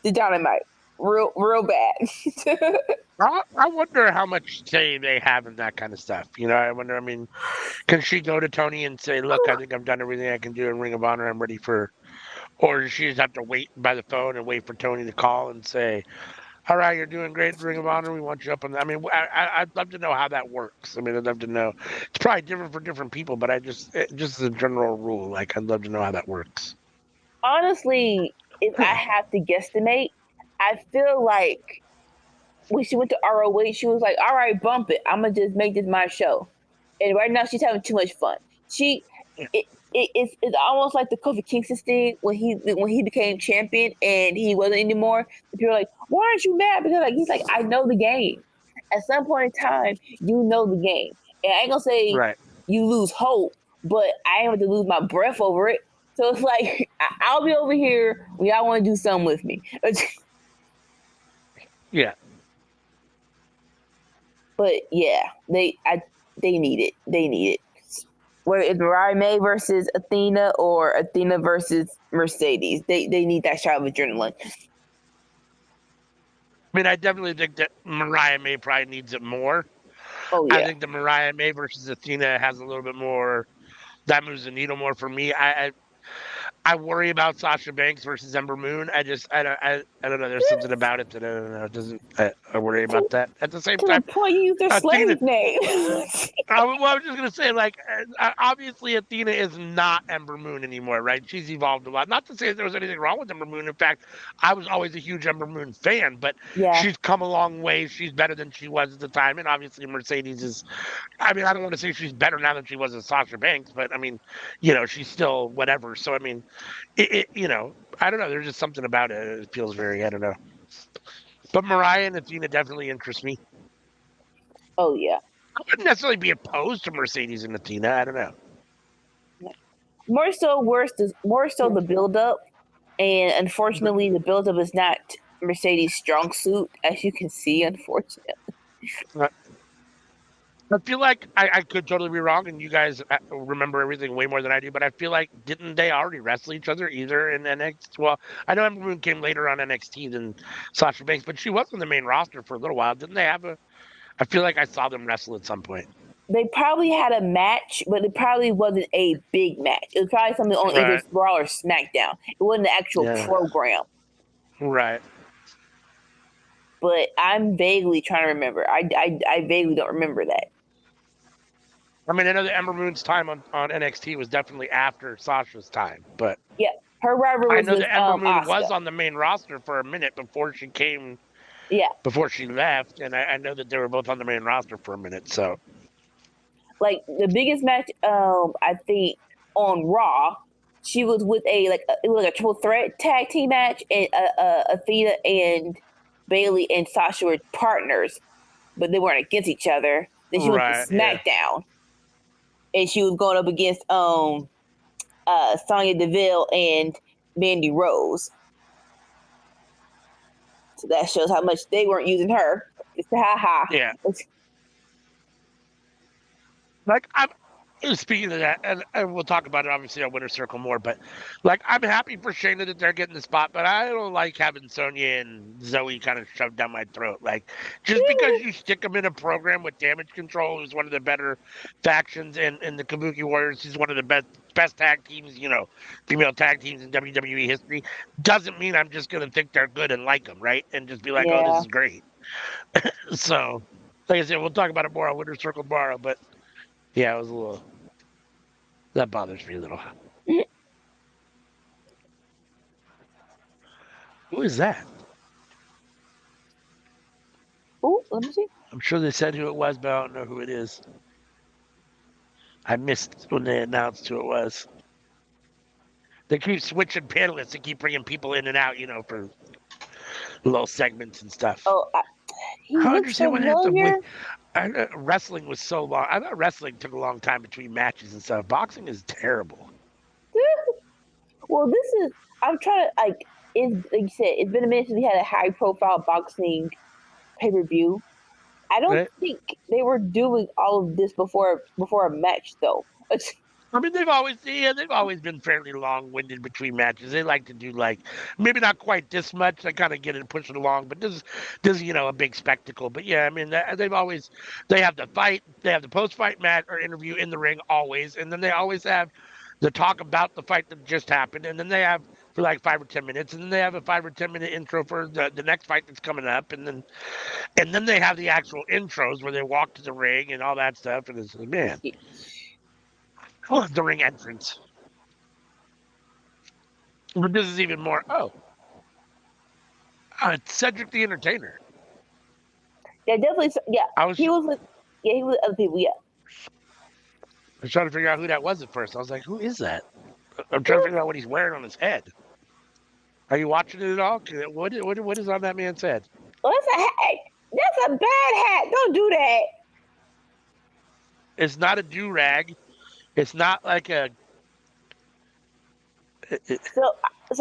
The dynamite, real bad. I wonder how much say they have in that kind of stuff. I wonder. I mean, can she go to Tony and say, "Look, I think I've done everything I can do in Ring of Honor. I'm ready for," or does she just have to wait by the phone and wait for Tony to call and say, "All right, you're doing great in Ring of Honor. We want you up on that." I mean, I'd love to know how that works. I mean, I'd love to know. It's probably different for different people, but just as a general rule, like I'd love to know how that works. Honestly, if I have to guesstimate, I feel like when she went to ROH, she was like, "All right, bump it. I'm gonna just make this my show." And right now, she's having too much fun. She, Yeah. it's almost like the Kofi Kingston thing when he became champion and he wasn't anymore. The people are like, "Why aren't you mad?" Because he's like, "I know the game. At some point in time, you know the game." And I ain't gonna say Right. you lose hope, but I ain't going to lose my breath over it. So it's like I'll be over here when y'all want to do something with me. Yeah. But yeah, they need it. They need it. Whether it's Mariah May versus Athena or Athena versus Mercedes, they need that shot of adrenaline. I mean, I definitely think that Mariah May probably needs it more. Oh yeah. I think the Mariah May versus Athena has a little bit more. That moves the needle more for me. I worry about Sasha Banks versus Ember Moon. I don't know. There's something about it that I don't know. It doesn't. I worry about that. At the same To the time, point you use their Athena. slave name. I was just gonna say, like, obviously Athena is not Ember Moon anymore, right? She's evolved a lot. Not to say that there was anything wrong with Ember Moon. In fact, I was always a huge Ember Moon fan, but Yeah. she's come a long way. She's better than she was at the time, and obviously Mercedes is. I mean, I don't want to say she's better now than she was as Sasha Banks, but I mean, she's still whatever. So I mean, I don't know. There's just something about it. It feels very, I don't know. But Mariah and Athena definitely interest me. Oh yeah. I wouldn't necessarily be opposed to Mercedes and Athena. I don't know. More so the build up, and unfortunately the build up is not Mercedes' strong suit, as you can see, unfortunately. I feel like I could totally be wrong, and you guys remember everything way more than I do. But I feel like didn't they already wrestle each other either in NXT? Well, I know Ember Moon came later on NXT than Sasha Banks, but she was on the main roster for a little while. Didn't they have a? I feel like I saw them wrestle at some point. They probably had a match, but it probably wasn't a big match. It was probably something on either Raw or SmackDown. It wasn't an actual program. Right. But I'm vaguely trying to remember. I vaguely don't remember that. I mean, I know that Ember Moon's time on NXT was definitely after Sasha's time, but yeah, her rival was I know that Ember Moon Asuka. was on the main roster for a minute before she came. Yeah. Before she left, and I know that they were both on the main roster for a minute. So, like the biggest match, I think on Raw, she was with it was like a triple threat tag team match, and Athena and Bailey and Sasha were partners, but they weren't against each other. Then she went to SmackDown, and she was going up against Sonya Deville and Mandy Rose. So that shows how much they weren't using her. It's ha. Yeah. Like I'm speaking of that, and we'll talk about it obviously on Winter Circle more, but like I'm happy for Shayna that they're getting the spot, but I don't like having Sonya and Zoe kind of shoved down my throat. Like just because you stick them in a program with Damage Control, who's one of the better factions, and the Kabuki Warriors, who's one of the best tag teams, female tag teams in WWE history, doesn't mean I'm just gonna think they're good and like them, right? And just be like, oh, this is great. So, like I said, we'll talk about it more on Winter Circle tomorrow, but. Yeah, it was a little. That bothers me a little. Who is that? Oh, let me see. I'm sure they said who it was, but I don't know who it is. I missed when they announced who it was. They keep switching panelists and keep bringing people in and out, for little segments and stuff. Oh, he I don't looks understand why they have to familiar. wait. Wrestling was so long. I thought wrestling took a long time between matches and stuff. Boxing is terrible. Well, this is. I'm trying to like. Like you said, it's been a minute since we had a high profile boxing pay per view. I don't Right? think they were doing all of this before a match though. I mean, they've always been fairly long-winded between matches. They like to do maybe not quite this much. They kind of get it and push it along, but this is a big spectacle. But yeah, I mean, they have the fight, they have the post-fight match or interview in the ring always, and then they always have the talk about the fight that just happened, and then they have for like 5 or 10 minutes, and then they have a 5 or 10 minute intro for the next fight that's coming up, and then they have the actual intros where they walk to the ring and all that stuff, and it's man. Oh, the ring entrance. But this is even more. It's Cedric the Entertainer. Yeah, definitely. Yeah, he was with other people. Yeah. I was trying to figure out who that was at first. I was like, who is that? I'm trying to figure out what he's wearing on his head. Are you watching it at all? What is on that man's head? Well, that's a hat. That's a bad hat. Don't do that. It's not a do-rag. It's not like a... So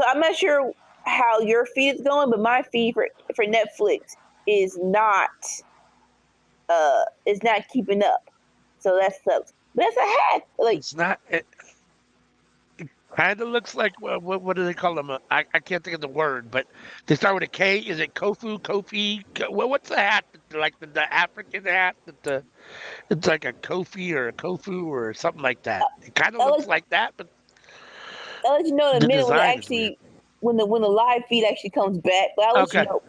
I'm not sure how your feed is going, but my feed for Netflix is not keeping up. So that sucks. But that's a hat. Like it's not. It kind of looks like what do they call them? I can't think of the word, but they start with a K. Is it Kofu? Kofi? What's the hat? Like the African hat that it's like a Kofi or a Kofu or something like that. It kind of looks like that, but I'll let you know in a minute when the live feed actually comes back. But I'll let you know.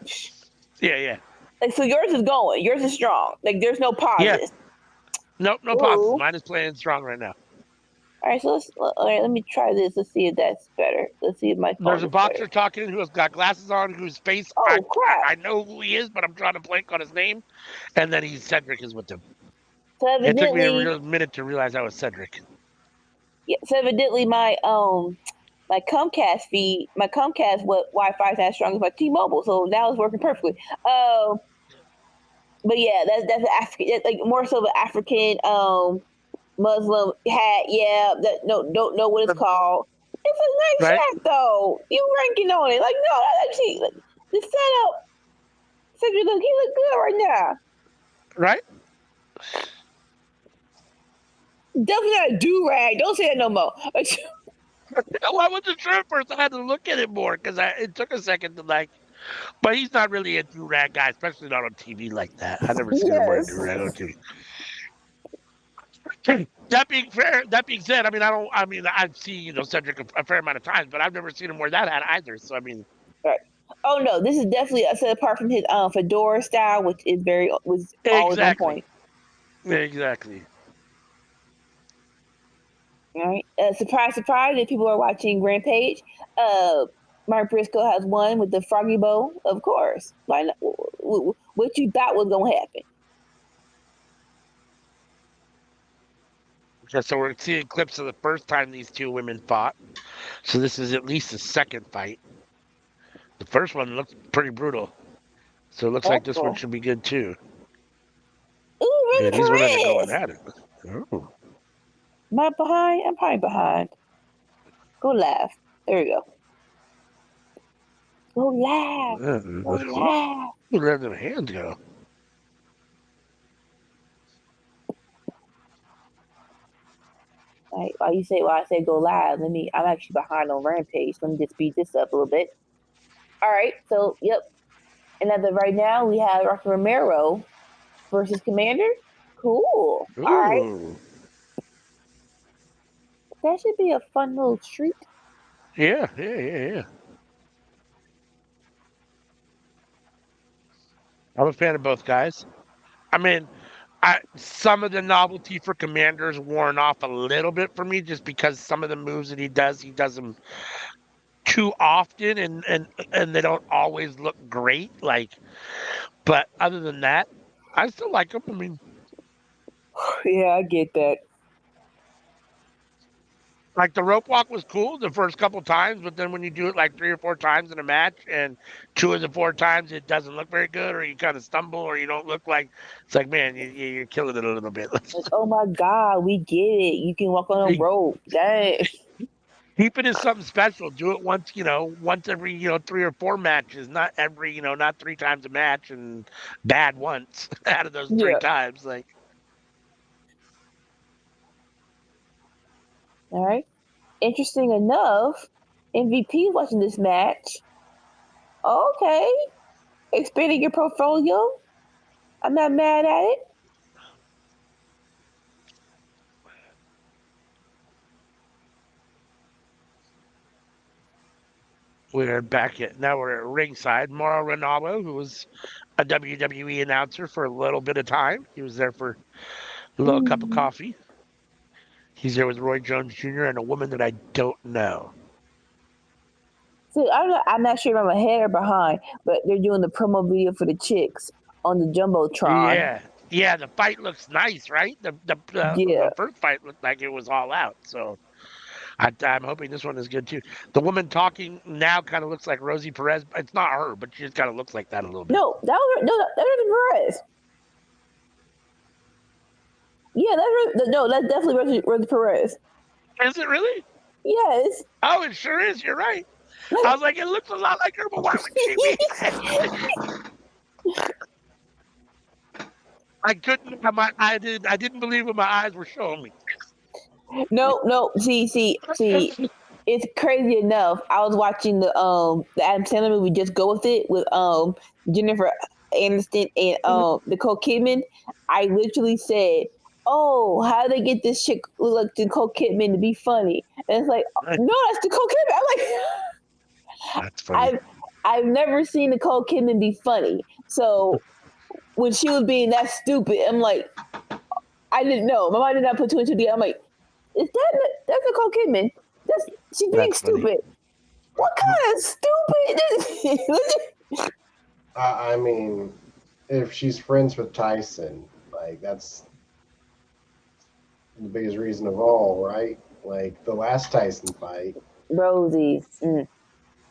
Yeah. Like so, yours is going. Yours is strong. Like there's no pauses. Yeah. Nope, no pauses. Mine is playing strong right now. All right, so let me try this. Let's see if that's better. Let's see if my phone There's a boxer better. talking who has got glasses on, whose face crap. I know who he is, but I'm trying to blank on his name. And then Cedric is with him. So it took me a real minute to realize that was Cedric. Yeah, so evidently my Comcast feed, my Comcast Wi-Fi is as strong as my T-Mobile, so now it's working perfectly. But yeah, that's African, like more so of an African Muslim hat. Yeah, don't know what it's called. It's a nice hat though. You ranking on it like no, that actually the setup. Cedric, look, he look good right now. Right. Definitely not a do-rag. Don't say that no more. Well, I wasn't sure at first. I had to look at it more because it took a second to but he's not really a do-rag guy, especially not on TV like that. I've never seen him wear a do-rag on TV. That being said, I've seen Cedric a fair amount of times, but I've never seen him wear that hat either. So right. Oh no, this is definitely a set apart from his fedora style, which is was always on point. Exactly. All right. Surprise, surprise! If people are watching Rampage, Mark Briscoe has won with the Froggy Bow, of course. Why not? What you thought was gonna happen? Okay, so we're seeing clips of the first time these two women fought. So this is at least the second fight. The first one looked pretty brutal. So it looks like this one should be good too. Ooh, really? These women are going at it. Oh. Am I behind? I'm probably behind. Go live. There we go. Go live. Go live. Where did the hands go? Like, I say go live. I'm actually behind on Rampage. Let me just speed this up a little bit. All right. So, yep. And as of right now, we have Rocky Romero versus Commander. Cool. Ooh. All right. That should be a fun little treat. Yeah. I'm a fan of both guys. I mean, some of the novelty for Commander's worn off a little bit for me, just because some of the moves that he does them too often, and they don't always look great. But other than that, I still like him. I mean, yeah, I get that. Like the rope walk was cool the first couple times, but then when you do it like 3 or 4 times in a match, and 2 of the 4 times it doesn't look very good, or you kind of stumble, or you don't look like it's like, man, you're killing it a little bit. Like, oh my God, we get it. You can walk on a rope. Dang. Keep it as something special. Do it once, once every, 3 or 4 matches, not every, not 3 times a match and bad once out of those 3 Yeah. times. Like, All right. Interesting enough, MVP watching this match. Okay. Expanding your portfolio. I'm not mad at it. we're now we're at ringside. Mauro Ranallo, who was a WWE announcer for a little bit of time. He was there for a little cup of coffee. He's there with Roy Jones Jr. and a woman that I don't know. See, I'm not sure if I'm ahead or behind, but they're doing the promo video for the chicks on the Jumbotron. Yeah. The fight looks nice, right? Yeah. The first fight looked like it was all out. So I'm hoping this one is good too. The woman talking now kind of looks like Rosie Perez. It's not her, but she just kind of looks like that a little bit. No, that was Perez. Yeah, that's definitely Rosie Perez. Is it really? Yes. Oh, it sure is. You're right. I was like, it looks a lot like her, but why would she be? I couldn't. I didn't believe what my eyes were showing me. No. See. It's crazy enough. I was watching the Adam Sandler movie Just Go With It with Jennifer Aniston and Nicole Kidman. I literally said, "Oh, how do they get this chick look like Nicole Kidman to be funny?" And it's like, no, that's Nicole Kidman. I'm like, that's funny. I've never seen Nicole Kidman be funny. So when she was being that stupid, I'm like, I didn't know. My mind did not put 2 and 2 together. I'm like, that's Nicole Kidman. She's being stupid. What kind of stupid? I mean, if she's friends with Tyson, like that's the biggest reason of all, right? Like the last Tyson fight, Rosie.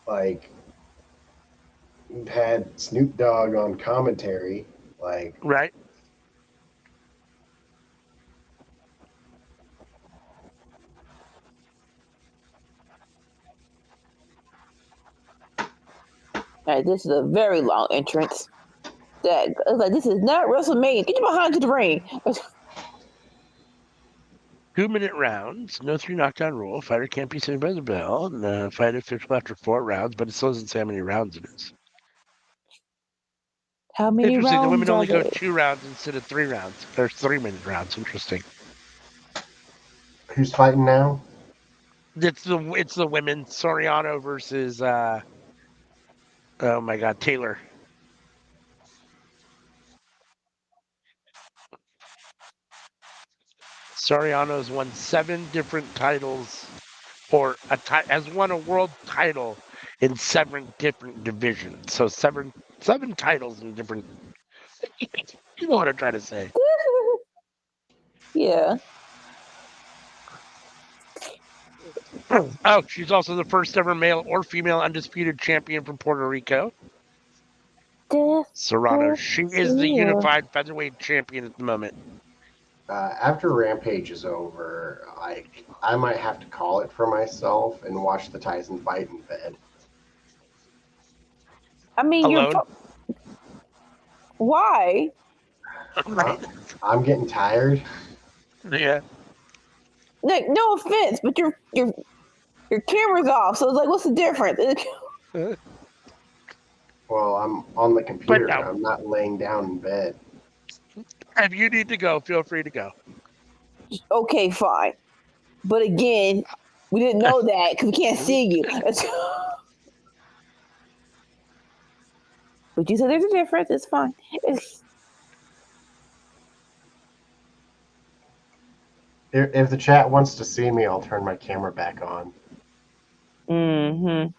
like had Snoop Dogg on commentary, like right. All right, this is a very long entrance. Like, this is not WrestleMania. Get you behind to the ring. 2-minute rounds, no 3 knockdown rule. Fighter can't be saved by the bell. And fight official after 4 rounds, but it still doesn't say how many rounds it is. How many Interesting. rounds? The women only go 2 rounds instead of 3 rounds. There's 3-minute rounds. Interesting. who's fighting now? It's the women. Soriano versus oh my God, Taylor. Soriano's won 7 different titles, or has won a world title in 7 different divisions. So 7 titles in different. You know what I'm trying to say? Yeah. Oh, she's also the first ever male or female undisputed champion from Puerto Rico. Serrano. She is the unified featherweight champion at the moment. After Rampage is over, I might have to call it for myself and watch the Tyson fight in bed. I mean, alone. Why? I'm getting tired. Yeah. Like, no offense, but your camera's off, so it's like, what's the difference? Well, I'm on the computer. No. I'm not laying down in bed. If you need to go, feel free to go. Okay, fine. But again, we didn't know that because we can't see you. But you said there's a difference. It's fine. If the chat wants to see me, I'll turn my camera back on. You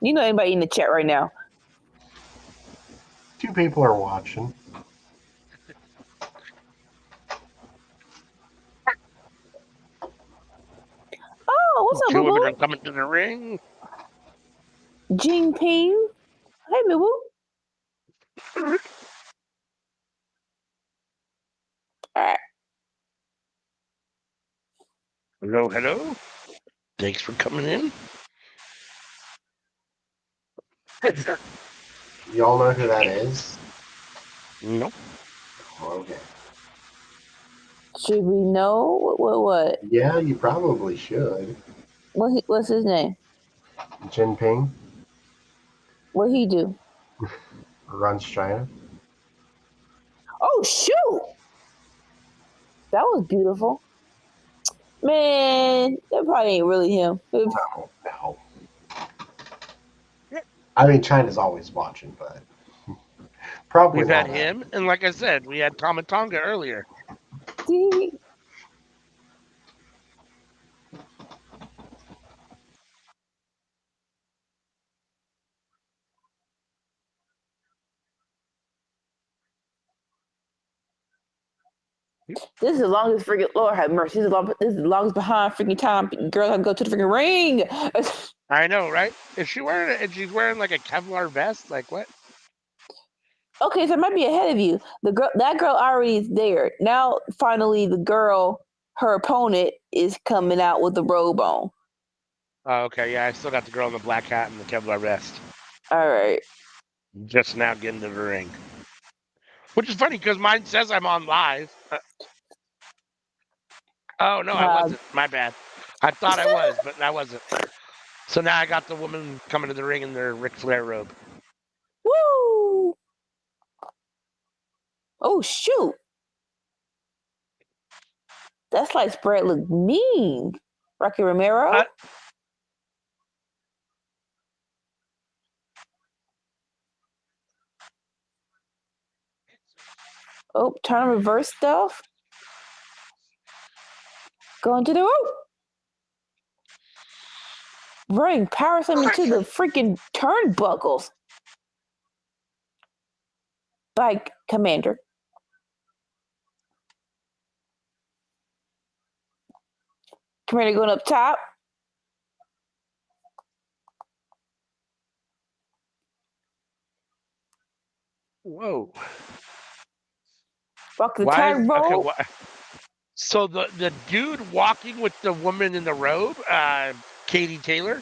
know anybody in the chat right now? 2 people are watching. Oh, What's up, Two women boo are coming to the ring. boo? Jinping. Hey, boo boo. Alright. Hello, hello. Thanks for coming in. Y'all know who that is? No. Okay. Should we know what? Yeah, you probably should. What's his name? Jinping What he do? runs China. Oh shoot! That was beautiful. Man, that probably ain't really him. No. I mean, China's always watching, but probably We've had not him, and like I said, we had Tama Tonga earlier. This is the longest freaking Lord have mercy. This is the longest behind freaking time girl can go to the freaking ring. I know, right? Is she wearing it? And she's wearing like a Kevlar vest? Like what? Okay, so I might be ahead of you. That girl already is there. Now, finally, the girl, her opponent, is coming out with the robe on. Oh, okay. Yeah, I still got the girl in the black hat and the Kevlar vest. All right. Just now getting to the ring. Which is funny because mine says I'm on live. Oh, no, I wasn't. My bad. I thought I was, but I wasn't. So now I got the woman coming to the ring in their Ric Flair robe. Woo! Oh, shoot. That sliced bread look mean. Rocky Romero. Oh, turn reverse stuff. Going to the rope. Running power slam into the freaking turnbuckles. By Commander. Commander going up top. Whoa. Walk the tightrope. Okay, so the dude walking with the woman in the robe, Katie Taylor,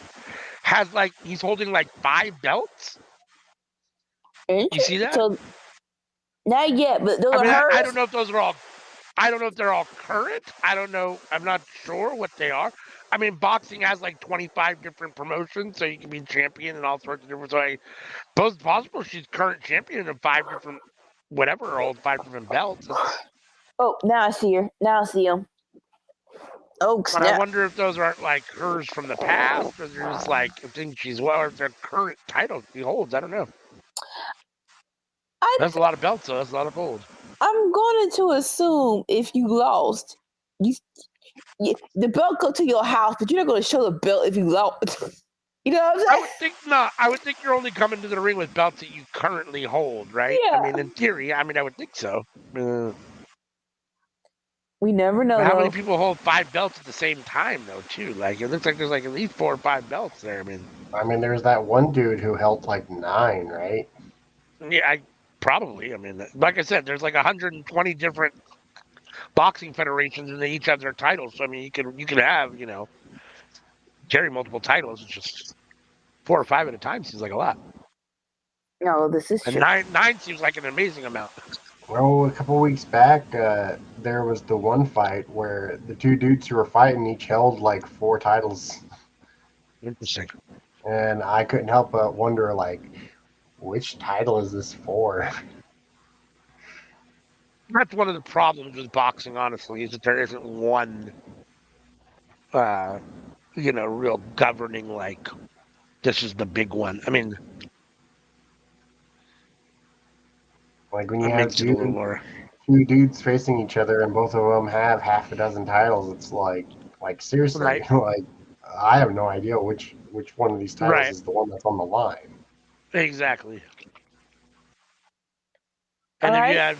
has he's holding 5 belts. You see that? So, not yet, but those are hers. I don't know if those are all. I don't know if they're all current. I don't know. I'm not sure what they are. I mean, boxing has 25 different promotions, so you can be champion and all sorts of different. So I suppose it's possible she's current champion of 5 different, whatever, old 5 different belts. Oh, now I see her. Now I see him. Oh, But I wonder if those aren't hers from the past, or they're just I think she's or if they're current titles she holds. I don't know. That's a lot of belts, though. That's a lot of gold. I'm going to assume if you lost, the belt go to your house, but you're not going to show the belt if you lost. You know what I'm saying? I would think not. I would think you're only coming to the ring with belts that you currently hold, right? Yeah. I mean, in theory, I would think so. We never know. How many people hold 5 belts at the same time, though? Too it looks like there's at least 4 or 5 belts there. I mean, there's that one dude who held 9, right? Yeah, probably. Like I said, there's 120 different boxing federations, and they each have their titles. So you could have carry multiple titles. It's just 4 or 5 at a time seems like a lot. No, this is and true. 9 seems like an amazing amount. Well, a couple weeks back, there was the one fight where the 2 dudes who were fighting each held 4 titles. Interesting. And I couldn't help but wonder, which title is this for? That's one of the problems with boxing, honestly, is that there isn't one, real governing, this is the big one. When you have makes it a little more. 2 dudes facing each other and both of them have half a dozen titles, it's seriously, Right. I have no idea which one of these titles is the one that's on the line. Exactly. And if you have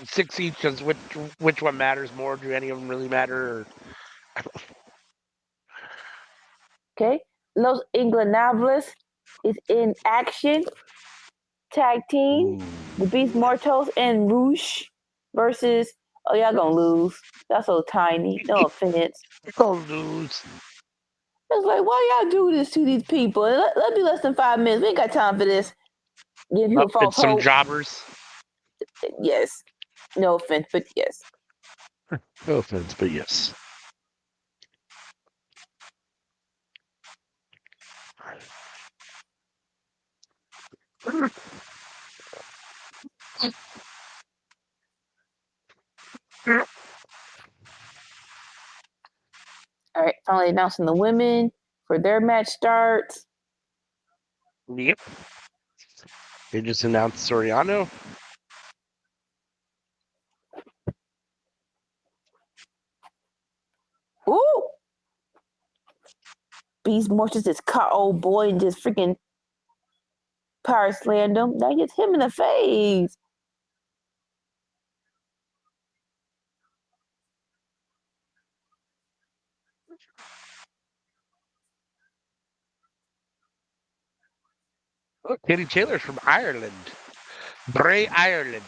six each, which one matters more? Do any of them really matter? Okay. Los Ingobernables is in action. Tag team. The Beast Mortos and Roosh versus. Oh, y'all gonna lose. That's so tiny. No offense. Don't lose. It's like, why y'all do this to these people? Let be less than 5 minutes. We ain't got time for this. Give people Oh, false it's some hope. jobbers. Yes. No offense, but yes. No offense, but yes. All right, finally announcing the women for their match starts. Yep. They just announced Soriano. Ooh! Beast Mortis just caught old boy and just freaking power slammed him. That gets him in the face. Look, Katie Taylor's from Ireland. Bray, Ireland.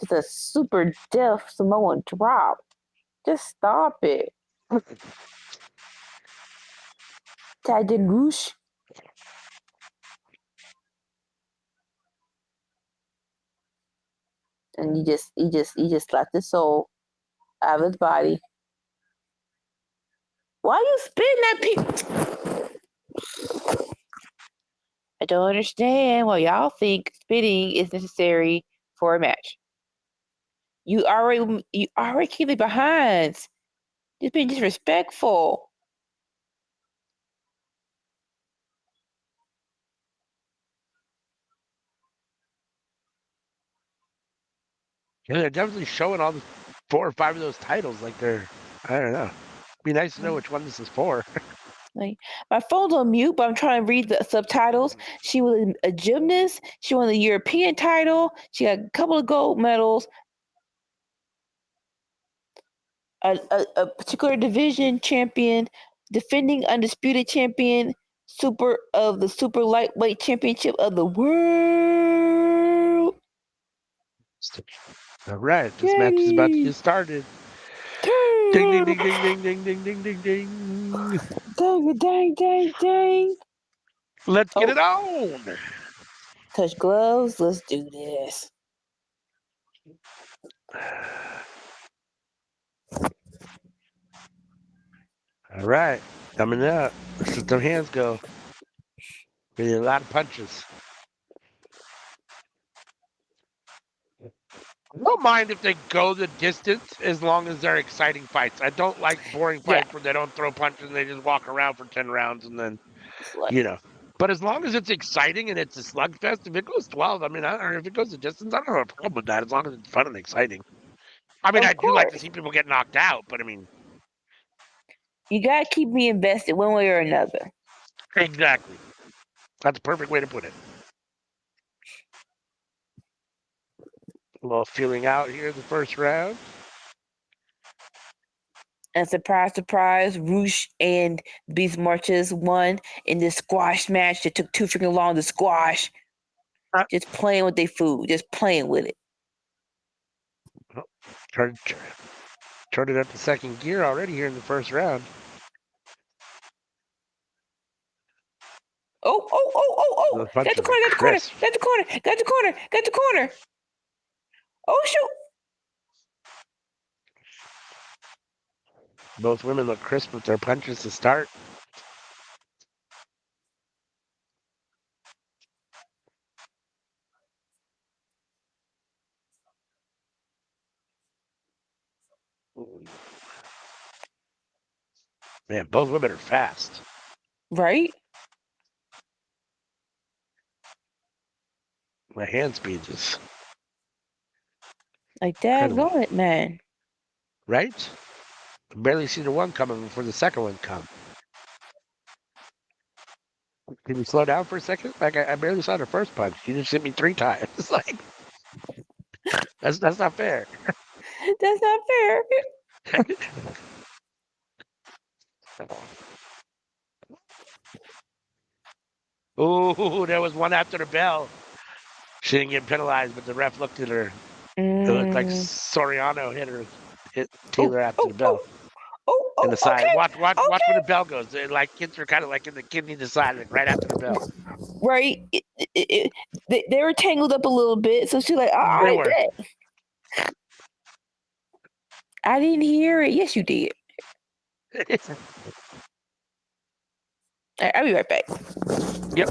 Just a super deaf Samoan drop. Just stop it. Tagged in Roosh. And he just slapped his soul out of his body. Why are you spitting at people? I don't understand why y'all think spitting is necessary for a match. You already keep it behind. Just being disrespectful. Yeah, they're definitely showing all the 4 or 5 of those titles like they're, I don't know. Be nice to know which one this is for. Like, my phone's on mute, but I'm trying to read the subtitles. She was a gymnast. She won the European title. She got a couple of gold medals. A particular division champion, defending undisputed champion, super lightweight championship of the world. All right, this match is about to get started. Ding, ding, ding, ding, ding, ding, ding, ding, ding, ding. Dang, dang, dang, dang. Let's get it on. Touch gloves. Let's do this. All right, coming up. Let's let them hands go. We need a lot of punches. I don't mind if they go the distance as long as they're exciting fights. I don't like boring fights where they don't throw punches and they just walk around for 10 rounds and then, you know. But as long as it's exciting and it's a slugfest, if it goes 12, I mean, or if it goes the distance, I don't have a problem with that as long as it's fun and exciting. I mean, I do like to see people get knocked out, but I mean. You got to keep me invested one way or another. Exactly. That's a perfect way to put it. A little feeling out here in the first round. And surprise, surprise, Roosh and Beast Marches won in this squash match that took too freaking long to squash. Just playing with their food, just playing with it. Turn it up to second gear already here in the first round. Oh. Got the corner. Oh, shoot. Both women look crisp with their punches to start. Man, both women are fast. Right? My hand speed is... Like, daggone it, man. Right? I barely see the one coming before the second one comes. Can you slow down for a second? Like, I barely saw the first punch. You just hit me 3 times. It's like... That's not fair. That's not fair. Oh, there was one after the bell. She didn't get penalized, but the ref looked at her. It looked like Soriano hit Taylor after the bell in the side. Okay. Watch Okay. when the bell goes. It like hits her kind of like in the kidney to the side, like right after the bell. Right. They were tangled up a little bit, so she's like, I bet. I didn't hear it. Yes, you did. All right, I'll be right back. Yep.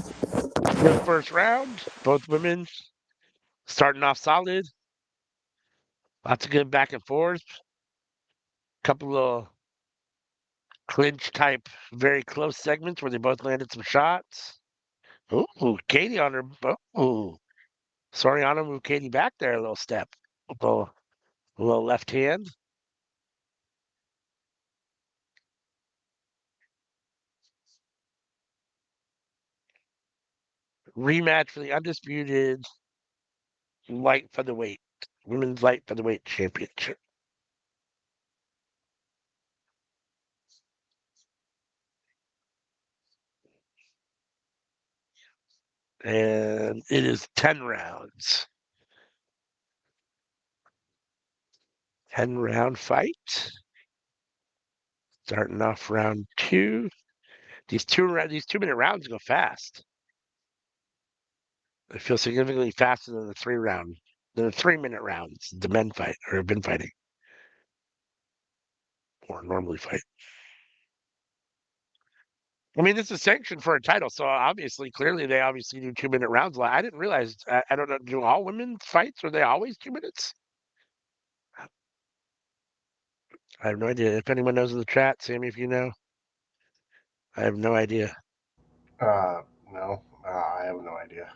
Good first round. Both women starting off solid. Lots of good back and forth. Couple of clinch type, very close segments where they both landed some shots. Ooh, Katie on her. Ooh, Soriano moved Katie back there a little step. A little left hand. Rematch for the undisputed light featherweight, women's light featherweight championship. And it is 10 rounds. 10-round fight. Starting off round 2. These 2-minute rounds go fast. They feel significantly faster than the 3-minute rounds the men fight or have been fighting or normally fight. I mean, this is sanctioned for a title, so clearly they obviously do 2-minute rounds. I didn't realize. I don't know. Do all women fights? Are they always 2 minutes? I have no idea. If anyone knows in the chat, Sammy, if you know, I have no idea. No, I have no idea.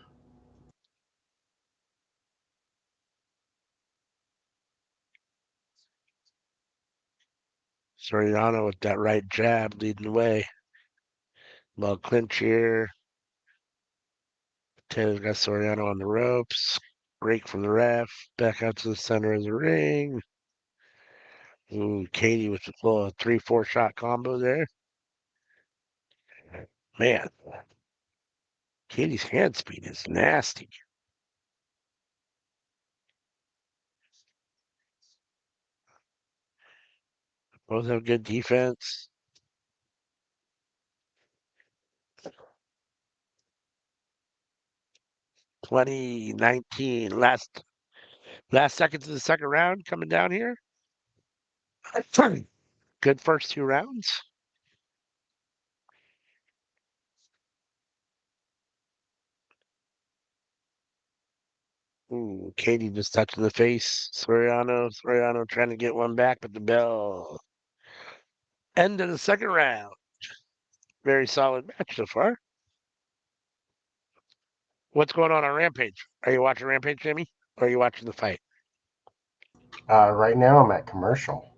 Soriano with that right jab leading the way. Well, clinch here. Taylor's got Soriano on the ropes. Break from the ref. Back out to the center of the ring. Ooh, Katie with a little 3-4 shot combo there. Man, Katie's hand speed is nasty. Both have good defense. 2019, last seconds of the second round coming down here. Good first 2 rounds. Ooh, Katie just touching the face. Soriano trying to get one back, but the bell. End of the second round. Very solid match so far. What's going on Rampage? Are you watching Rampage, Jimmy? Or are you watching the fight? Right now I'm at commercial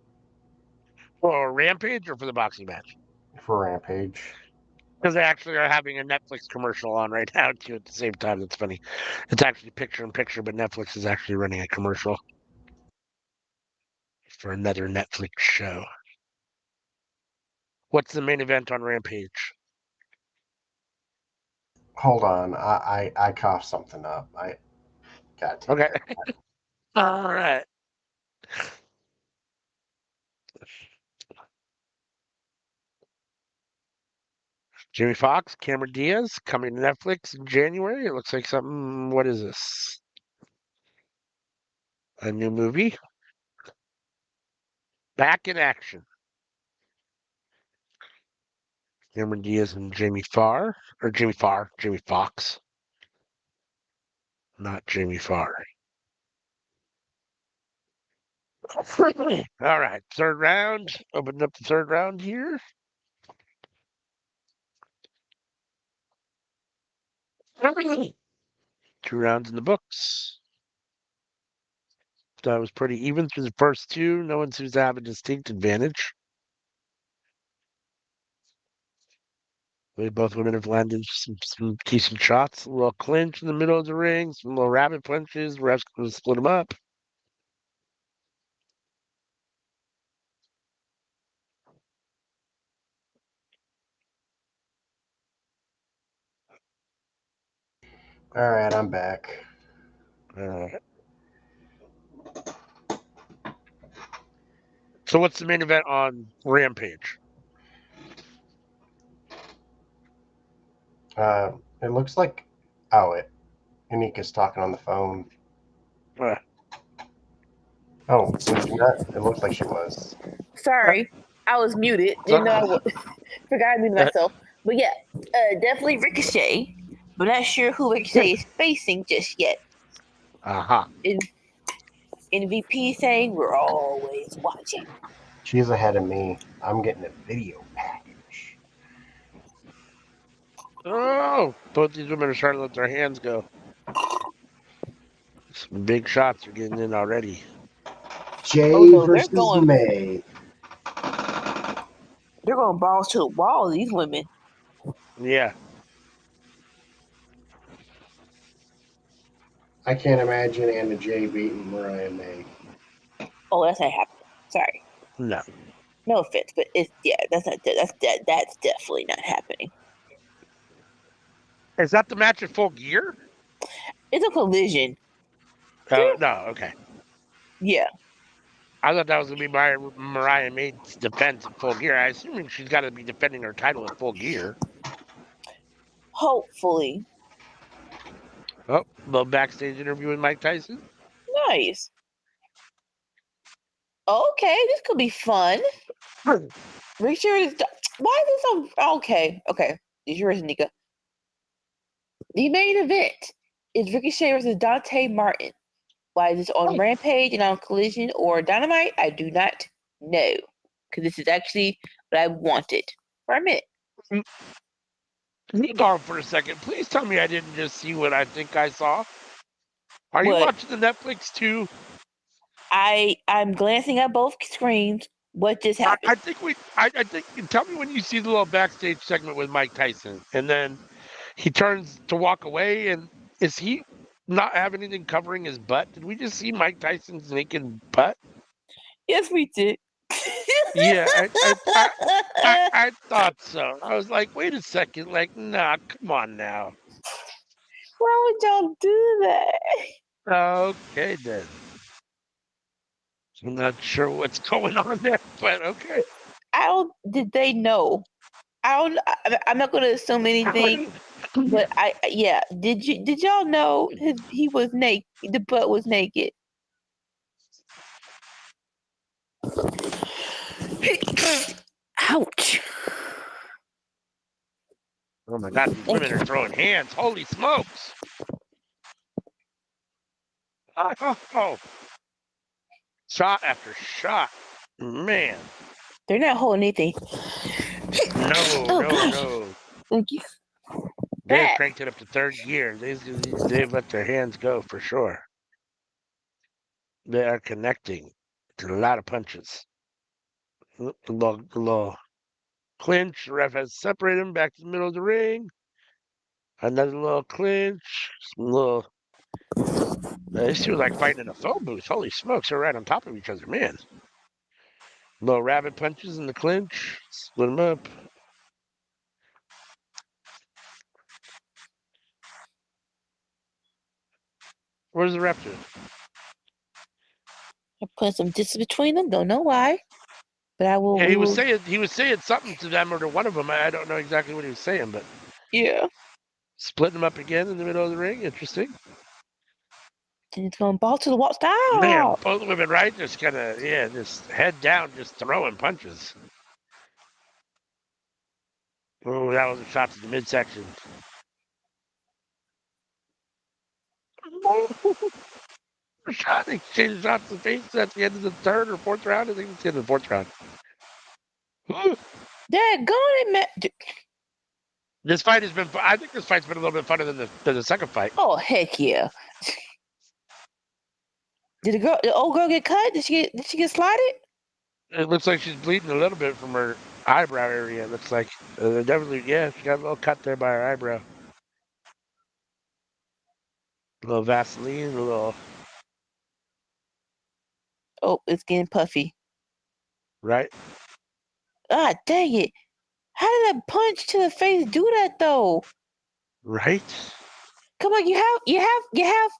For Rampage or for the boxing match? for Rampage. Because they actually are having a Netflix commercial on right now, too, at the same time. That's funny. It's actually picture in picture, but Netflix is actually running a commercial for another Netflix show. What's the main event on Rampage? Hold on, I coughed something up. I gotta take Okay. care of that. All right. Jimmy Fox, Cameron Diaz coming to Netflix in January. It looks like something. What is this? A new movie? Back in action. Cameron Diaz and Jamie Fox, not Jamie Farr. All right, third round. Opening up the third round here. Two rounds in the books. That was pretty even through the first 2. No one seems to have a distinct advantage. Both women have landed some decent shots. A little clinch in the middle of the ring, some little rabbit punches. Refs going to split them up. All right, I'm back. So what's the main event on Rampage? It looks like Anika's talking on the phone. Uh, Oh, was she not? It looks like she was. Sorry, I was muted. Didn't know I was. Forgot I muted myself. But yeah, definitely Ricochet. But not sure who Ricochet is facing just yet. uh-huh. MVP saying we're always watching. She's ahead of me. I'm getting a video package. Oh, both these women are starting to let their hands go. Some big shots are getting in already. Jay Oh, no, versus May. They're going balls to the wall, these women. Yeah. I can't imagine Anna Jay beating Mariah May. Oh, that's not happening. Sorry. No. No offense, but that's definitely not happening. Is that the match at Full Gear? It's a collision. No, okay. Yeah. I thought that was going to be Mariah May's defense at Full Gear. I assume she's got to be defending her title at Full Gear. Hopefully. Oh, little backstage interview with Mike Tyson. Nice. Okay, this could be fun. Ricochet is. Why is this so? Okay. Is yours, Nika? The main event is Ricochet versus Dante Martin. Why is this on Rampage and on Collision or Dynamite? I do not know. Because this is actually what I wanted for a minute. Hold on for a second. Please tell me I didn't just see what I think I saw. Are you watching the Netflix too? I'm glancing at both screens. What just happened? I think tell me when you see the little backstage segment with Mike Tyson and then he turns to walk away and is he not have anything covering his butt? Did we just see Mike Tyson's naked butt? Yes, we did. Yeah, I thought so. I was like, wait a second, like, nah, come on now. Why would y'all do that? Okay then. I'm not sure what's going on there, but okay. Did they know? I'm not going to assume anything, but Did y'all know he was naked? The butt was naked. Ouch! Oh my God, these women are throwing hands. Holy smokes! Oh. Shot after shot. Man. They're not holding anything. No. Thank you. They've cranked it up to third gear. They've let their hands go for sure. They are connecting to a lot of punches. The little clinch. The ref has separated him back to the middle of the ring. Another little clinch. Some little. These two are like fighting in a phone booth. Holy smokes, they're right on top of each other, man. Little rabbit punches in the clinch. Split them up. Where's the ref doing? I put some distance between them. Don't know why, but I will. Yeah, he was saying something to them or to one of them. I don't know exactly what he was saying, but yeah, splitting them up again in the middle of the ring. Interesting. and it's going ball to the wall. Stop! Man, both women, right? Just kind of, just head down, just throwing punches. Oh, that was a shot to the midsection. Shot, they exchanged shots to the face at the end of the third or fourth round. I think it's the end of the fourth round. Dad, go on, man. This fight has been. I think this fight's been a little bit funner than the second fight. Oh heck yeah! Did the old girl get cut? Did she get slotted? It looks like she's bleeding a little bit from her eyebrow area. It looks like definitely, she got a little cut there by her eyebrow. A little Vaseline, a little. Oh, it's getting puffy. Right. Ah, dang it! How did that punch to the face do that though? Right. Come on, you have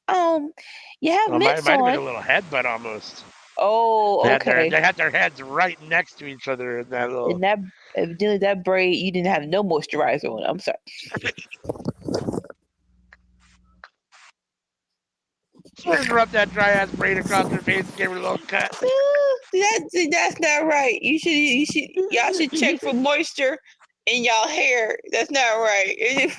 Well, mitts might have been on. a little headbutt almost. Oh, okay. They had their heads right next to each other in that little. And that evidently that braid, you didn't have no moisturizer on. I'm sorry. Just rub that dry ass braid across their face and give it a little cut. That's not right. Y'all should check for moisture in y'all hair. That's not right.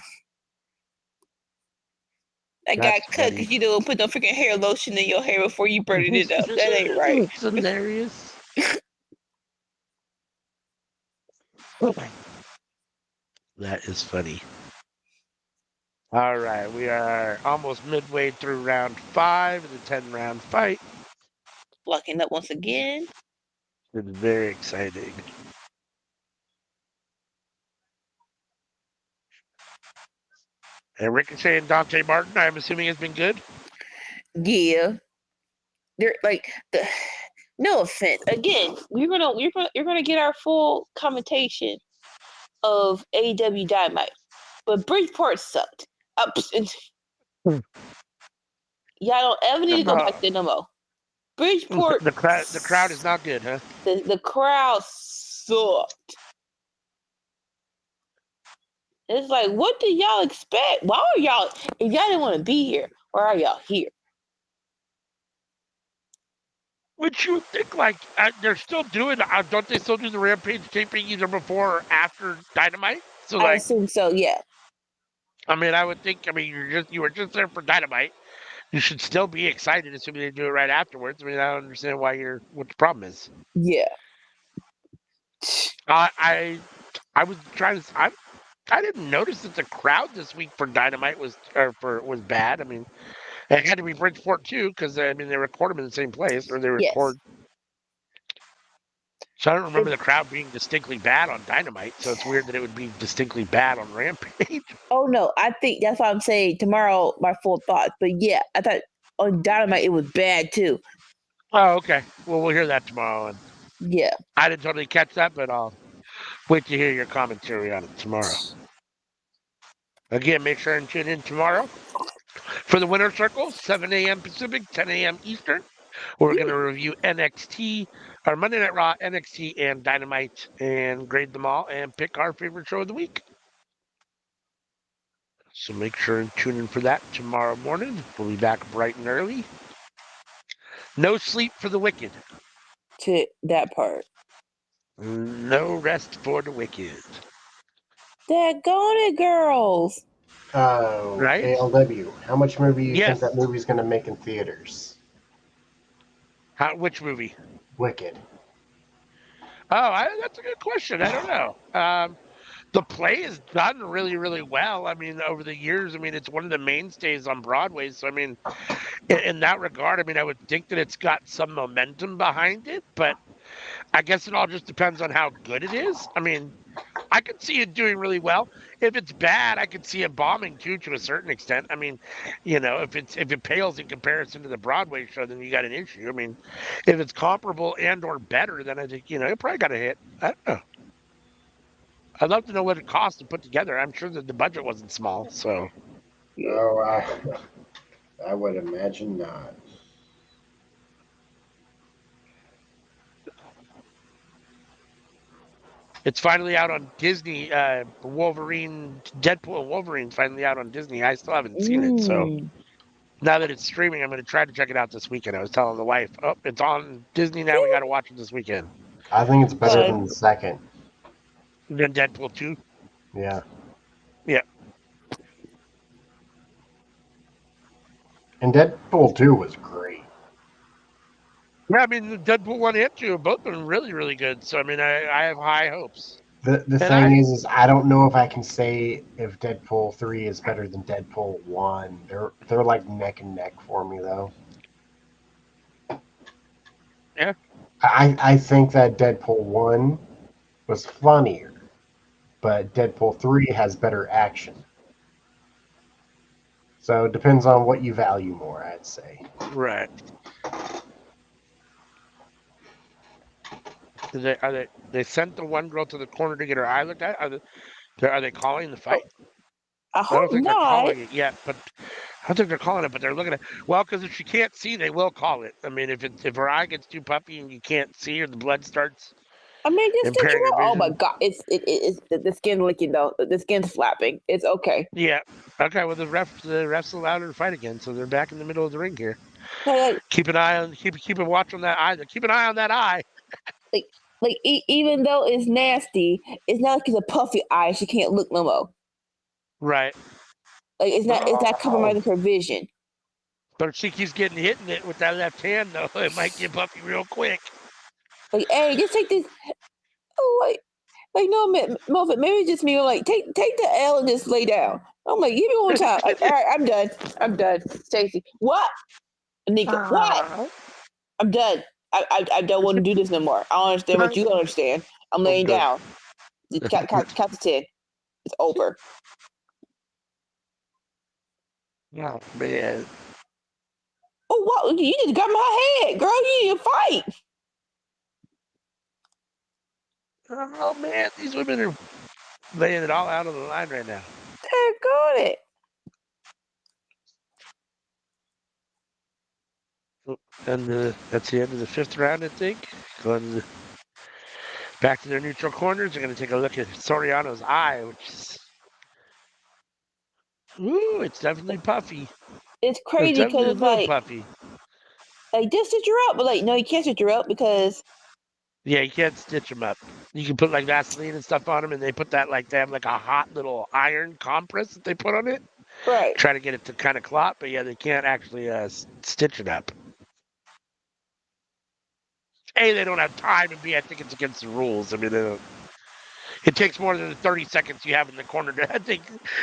I got cut because you don't put no freaking hair lotion in your hair before you burn it up. That ain't right. It's hilarious. That is funny. All right, we are almost midway through round 5 of the 10-round fight. Locking up once again. It's very exciting. And Ricochet and Dante Martin, I'm assuming, has been good. Yeah, they're like the. No offense. Again, you're gonna get our full commentation of AEW Dynamite, but Bridgeport sucked. Y'all don't ever need to go back there no more. Bridgeport. The crowd is not good, huh? The crowd sucked. It's like, what do y'all expect? Why are y'all? If y'all didn't want to be here, why are y'all here? Which you would think, like, they're still doing, don't they still do the Rampage taping either before or after Dynamite? So, I like, assume so, yeah. I mean, I would think, I mean, you were just there for Dynamite. You should still be excited, assuming they do it right afterwards. I mean, I don't understand what the problem is. Yeah. I was trying to, I didn't notice that the crowd this week for Dynamite was bad. I mean, it had to be Bridgeport too, because I mean they record them in the same place, or they record. Yes. So I don't remember the crowd being distinctly bad on Dynamite. So it's weird that it would be distinctly bad on Rampage. Oh no, I think that's why I'm saying tomorrow my full thoughts. But yeah, I thought on Dynamite it was bad too. Oh, okay. Well, we'll hear that tomorrow. And yeah, I didn't totally catch that, but I'll wait to hear your commentary on it tomorrow. Again, make sure and tune in tomorrow for the Winner Circle, 7 a.m. Pacific, 10 a.m. Eastern. We're going to review NXT, our Monday Night Raw, NXT, and Dynamite, and grade them all and pick our favorite show of the week. So make sure and tune in for that tomorrow morning. We'll be back bright and early. No sleep for the wicked. To that part. No rest for the wicked. Daggone it, girls. Right? ALW. How much movie do you Yes. think that movie's going to make in theaters? Which movie? Wicked. Oh, that's a good question. I don't know. The play is done really, really well. I mean, over the years, I mean, it's one of the mainstays on Broadway. So, I mean, in that regard, I mean, I would think that it's got some momentum behind it, but I guess it all just depends on how good it is. I mean, I could see it doing really well. If it's bad, I could see it bombing too, to a certain extent. I mean, you know, if it pales in comparison to the Broadway show, then you got an issue. I mean, if it's comparable and or better, then I think, you know, it probably got a hit. I don't know. I'd love to know what it cost to put together. I'm sure that the budget wasn't small, so. Oh, I would imagine not. It's finally out on Disney. Deadpool and Wolverine's finally out on Disney. I still haven't seen it, so now that it's streaming, I'm going to try to check it out this weekend. I was telling the wife, oh, it's on Disney now. We got to watch it this weekend. I think it's better than the second. Then Deadpool 2? Yeah. Yeah. And Deadpool 2 was great. Yeah, I mean, the Deadpool 1 and 2 have both been really, really good. So, I mean, I have high hopes. The thing is I don't know if I can say if Deadpool 3 is better than Deadpool 1. They're like neck and neck for me, though. Yeah. I think that Deadpool 1 was funnier, but Deadpool 3 has better action. So it depends on what you value more, I'd say. Right. They sent the one girl to the corner to get her eye looked at? Are they calling the fight? I I don't hope think they're not. calling it yet, but I don't think they're calling it. But they're looking at because if she can't see, they will call it. I mean, if her eye gets too puffy and you can't see or the blood starts I mean, just stitch impairing her her up. Oh my vision. god, it's the skin licking though. The skin's flapping. It's okay. Yeah. Okay. Well, the refs allowed her to fight again, so they're back in the middle of the ring here. Like, Keep an eye on keep a watch on that eye. Keep an eye on that eye. even though it's nasty, it's not like it's a puffy eye. She can't look no more. Right. Like it's not compromising her vision. But if she keeps getting hit in it with that left hand, though, it might get puffy real quick. Like, hey, just take this. Oh wait, like no, Moffat, maybe it's just me. I'm like, take the L and just lay down. I'm like, give me one time. Like, all right, I'm done. Stacy, what? Nika, what? I'm done. I don't want to do this no more. I don't understand what you don't understand. I'm laying down. Count to 10. It's over. Oh man. Oh, what? You just got my head, girl. You need to fight. Oh man, these women are laying it all out on the line right now. Got it. And that's the end of the 5th round, I think. Going back to their neutral corners. They're going to take a look at Soriano's eye, which is. Ooh, it's definitely puffy. It's crazy because it's like puffy. Like, just stitch her up. But, like, no, you can't stitch her up because... Yeah, you can't stitch them up. You can put, like, Vaseline and stuff on them, and they put that, like, they have, like, a hot little iron compress that they put on it. Right. Try to get it to kind of clot, but, yeah, they can't actually stitch it up. A, they don't have time, and B, I think it's against the rules. I mean, they don't... It takes more than the 30 seconds you have in the corner to, I think,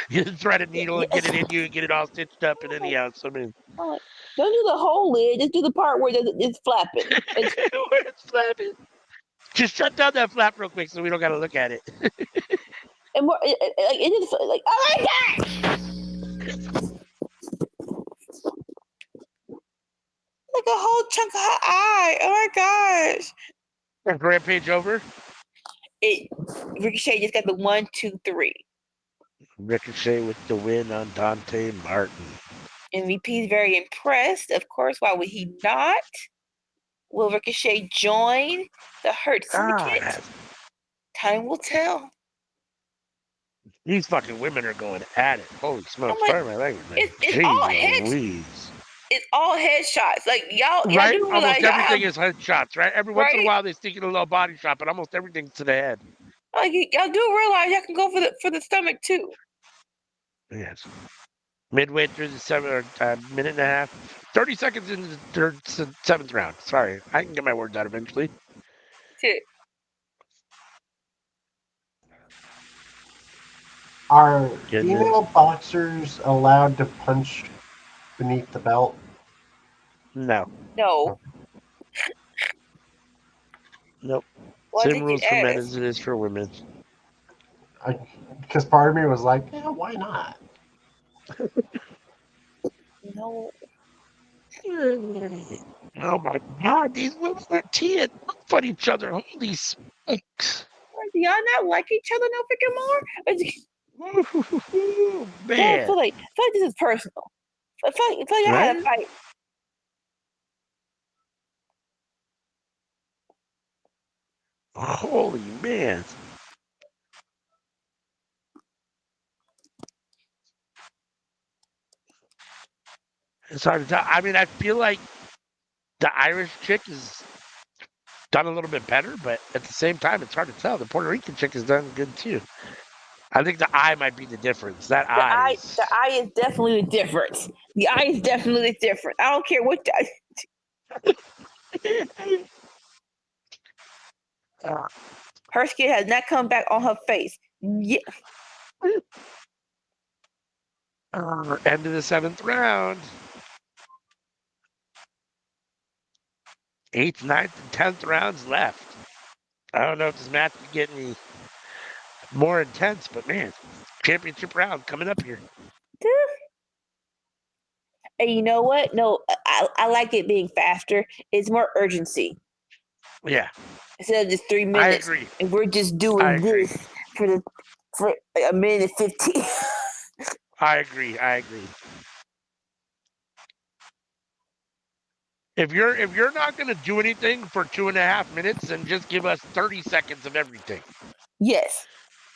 you thread a needle and get it in you and get it all stitched up and anything else. I mean... Don't do the whole lid. Just do the part where it's flapping. Where it's flapping. Just shut down that flap real quick so we don't got to look at it. And more, it just like, oh my god! Like a whole chunk of her eye. Oh my gosh! Is Rampage over? Ricochet just got the 1, 2, 3. Ricochet with the win on Dante Martin. MVP is very impressed. Of course, why would he not? Will Ricochet join the Hurt Syndicate? Time will tell. These fucking women are going at it. Holy smokes. Like, sorry, my language, man. It's all headshots. Like, y'all right? do almost everything is headshots, right? Every once in a while they sneak in a little body shot, but almost everything's to the head. Like, y'all do realize y'all can go for the stomach too. Yes. Midway through the minute and a half, 30 seconds into the 7th round. Sorry, I can get my words out eventually. Are female boxers allowed to punch beneath the belt? No. No. Nope. Same rules for men as it is for women. Because part of me was like, yeah, why not? No. Oh my god, these women are teeing up on each other. Holy smokes. Do y'all not like each other no freaking more? Man. I feel like this is personal. I feel like y'all had a fight. Holy man. It's hard to tell. I mean, I feel like the Irish chick is done a little bit better, but at the same time, it's hard to tell. The Puerto Rican chick has done good too. I think the eye might be the difference. The eye is definitely the difference. The eye is definitely different. I don't care what. Her skin has not come back on her face. Yeah. End of the 7th round. 8th, 9th, and 10th rounds left. I don't know if this match is getting any more intense, but man, championship round coming up here. And you know what? No, I like it being faster. It's more urgency. Yeah. Instead of just 3 minutes. I agree. And we're just doing this for a minute and 15. I agree. If you're not going to do anything for 2.5 minutes, then just give us 30 seconds of everything. Yes.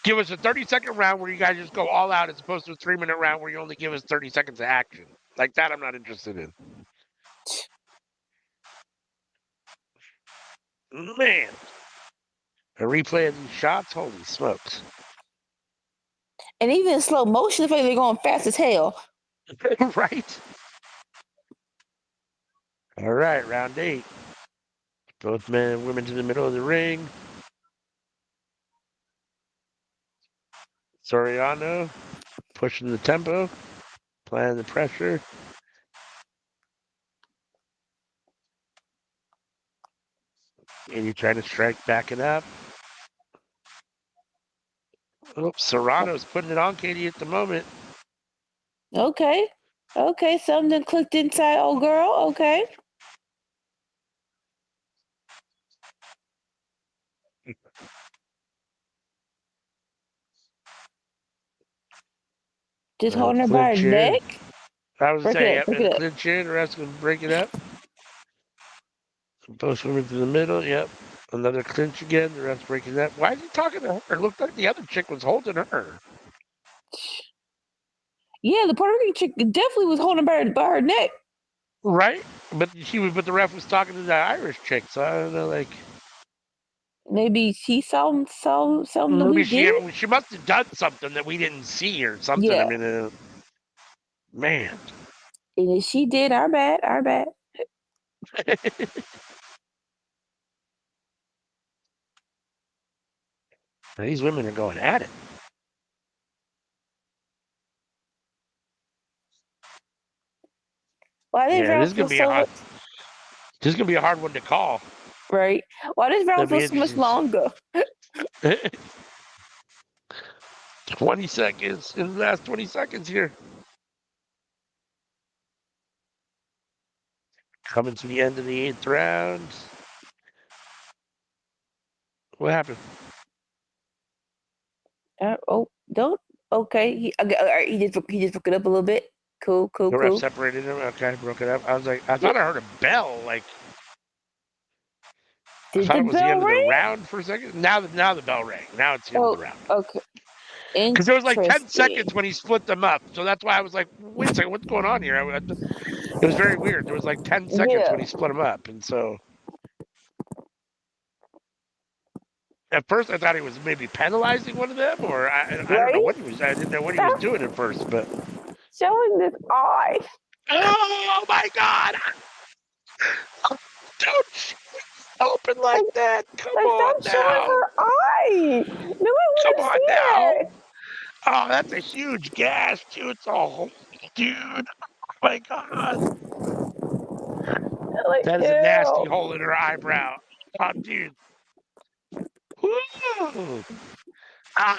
Give us a 30-second round where you guys just go all out as opposed to a 3-minute round where you only give us 30 seconds of action. Like that, I'm not interested in. Man. A replay of these shots? Holy smokes. And even in slow motion, they're going fast as hell. Right? All right, round 8. Both men and women to the middle of the ring. Soriano pushing the tempo, applying the pressure. And you're trying to strike backing up. Oh, Serrano's putting it on Katie at the moment. Okay. Something clicked inside, old girl. Okay. Just holding her by her neck. I was Break saying, it up, break and it up. clinch in, the rest can break it up. Both women to the middle, yep. Another clinch again, the rest breaking that. Why is he talking to her? It looked like the other chick was holding her. Yeah, the Puerto Rican chick definitely was holding by her neck. Right? But the ref was talking to the Irish chick, so I don't know, like. Maybe she saw something that we Maybe did. she must have done something that we didn't see or something. Yeah. I mean, man. And if she did, our bad. These women are going at it. Why this round This is gonna be a hard one to call. Right. Why this round feel so much longer? 20 seconds in the last 20 seconds here. Coming to the end of the 8th round. What happened? Don't. Okay. He just broke it up a little bit. Cool. The ref separated him. Okay, broke it up. I was like, I thought I heard a bell. Like, I thought it was the end of the round for a second. Now the bell rang. Now it's the end of the round. Okay. Because there was like 10 seconds when he split them up. So that's why I was like, wait a second, what's going on here? It was very weird. There was like 10 seconds when he split them up. And so at first I thought he was maybe penalizing one of them, or I don't know what he was. I didn't know what he was doing at first, but showing this eye. Oh my God! Don't open like that. Come on now. Showing her eye. No, come on now. Oh, that's a huge gash too. It's all, dude. Oh my God. That is a nasty hole in her eyebrow. Oh, dude. Woo!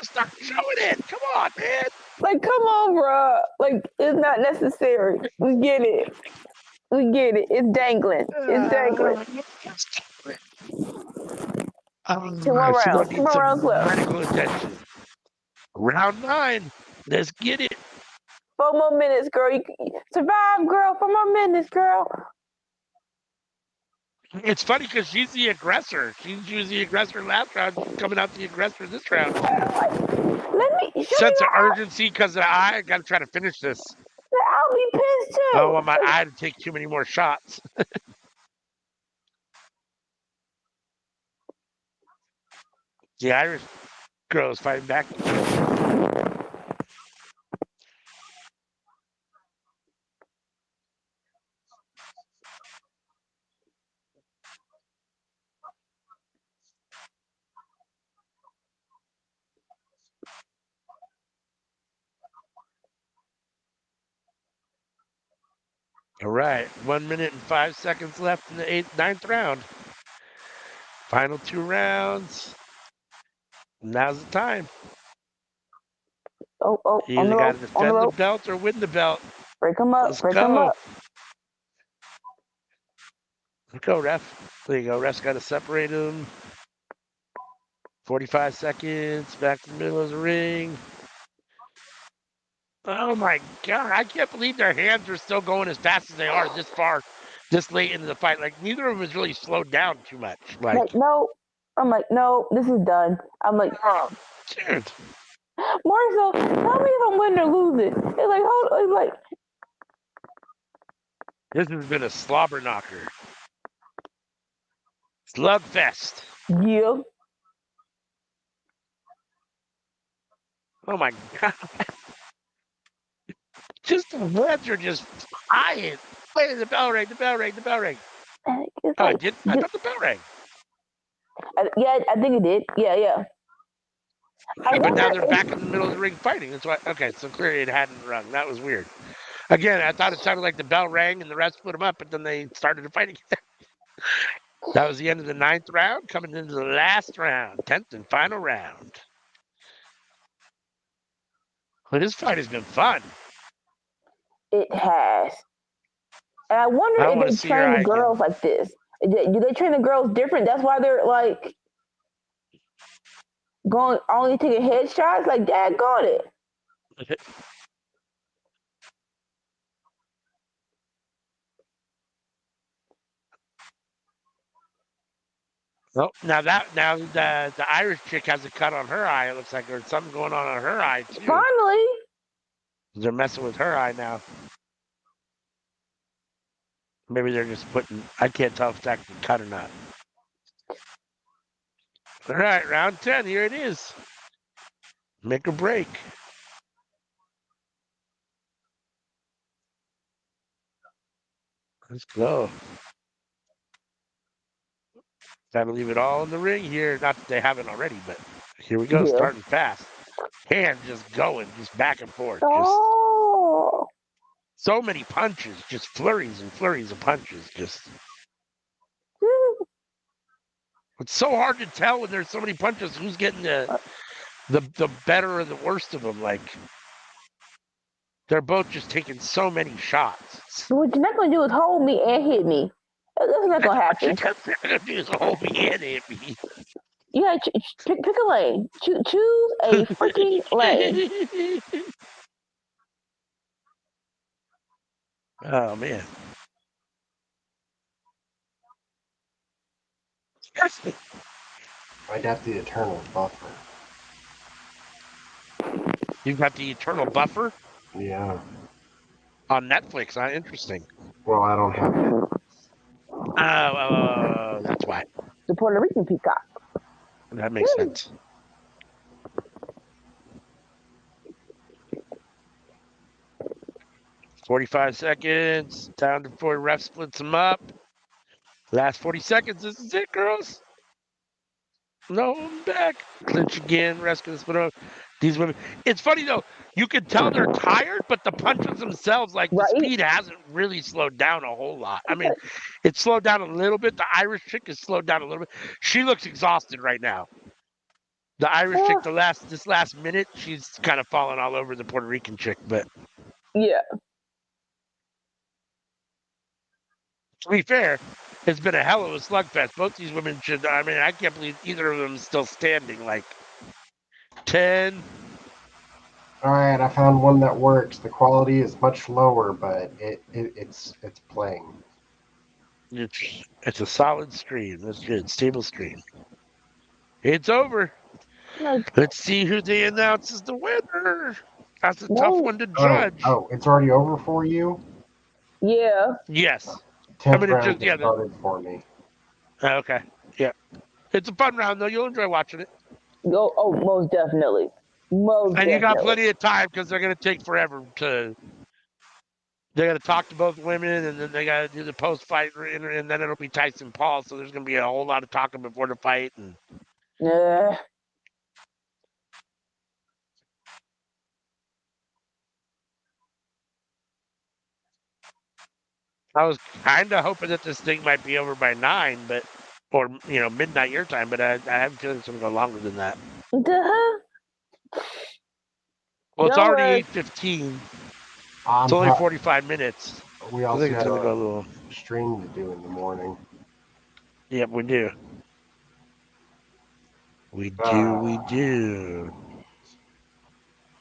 Stop showing it. Come on, man. Like, come on, bro. Like, it's not necessary. We get it. It's dangling. Two more rounds left. Medical attention. Round 9. Let's get it. 4 more minutes, girl. You survive, girl. 4 more minutes, girl. It's funny because she's the aggressor. She was the aggressor last round. She's coming out the aggressor this round. Sense of urgency because I got to try to finish this. I'll be pissed too. I don't want my eye to take too many more shots. The Irish girl is fighting back. All right, 1 minute and 5 seconds left in the 9th round. Final 2 rounds. Now's the time. You either got to defend the belt or win the belt. Break them up. Let's go. Let's go, ref. There you go. Ref's got to separate them. 45 seconds. Back to the middle of the ring. Oh my god! I can't believe their hands are still going as fast as they are this far, this late into the fight. Like neither of them has really slowed down too much. Like, no. I'm like, no, this is done. I'm like, oh, dude, Marcel, tell me if I'm winning or losing. It's like, it's like, this has been a slobber knocker, slugfest. yeah. Oh my god! Just the heads are just flying. Wait, the bell rang! The bell rang! The bell rang! And it's Oh, like, it did. I thought the bell rang. yeah, I think it did. Yeah. But now they're back in the middle of the ring fighting. That's why. Okay, so clearly it hadn't rung. That was weird. Again, I thought it sounded like the bell rang and the rest put them up, but then they started to fight again. That was the end of the 9th round, coming into the last round, 10th and final round. Well, this fight has been fun. It has. And I I wonder wanna if they see her train the eye girls like this. Do they train the girls different? That's why they're like going only taking headshots. Like, Dad, got it. Oh, now the Irish chick has a cut on her eye. It looks like there's something going on her eye too. Finally, They're messing with her eye now. Maybe they're just putting. I can't tell if it's actually cut or not. All right, round 10. Here it is. Make or break. Let's go. Gotta leave it all in the ring here. Not that they haven't already, but here we go, yeah. starting fast. Hands just going, just back and forth. Oh, Just so many punches, just flurries and flurries of punches. Just it's so hard to tell when there's so many punches who's getting the better or the worst of them. Like they're both just taking so many shots. what you're not gonna do is hold me and hit me. That's not gonna happen. What you're gonna do is hold me and hit me. You gotta pick a lane. Choose a freaking lane. Oh man. I'd have the eternal buffer. You've got the Eternal Buffer Yeah. on Netflix. Huh? Interesting. Well, I don't have it. Oh, that's why. The Puerto Rican peacock. That makes sense. "45 seconds. Down before ref splits them up. Last 40 seconds. This is it, girls. No, I'm back. Clinch again. Rest gonna split up. These women. It's funny though. You can tell they're tired, but the punches themselves, like the speed hasn't really slowed down a whole lot. I mean, it's slowed down a little bit. The Irish chick has slowed down a little bit. She looks exhausted right now. The Irish chick, this last minute, she's kind of falling all over the Puerto Rican chick. But yeah, to be fair, it's been a hell of a slugfest. Both these women should. I mean, I can't believe either of them is still standing. Like 10. All right, I found one that works. The quality is much lower, but it's playing. It's a solid stream. That's good. Stable stream. It's over. Let's see who they announce as the winner. That's a tough one to judge. Oh, it's already over for you? Yeah. Yes. 10th round started for me. Okay. Yeah. It's a fun round, though. You'll enjoy watching it. Oh, most definitely. And you got plenty of time because they're going to take forever to. They got to talk to both women, and then they got to do the post-fight, and then it'll be Tyson Paul. So there's going to be a whole lot of talking before the fight. And yeah. I was kind of hoping that this thing might be over by 9, or midnight your time, but I have a feeling it's going to go longer than that. Well, it's already 8:15. It's only 45 minutes. We also have a stream to do in the morning. Yep, we do. We do.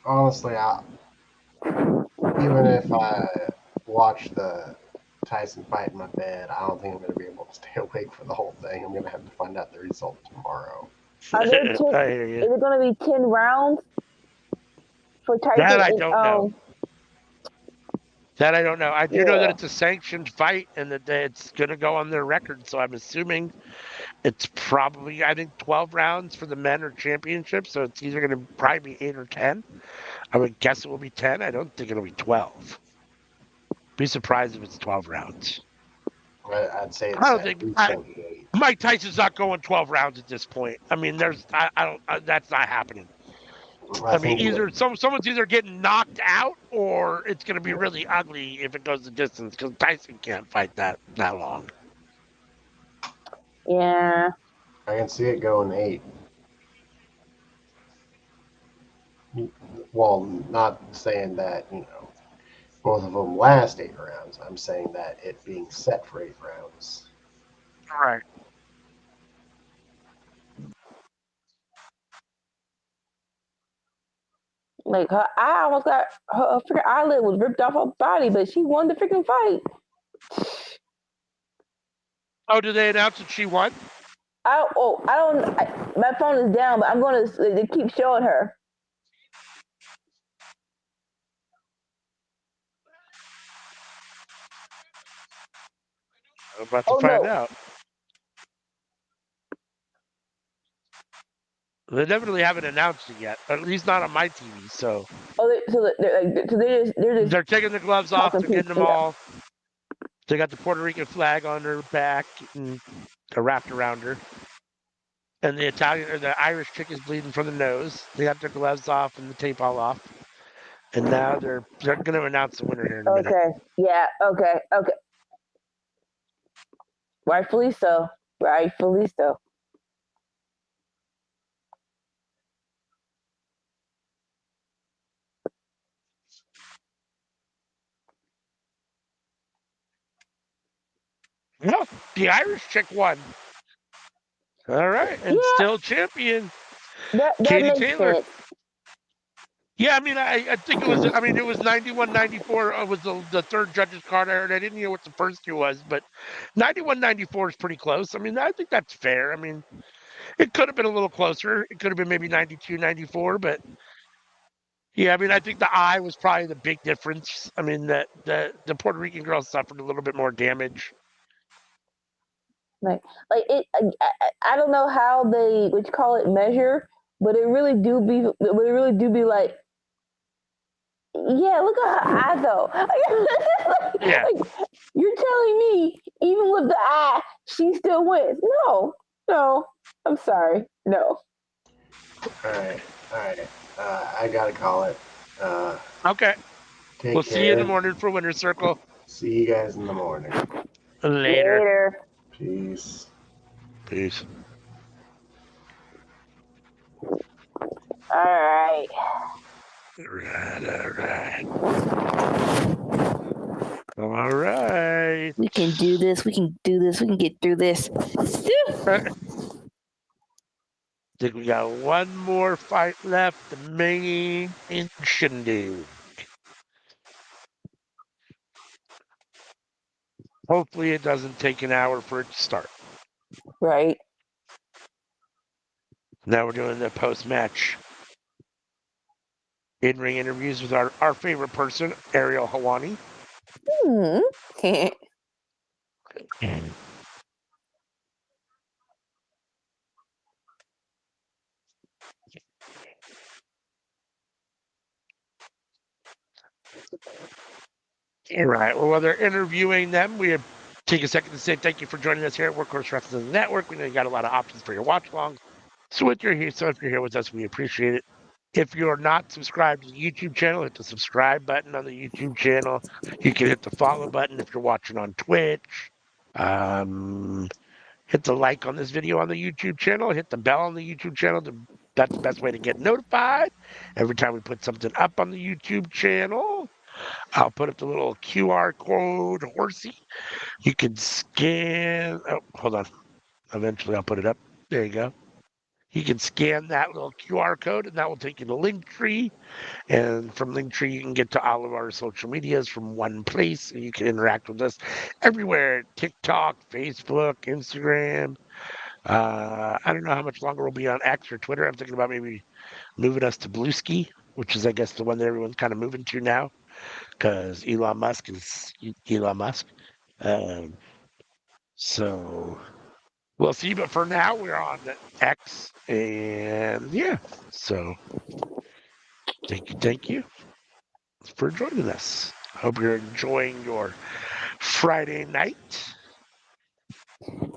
Honestly, even if I watch the Tyson fight in my bed, I don't think I'm going to be able to stay awake for the whole thing. I'm going to have to find out the result tomorrow. Are there I hear you. is it going to be 10 rounds for Tyson? That I don't know. That I don't know. I do know that it's a sanctioned fight and that it's going to go on their record. So I'm assuming it's probably, I think 12 rounds for the men or championship. So it's either going to probably be 8 or 10. I would guess it will be 10. I don't think it'll be 12. Be surprised if it's 12 rounds. I'd say it's I don't think eight. Mike Tyson's not going 12 rounds at this point. I mean, I don't. That's not happening. I mean, either someone's either getting knocked out or it's going to be really ugly if it goes the distance because Tyson can't fight that long. Yeah. I can see it going 8. Well, not saying that, both of them last 8 rounds. I'm saying that it being set for 8 rounds. All right. Like her eye almost got her freaking eyelid was ripped off her body, but she won the freaking fight. Oh, did they announce that she won? My phone is down, but I'm going to keep showing her. I'm about to find out. They definitely haven't announced it yet, at least not on my TV. So, they're taking the gloves off. They're getting them all. They got the Puerto Rican flag on her back and wrapped around her. And the Italian or the Irish chick is bleeding from the nose. They got their gloves off and the tape all off. And now they're going to announce the winner here in a minute. Okay. Yeah. Okay. Rightfully so. No, the Irish chick won. All right, and still champion. That Katie makes Taylor. sense. Yeah, I mean, I think it was. I mean, it was 91-94 was the third judge's card I heard. I didn't hear what the first two was, but 91-94 is pretty close. I mean, I think that's fair. I mean, it could have been a little closer. It could have been maybe 92-94, but yeah, I mean, I think the eye was probably the big difference. I mean, the Puerto Rican girl suffered a little bit more damage. Like it. I don't know how they measure, but it really do be like. Yeah, look at her eye though. Yeah. Like, you're telling me even with the eye, she still wins? No. I'm sorry. No. All right. I gotta call it. Okay. We'll care. See you in the morning for Winner's Circle. See you guys in the morning. Later. Peace. All right. All right. We can do this. We can get through this. I think we got one more fight left. The main shindig. Hopefully it doesn't take an hour for it to start. Right. Now we're doing the post-match in-ring interviews with our favorite person, Ariel Helwani. All right. Well, while they're interviewing them, we take a second to say thank you for joining us here at Workhorse Wrestling Network. We know you got a lot of options for your watch-along. So if you're here with us, we appreciate it. If you're not subscribed to the YouTube channel, hit the subscribe button on the YouTube channel. You can hit the follow button if you're watching on Twitch. Hit the like on this video on the YouTube channel. Hit the bell on the YouTube channel. That's the best way to get notified every time we put something up on the YouTube channel. I'll put up the little QR code, horsey. You can scan. Oh, hold on. Eventually, I'll put it up. There you go. You can scan that little QR code, and that will take you to Linktree. And from Linktree, you can get to all of our social medias from one place, and you can interact with us everywhere: TikTok, Facebook, Instagram. I don't know how much longer we'll be on X or Twitter. I'm thinking about maybe moving us to Blueski, which is, I guess, the one that everyone's kind of moving to now, because Elon Musk is Elon Musk. So we'll see. But for now, we're on X, and yeah. So thank you for joining us. Hope you're enjoying your Friday night.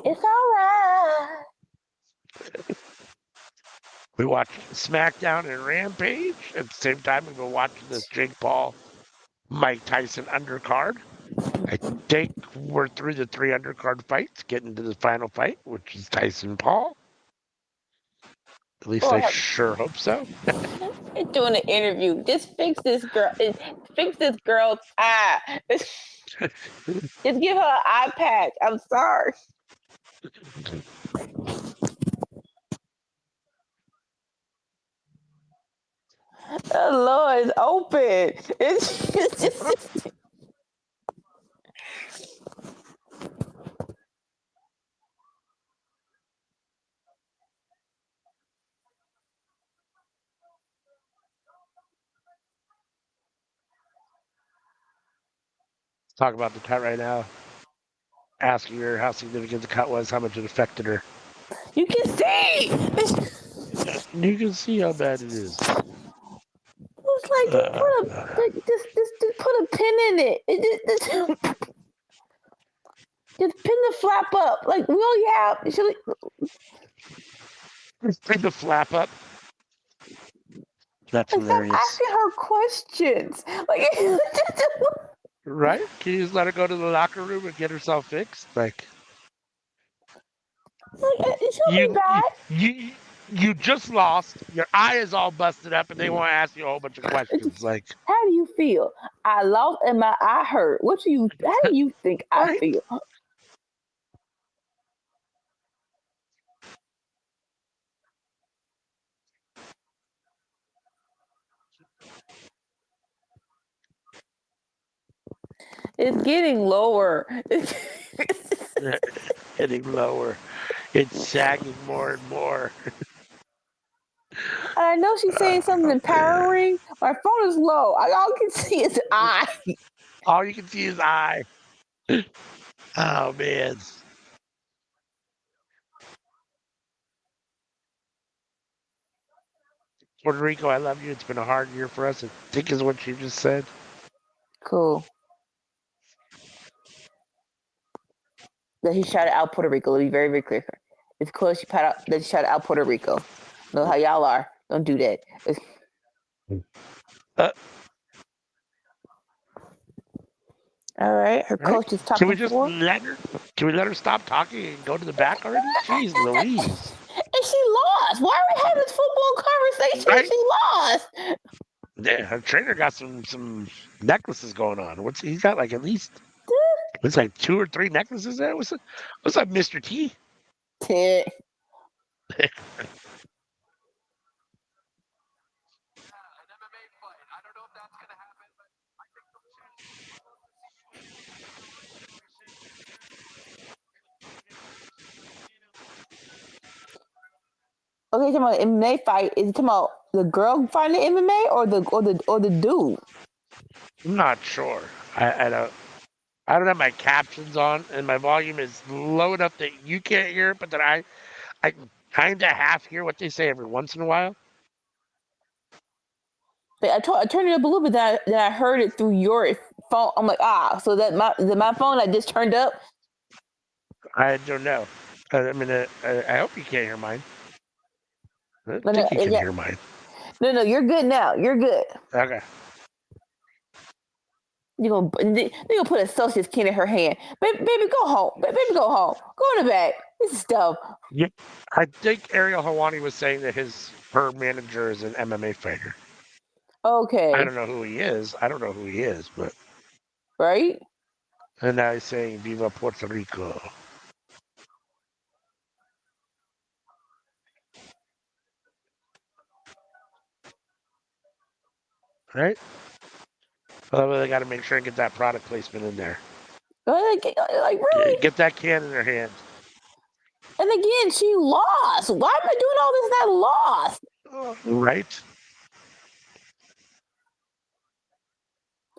It's all right. We watched SmackDown and Rampage. At the same time, we've been watching this Jake Paul, Mike Tyson undercard. I think we're through the 3 undercard fights, getting to the final fight, which is Tyson Paul. At least I sure hope so. You're doing an interview. Just fix this girl. Fix this girl's eye. Just give her an eye patch. I'm sorry. The Lord is open. It's just... Talk about the cut right now. Asking her how significant the cut was, how much it affected her. You can see. You can see how bad it is. It's like just put a pin in it. Just pin the flap up. Like we only have. Just pin the flap up. That's hilarious. Stop asking her questions. Like, right? Can you just let her go to the locker room and get herself fixed? Like she'll be back. You just lost. Your eye is all busted up, and they want to ask you a whole bunch of questions. Like, how do you feel? I lost and my eye hurt. How do you think I feel? It's getting lower. Getting lower. It's sagging more and more. I know she's saying something empowering. My phone is low. All I can see is eye. All you can see is eye. Oh, man. Puerto Rico, I love you. It's been a hard year for us, I think is what you just said. Cool. That he shouted out Puerto Rico. It'll be very, very clear. It's cool that she shouted out Puerto Rico. Know how y'all are. Don't do that. All right. Her coach is talking. Can we just let her? Can we let her stop talking and go to the back already? Jeez Louise. And she lost. Why are we having this football conversation? Right? She lost. Yeah, her trainer got some necklaces going on. He's got like at least it's like 2 or 3 necklaces there. What's up, Mr. T? Okay, talking about MMA fight. Is it talking about the girl fighting MMA or the dude? I'm not sure. I don't have my captions on, and my volume is low enough that you can't hear it, but that I kind of half hear what they say every once in a while. But I turned it up a little bit. Then I heard it through your phone. I'm like, so that my phone I just turned up. I don't know. I mean, I hope you can't hear mine. I think you can hear mine. No, you're good now. You're good. Okay. You're gonna put a sausage can in her hand. Baby, go home. Baby, go home. Go in the back. This is stuff. Yeah, I think Ariel Hawani was saying that her manager is an MMA fighter. Okay. I don't know who he is. But right. And now he's saying "Viva Puerto Rico." right? Well, they got to make sure and get that product placement in there. Like really? Get that can in their hand. And again, she lost. Why am I doing all this? That lost. Right.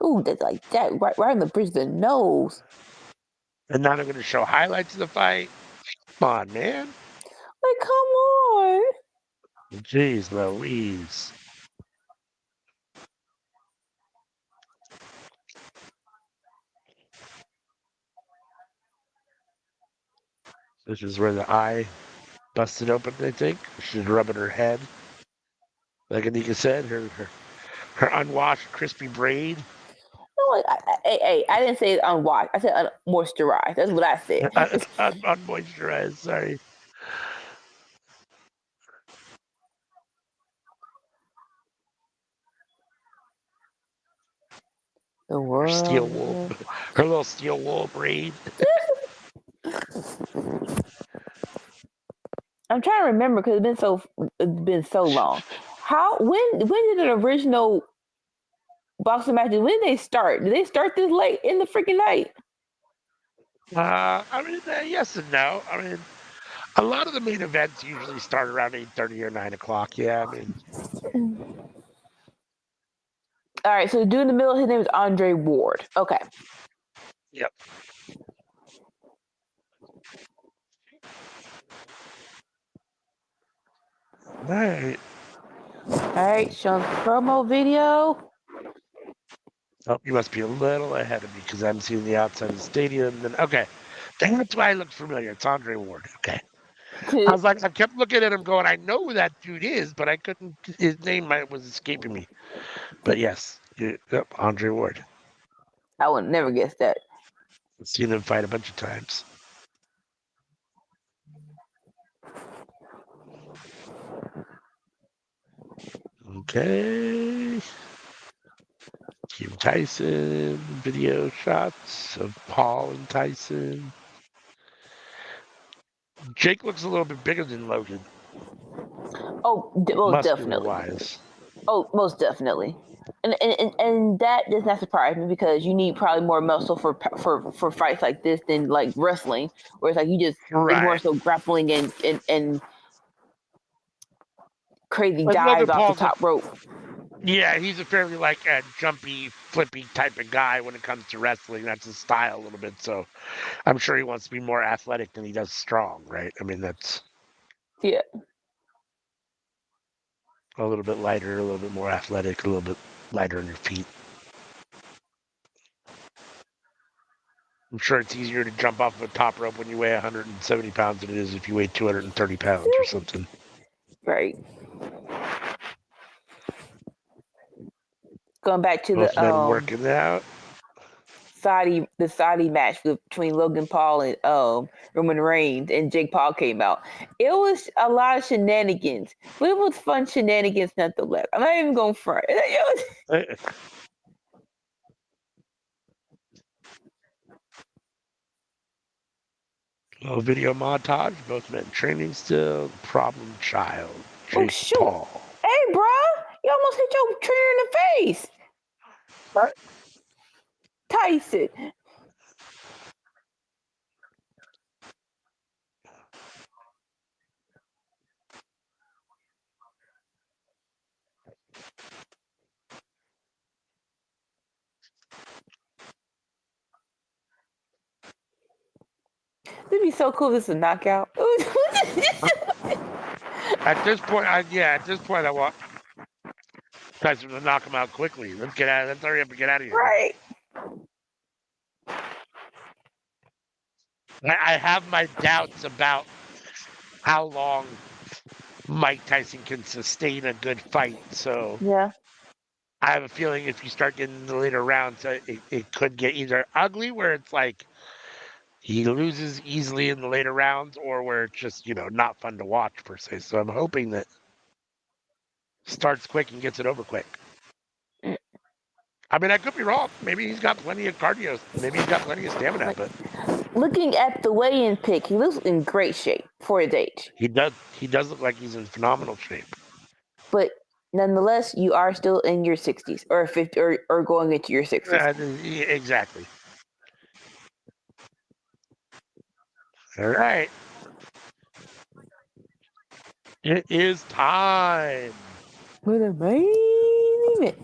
Ooh, that's like that right in the bridge of the nose. And now they're going to show highlights of the fight. Come on, man. Like, come on. Jeez Louise. This is where the eye busted open, I think. She's rubbing her head. Like Anika said, her unwashed, crispy braid. No, I didn't say unwashed. I said unmoisturized. That's what I said. Unmoisturized, sorry. The world. Steel wool. Her little steel wool braid. I'm trying to remember because it's been so long. When did the original boxing matches? When did they start? Did they start this late in the freaking night? I mean, yes and no. I mean, a lot of the main events usually start around 8:30 or 9 o'clock. Yeah, I mean. All right, so the dude in the middle, his name is Andre Ward. Okay. Yep. All right, showing the promo video. Oh, you must be a little ahead of me because I'm seeing the outside of the stadium. And okay, that's why I looked familiar. It's Andre Ward. Okay. I was like, I kept looking at him going, I know who that dude is, but I couldn't, his name was escaping me. But yes, yep, Andre Ward. I would never guess that. I've seen him fight a bunch of times. Okay. Team Tyson, video shots of Paul and Tyson. Jake looks a little bit bigger than Logan. Oh, most definitely. Wise. Oh, most definitely. And that does not surprise me because you need probably more muscle for fights like this than like wrestling, where it's like you just it's more so grappling and crazy dives off the top rope. Yeah, he's a fairly like a jumpy, flippy type of guy when it comes to wrestling. That's his style a little bit. So I'm sure he wants to be more athletic than he does strong, right? I mean, that's a little bit lighter, a little bit more athletic, a little bit lighter on your feet. I'm sure it's easier to jump off a top rope when you weigh 170 pounds than it is if you weigh 230 pounds or something. Right. Going back to Both men working out. the Saudi match between Logan Paul and Roman Reigns and Jake Paul came out. It was a lot of shenanigans, but it was fun shenanigans nonetheless. I'm not even going front. Little video montage. Both men training still. Problem child. Jake Paul. Hey, bro, you almost hit your trainer in the face. What? Tyson. It'd be so cool if this is a knockout. At this point, I want Tyson to knock him out quickly. Let's hurry up and get out of here. Right. I have my doubts about how long Mike Tyson can sustain a good fight. So yeah, I have a feeling if you start getting in the later rounds, it could get either ugly, where it's like he loses easily in the later rounds, or where it's just, not fun to watch per se. So I'm hoping that starts quick and gets it over quick. I mean, I could be wrong. Maybe he's got plenty of cardio. Maybe he's got plenty of stamina. But looking at the weigh-in pic, he looks in great shape for his age. He does look like he's in phenomenal shape. But nonetheless, you are still in your 60s or 50 or going into your 60s. Exactly. All right. It is time. With a main event.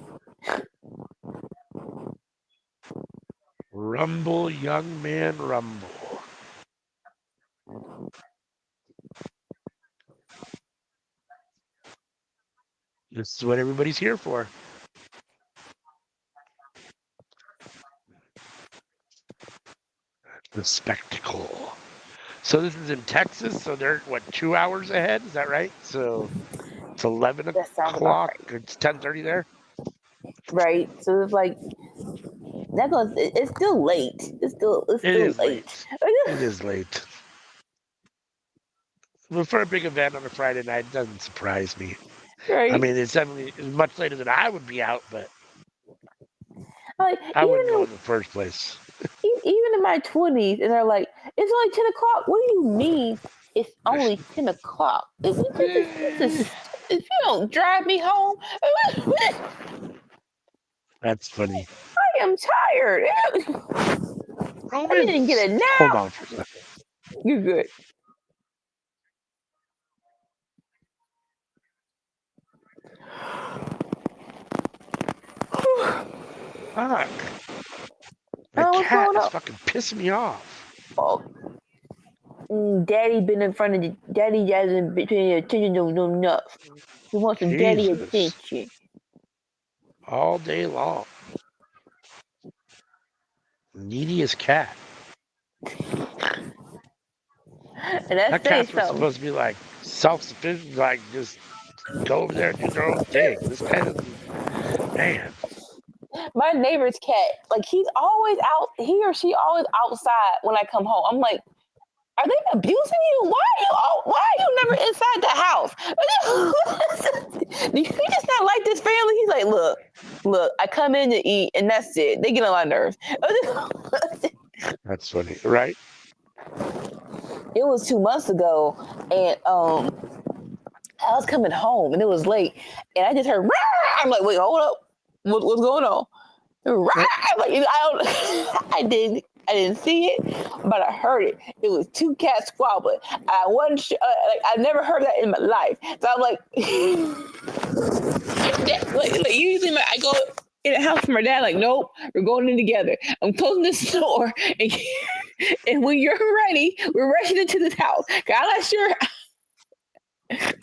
Rumble, young man, rumble. This is what everybody's here for. The spectacle. So this is in Texas, so they're, 2 hours ahead? Is that right? So it's 11 That sounds about o'clock. right. It's 10:30 there? Right. So it's like that goes. It's still late. It's still It is late. It is late. But for a big event on a Friday night, it doesn't surprise me. Right. I mean, it's definitely much later than I would be out, but Like I wouldn't go in the first place. even in my 20s, and they're like, "It's only 10 o'clock." What do you mean? It's only 10 o'clock. If you don't drive me home, That's funny. I am tired. Roman, I didn't get a nap. hold on for a second. You're good. Fuck. The Oh, what's cat going is on? fucking pissing me off. Oh, Daddy been in front of the Daddy hasn't been paying attention to enough. He wants some Daddy Jesus. attention. All day long. Neediest cat. And that's That cat's supposed to be like self-sufficient, like just go over there and do their own thing. This cat is, man. My neighbor's cat, like he's always out. He or she always outside when I come home. I'm like, are they abusing you? Why are you never inside the house? Do you just not like this family? He's like, look, I come in to eat and that's it. They get on my nerves. That's funny, right? It was 2 months ago, and I was coming home and it was late, and I just heard. Rah! I'm like, wait, hold up, what's going on? Rah! I'm like, I didn't see it, but I heard it. It was two cats squabbling. I wasn't I never heard that in my life. So I'm like, like usually I go in the house with my dad, like, nope, we're going in together. I'm closing this door, and when you're ready, we're rushing into this house. I'm not sure.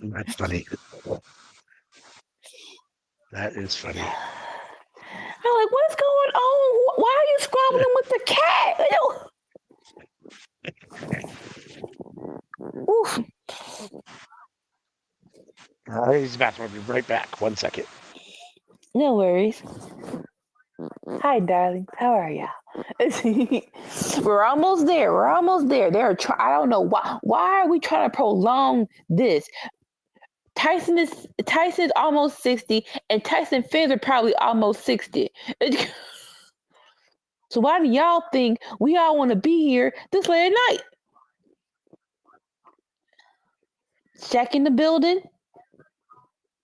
That's funny. That is funny. I'm like, what's going on? Why are you squabbling with the cat? Oof. He's about to be right back. 1 second. No worries. Hi, darling. How are ya? We're almost there. I don't know why. Why are we trying to prolong this? Tyson's almost 60, and Tyson fans are probably almost 60. So why do y'all think we all want to be here this late at night? Shaq in the building?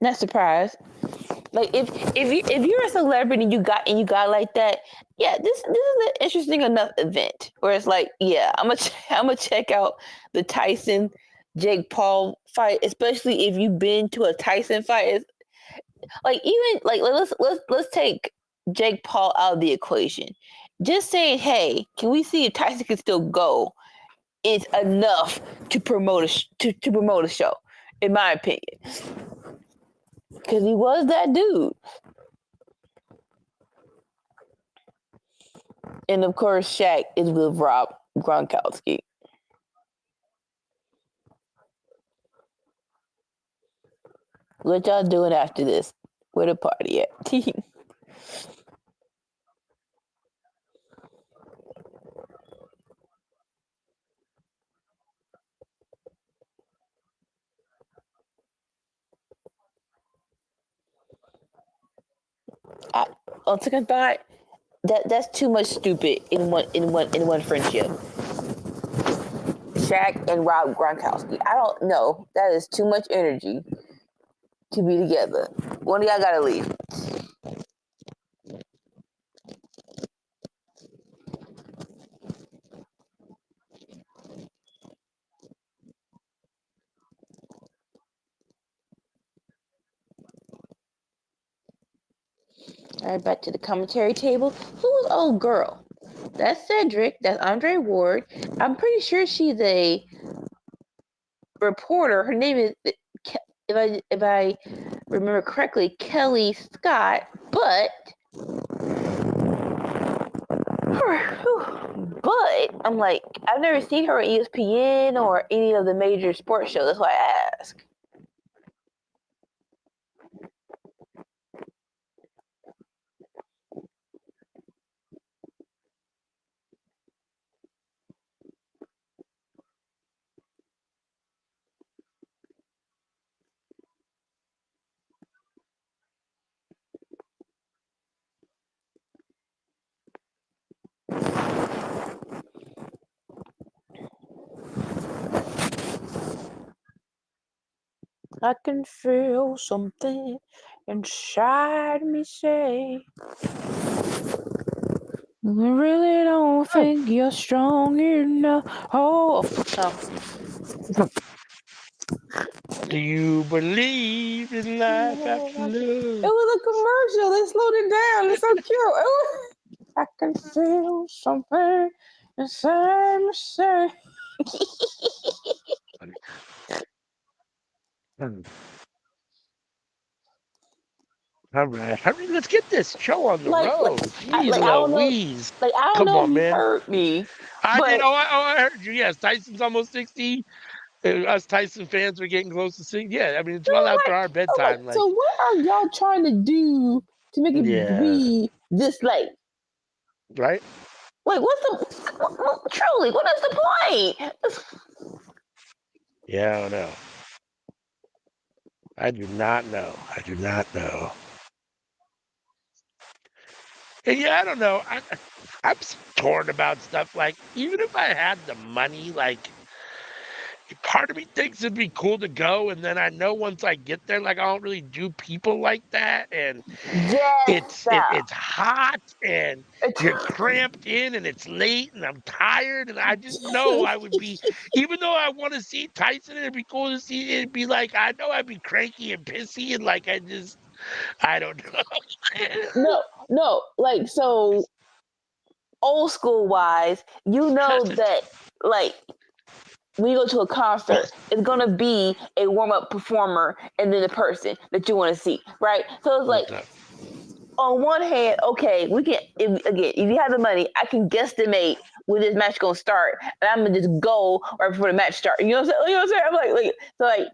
Not surprised. Like if you're a celebrity and you got like that, yeah, this is an interesting enough event where it's like, yeah, I'm gonna check out the Tyson Jake Paul fight, especially if you've been to a Tyson fight. It's, like even like let's take Jake Paul out of the equation. Just saying, hey, can we see if Tyson can still go? Is enough to promote a show, in my opinion. Because he was that dude. And of course, Shaq is with Rob Gronkowski. What y'all doing after this? Where the party at? On second thought, that's too much stupid in one friendship. Shaq and Rob Gronkowski. I don't know. That is too much energy. to be together. One of y'all gotta leave. All right, back to the commentary table. Who was old girl? That's Cedric. That's Andre Ward. I'm pretty sure she's a reporter. Her name is, if I remember correctly, Kelly Scott. But I'm like, I've never seen her on ESPN or any of the major sports shows. That's why I ask. I can feel something inside me say, I really don't think you're strong enough. Oh. Do you believe in life after love? It was a commercial. They slowed it down. It's so cute. I can feel something inside me say. All right, hurry, let's get this show on the road. Jeez I don't know. Louise. I don't Come know on, if you man. heard me. I but did. I heard you. Yes, Tyson's almost 60. Us Tyson fans are getting close to 60. Yeah, I mean, it's well after our bedtime. Like, so what are y'all trying to do to make it be this late? Right? Like, truly, what is the point? Yeah, I don't know. I do not know. I do not know. And yeah, I don't know. I'm torn about stuff. Like, even if I had the money, like, part of me thinks it'd be cool to go, and then I know once I get there, like, I don't really do people like that, and it's hot, and you're cramped in, and it's late, and I'm tired, and I just know I would be, even though I want to see Tyson, it'd be cool to see, it'd be like, I know I'd be cranky and pissy, and like, I don't know. No, like, so old school wise, you know that, like, when you go to a concert, it's gonna be a warm-up performer and then the person that you want to see, right? So it's like, on one hand, okay, we can, if you have the money, I can guesstimate when this match gonna start, and I'm gonna just go right before the match starts. You know what I'm saying? I'm like,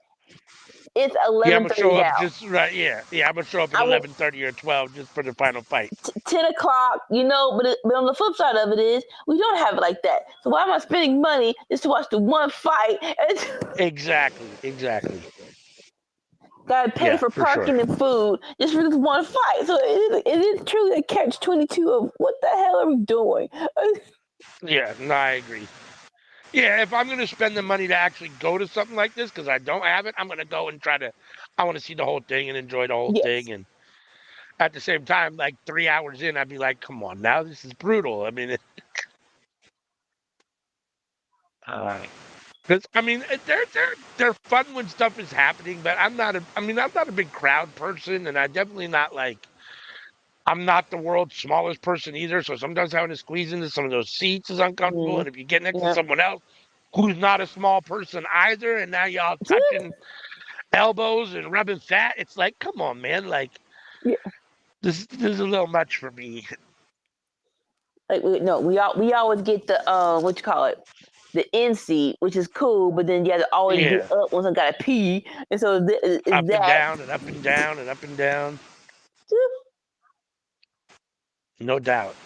it's 11:30 yeah, I'm gonna show now. up just right. Yeah, I'm gonna show up at 11:30 or 12 just for the final fight. 10 o'clock, you know. But on the flip side of it is, we don't have it like that. So why am I spending money just to watch the one fight? Exactly. Gotta pay for parking and food just for this one fight. So it is truly a catch-22 of what the hell are we doing? Yeah, no, I agree. Yeah, if I'm going to spend the money to actually go to something like this, because I don't have it, I'm going to go and I want to see the whole thing and enjoy the whole thing. And at the same time, like 3 hours in, I'd be like, come on, now this is brutal. I mean, because I mean, they're fun when stuff is happening, but I'm not a big crowd person, and I'm definitely not like, I'm not the world's smallest person either. So sometimes having to squeeze into some of those seats is uncomfortable. And if you get next to someone else who's not a small person either, and now y'all touching elbows and rubbing fat, it's like, come on, man, like, this is a little much for me. Like, we always get the what you call it, the end seat, which is cool, but then you have to always get up once I gotta pee, and so up and down and up and down and up and down. No doubt.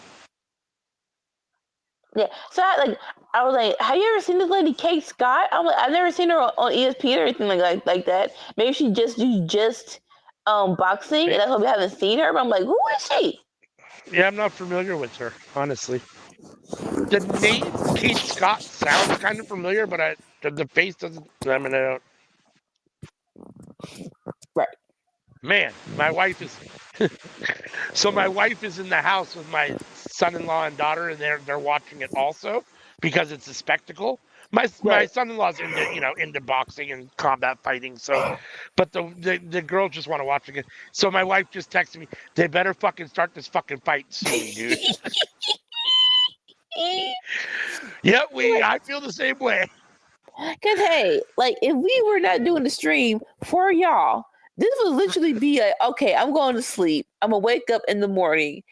Yeah, so I was like, have you ever seen this lady Kate Scott? I'm like, I've never seen her on ESPN or anything like that. Maybe she just boxing, and that's why we haven't seen her. But I'm like, who is she? Yeah, I'm not familiar with her, honestly. The name Kate Scott sounds kind of familiar, but the face doesn't. I mean, I don't. Right. Man, my wife is so my wife is in the house with my son-in-law and daughter, and they're watching it also because it's a spectacle. My Right. son-in-law's into boxing and combat fighting, so but the girls just want to watch it. So my wife just texted me, they better fucking start this fucking fight soon, dude. Yeah, I feel the same way. Cause hey, like if we were not doing the stream for y'all, this would literally be okay, I'm going to sleep. I'm gonna wake up in the morning,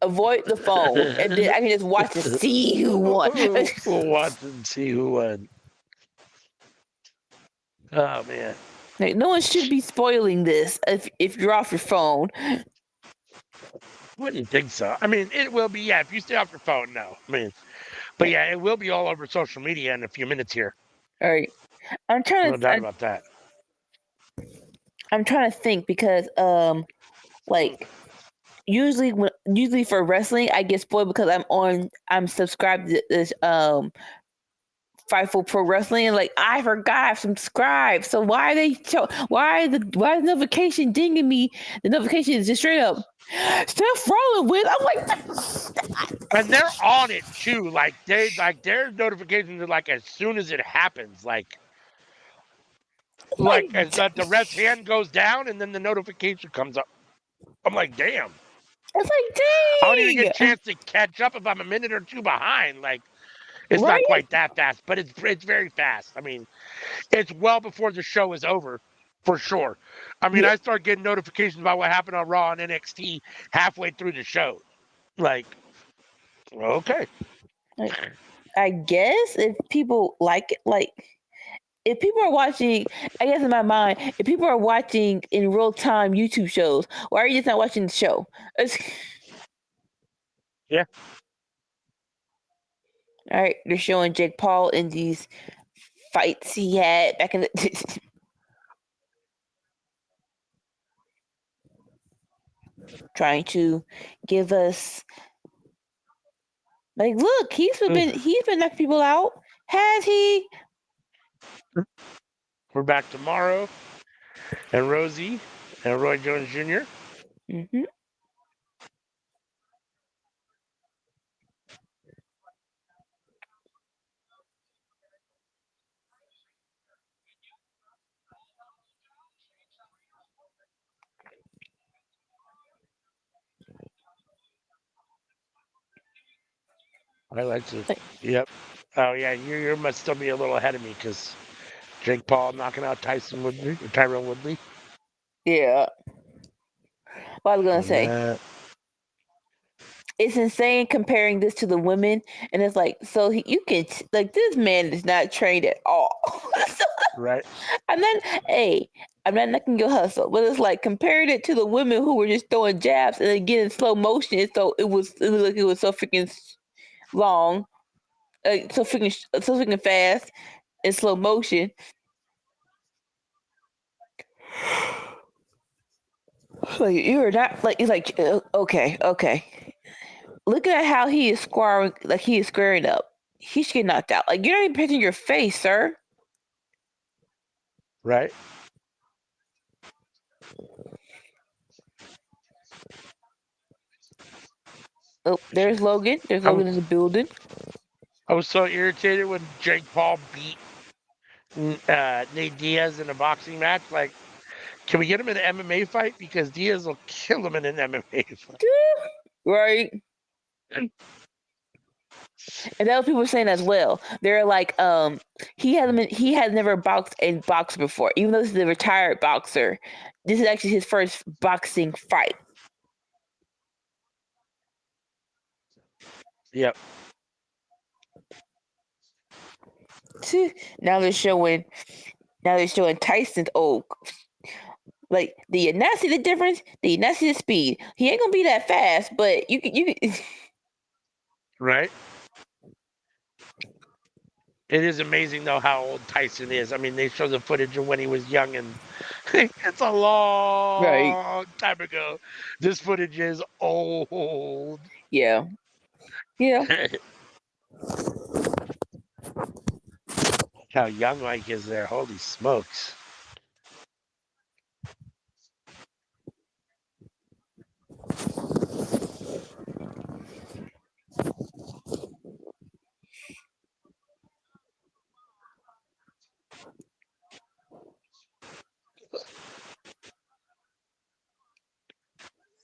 avoid the phone, and then I can just watch to see who won. We'll watch and see who won. Oh man. Like, no one should be spoiling this if you're off your phone. Wouldn't think so. I mean, it will be, yeah, if you stay off your phone, no. I mean, but yeah, it will be all over social media in a few minutes here. All right. I'm trying No doubt about that. I'm trying to think because like usually for wrestling I get spoiled because I'm subscribed to this Fightful Pro Wrestling, and like I forgot I've subscribed. So why why the notification dinging me? The notification is just straight up Steph Rollins with. I'm like, and they're on it too. Like their notifications are like as soon as it happens, like as the ref's hand goes down and then the notification comes up. I'm like, damn. It's like, dang. I don't even get a chance to catch up if I'm a minute or two behind. Like, it's Right? not quite that fast, but it's very fast. I mean, it's well before the show is over, for sure. I mean, Yeah. I start getting notifications about what happened on Raw and NXT halfway through the show. Like, okay. I guess if people like it, like if people are watching, I guess in my mind, if people are watching in real time YouTube shows, why are you just not watching the show? Yeah. All right, they're showing Jake Paul in these fights he had back in the. Trying to give us like, look, he's been knocking people out. Has he? We're back tomorrow, and Rosie and Roy Jones Jr. Mm-hmm. I like to. Yep. Oh yeah, you must still be a little ahead of me because Jake Paul knocking out Tyron Woodley. Yeah. What I was gonna say. It's insane comparing this to the women, and it's like, so you can like this man is not trained at all. Right. I'm not knocking your hustle, but it's like comparing it to the women who were just throwing jabs and then getting slow motion. So it was like it was so freaking long, so freaking fast in slow motion. Like you're not like it's like okay. Looking at how he is squaring up. He should get knocked out. Like you're not even pitching your face, sir. Right. Oh, there's Logan. There's Logan in the building. I was so irritated when Jake Paul beat Nate Diaz in a boxing match. Like, can we get him in an MMA fight? Because Diaz will kill him in an MMA fight. Right. And that was people saying as well. They're like, he has never boxed and boxed before. Even though this is a retired boxer, this is actually his first boxing fight. Yep. Now they're showing Tyson's like, do you not see the difference? Do you not see the speed? He ain't gonna be that fast, but you can Right. It is amazing though how old Tyson is. I mean, they show the footage of when he was young, and it's a long time ago. This footage is old. Yeah. How young Mike is there. Holy smokes.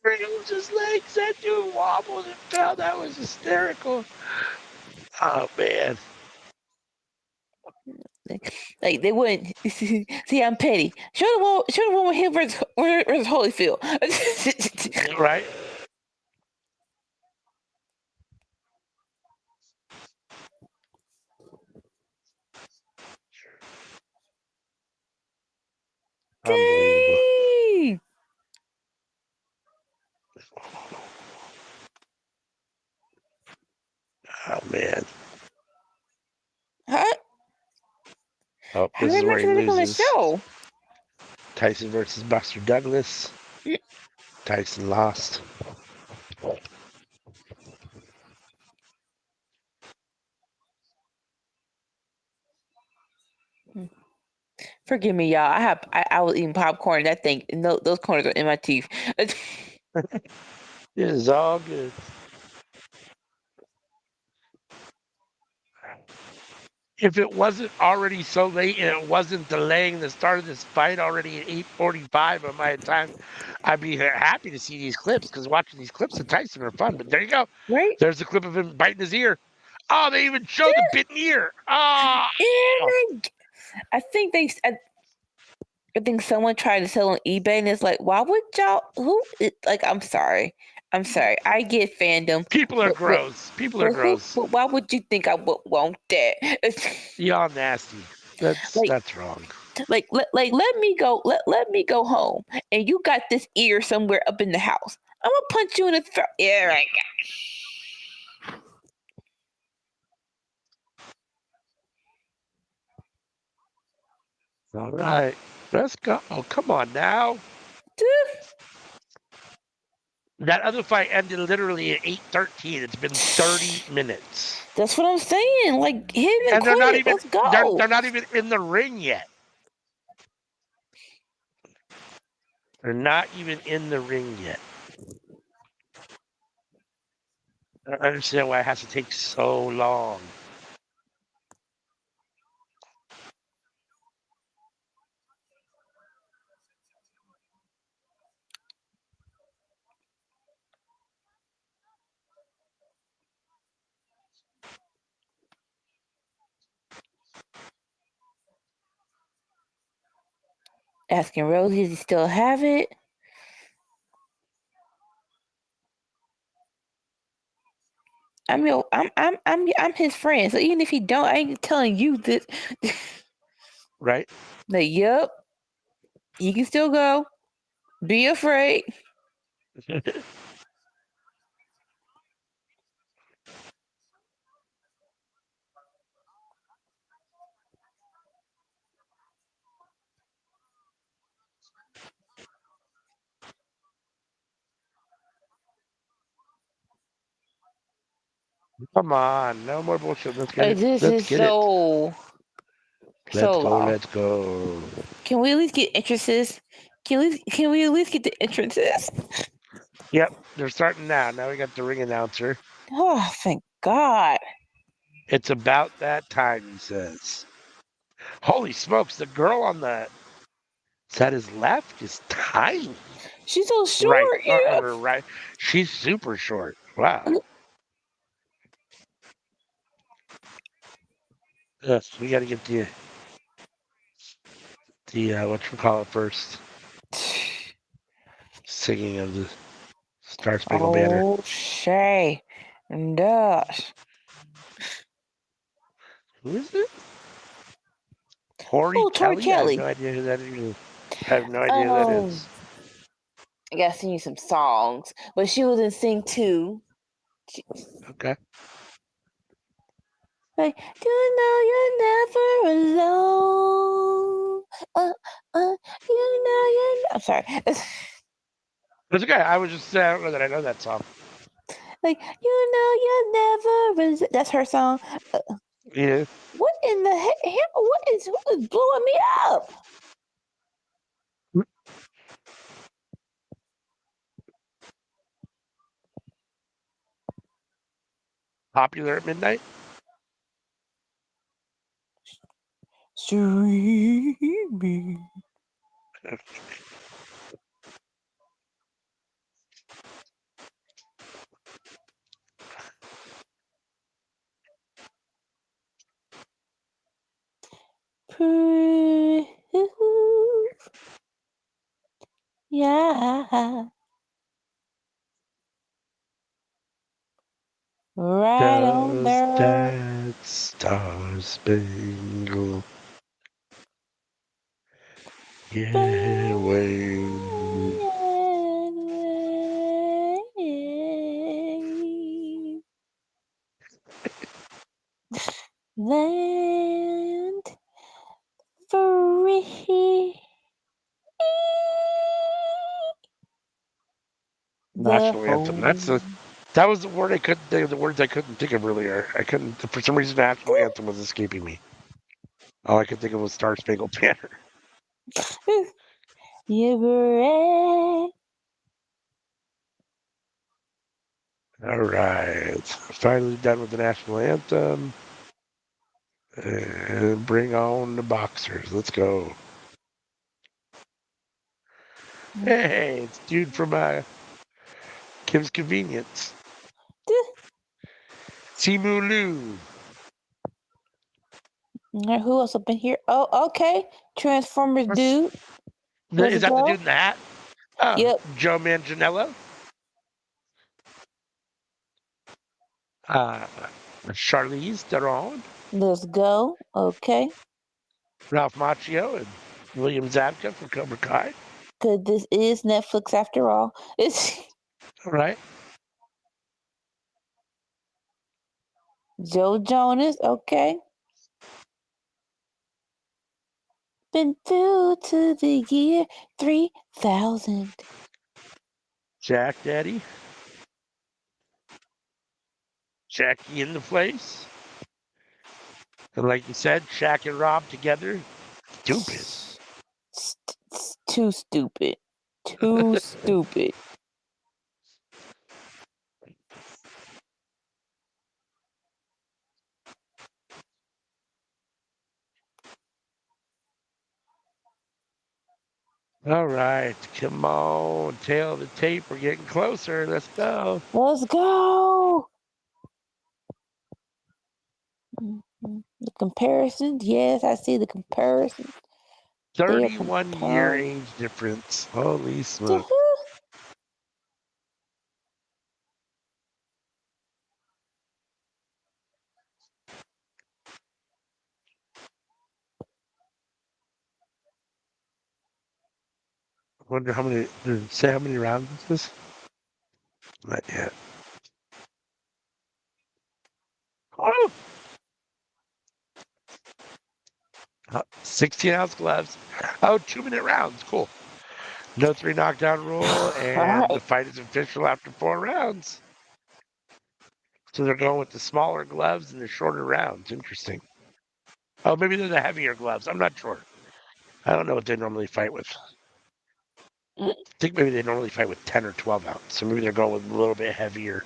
His legs, that dude wobbled and fell. That was hysterical. Oh man. Like they wouldn't see. I'm petty. Show the one with him versus Holyfield. Right? Unbelievable. Dang. Oh man. Huh? Oh, How this did is I where he mention it on the loses. show? Tyson versus Buster Douglas. Tyson lost. Forgive me, y'all. I was eating popcorn. That thing, no, those corners are in my teeth. It is all good. If it wasn't already so late and it wasn't delaying the start of this fight already at 8:45 on my time, I'd be happy to see these clips because watching these clips of Tyson are fun. But there you go. Right? There's the clip of him biting his ear. Oh, they even show the bitten ear. Oh, I think I think someone tried to sell on eBay, and it's like, why would y'all? I'm sorry. I get fandom. people are But, but, gross. People are gross. but why would you think I would want that? Y'all nasty. like, That's wrong. let me go. Let me go home, and you got this ear somewhere up in the house. I'm gonna punch you in the throat. Yeah, right. All right. Let's go. Oh, come on now. That other fight ended literally at 8:13. It's been 30 minutes. That's what I'm saying. Like, hit him and And they're quit not it. even Let's go. they're not even in the ring yet. They're not even in the ring yet. I don't understand why it has to take so long. Asking Rosie, does he still have it? I'm his friend. So even if he don't, I ain't telling you this. Right? Like, yep, you can still go. Be afraid. Come on, no more bullshit. Let's get Like, it. this Let's is get it. so long. Let's go. Can we at least get entrances? Can we at least get the entrances? Yep, they're starting now. Now we got the ring announcer. Oh, thank God. It's about that time, he says. Holy smokes, the girl on the set his left is tiny. She's so Right, short, yeah. right. She's super short. Wow. Yes, we got to get the whatchamacallit first. Singing of the Star Spangled Banner. Oh, Shay. And Who is it? Tori Oh, Tori Kelly? I have Kelly. no idea who that is. I have no idea who that is. I gotta sing you some songs. But she was in Sing 2. Okay. Like, you know you're never alone. You know you're. I'm sorry. It's okay. I was just saying, I don't know that I know that song. Like, you know you're never. That's her song. Yeah. What in the heck? What is blowing me up? Popular at midnight? Streaming. prove. Yeah. Right on Does there. that star spangled yeah, wave. Land free. National anthem. That was the word I couldn't think of. The words I couldn't think of earlier. I couldn't for some reason. National anthem was escaping me. All I could think of was Star Spangled Banner. You break. All right, finally done with the national anthem. And bring on the boxers. Let's go. Hey, it's dude from Kim's Convenience. Simu Liu. Who else up in here? Oh, okay. Transformers dude. Let's Is that go. the dude in the hat? Oh, Yep. Joe Manganiello. Charlize Theron. Let's go. Okay. Ralph Macchio and William Zabka from Cobra Kai. Because this is Netflix after all. It's All right. Joe Jonas. Okay. Been through to the year 3000. Jack Daddy. Jackie in the place. And like you said, Shaq and Rob together. Stupid. Too stupid. Too stupid. All right. Come on. Tail of the tape. We're getting closer. Let's go. Let's go. The comparison. Yes, I see the comparison. 31-year age difference. Holy smoke. I wonder how many, did it say how many rounds this is? Not yet. Oh! 16-ounce gloves. Oh, 2-minute rounds. Cool. No 3 knockdown rule, and the fight is official after 4 rounds. So they're going with the smaller gloves and the shorter rounds. Interesting. Oh, maybe they're the heavier gloves. I'm not sure. I don't know what they normally fight with. I think maybe they normally fight with 10 or 12 ounce. So maybe they're going with a little bit heavier.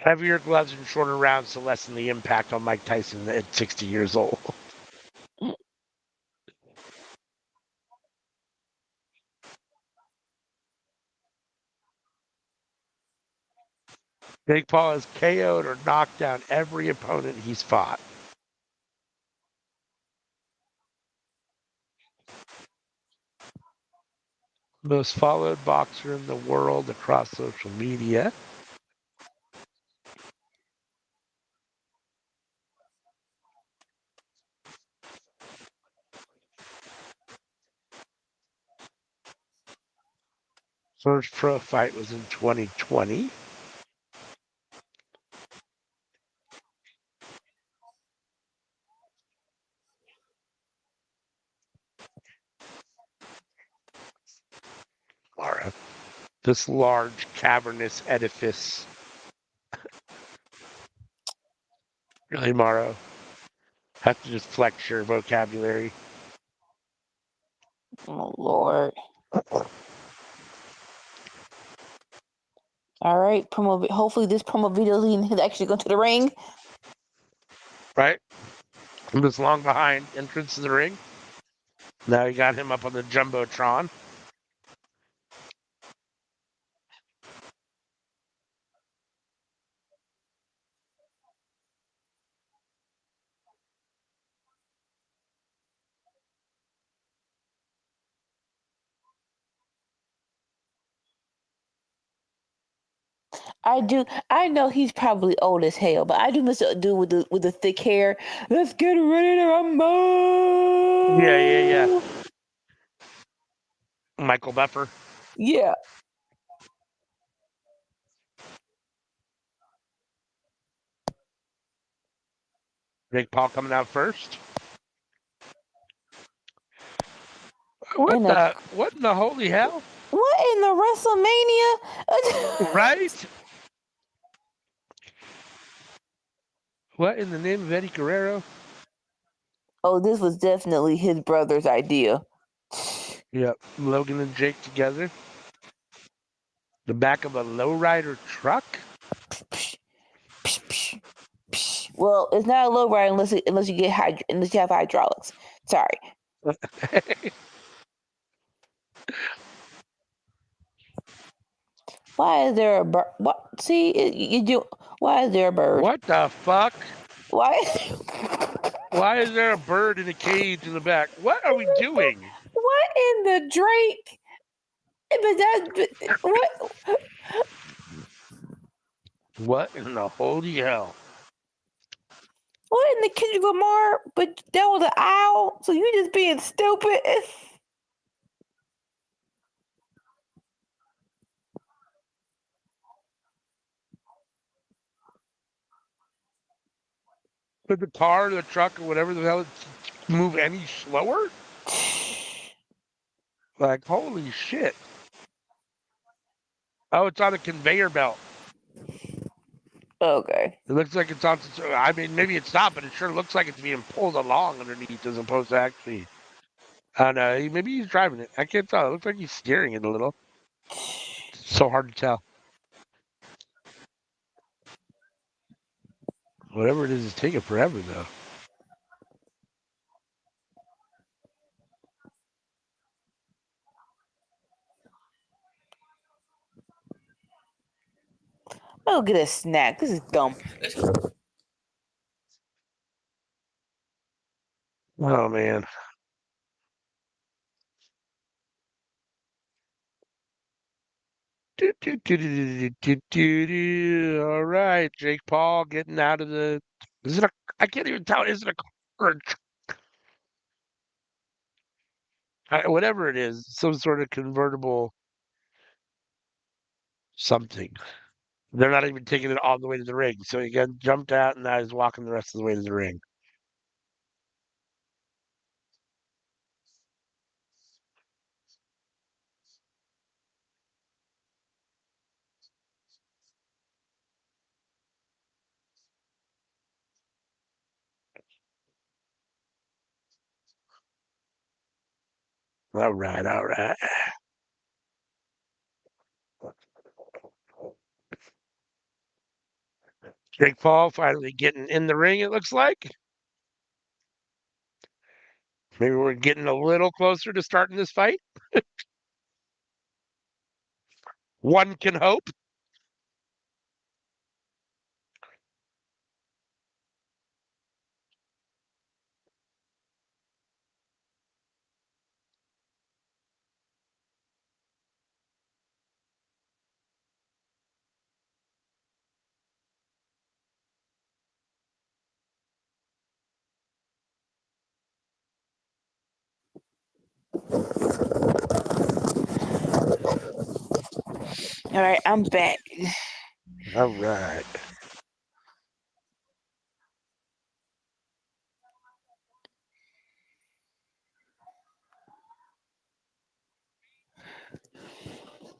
Heavier gloves and shorter rounds to lessen the impact on Mike Tyson at 60 years old. Jake Paul has KO'd or knocked down every opponent he's fought. Most followed boxer in the world across social media. First pro fight was in 2020. Laura. This large cavernous edifice. Really, Morrow? Have to just flex your vocabulary. Oh, Lord. All right, promo. Hopefully, this promo video is actually going to the ring. Right? From this long behind entrance to the ring. Now you got him up on the Jumbotron. I do. I know he's probably old as hell, but I do miss a dude with the thick hair. Let's get ready to rumble. Yeah. Michael Buffer. Yeah. Jake Paul coming out first. What And in the holy hell? what in the WrestleMania? Right? What in the name of Eddie Guerrero? Oh, this was definitely his brother's idea. Yep. Logan and Jake together. The back of a lowrider truck? Well, it's not a lowrider unless you have hydraulics. Sorry. Why is there a bird? What? See, you do. Why is there a bird? What the fuck? Why? Why is there a bird in a cage in the back? What are we doing? What in the Drake? What? What in the holy hell? What in the Kendrick Lamar? But that was an owl. So you just being stupid. Could the car, the truck, or whatever the hell move any slower? Like, holy shit. Oh, it's on a conveyor belt. Okay. It looks like it's on. I mean, maybe it's not, but it sure looks like it's being pulled along underneath as opposed to actually. I don't know. Maybe he's driving it. I can't tell. It looks like he's steering it a little. It's so hard to tell. Whatever it is taking forever, though. I'll get a snack. This is dumb. Oh man. All right, Jake Paul getting out of the. Is it a? I can't even tell. Is it a car? Whatever it is, some sort of convertible something. They're not even taking it all the way to the ring. So he got jumped out and now he's walking the rest of the way to the ring. All right, all right. Jake Paul finally getting in the ring, it looks like. Maybe we're getting a little closer to starting this fight. One can hope. All right, I'm back. All right.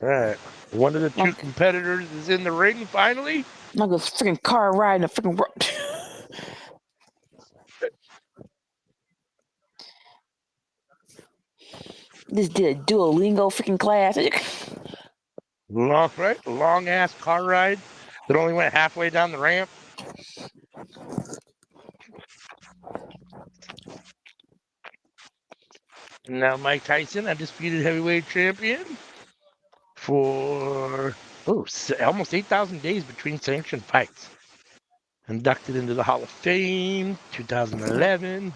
All right. One of the two competitors is in the ring finally. Like a freaking car ride in a freaking road. This did a Duolingo freaking class. Long ass car ride that only went halfway down the ramp. And now Mike Tyson, undisputed heavyweight champion, for almost 8,000 days between sanctioned fights. Inducted into the Hall of Fame, 2011.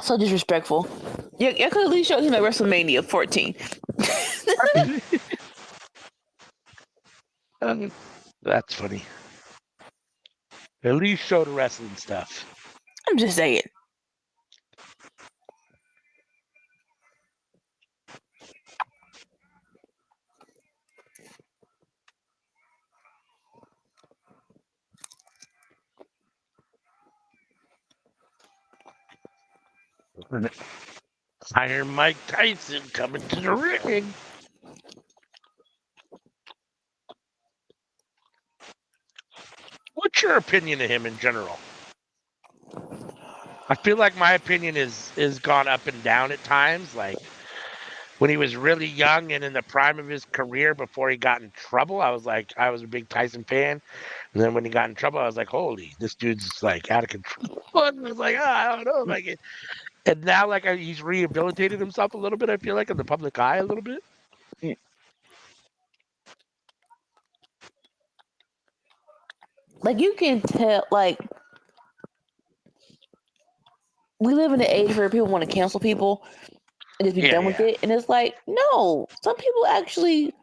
So disrespectful. Yeah, I could at least show him at WrestleMania 14. That's funny. At least show the wrestling stuff. I'm just saying. Iron Mike Tyson coming to the ring. What's your opinion of him in general? I feel like my opinion is gone up and down at times. Like when he was really young and in the prime of his career before he got in trouble, I was a big Tyson fan. And then when he got in trouble, I was like, holy, this dude's like out of control. And I was like, I don't know if I can. And now, like, he's rehabilitated himself a little bit, I feel like, in the public eye a little bit. Like, you can tell, like, we live in an age where people want to cancel people and just be done with it. And it's like, no, some people actually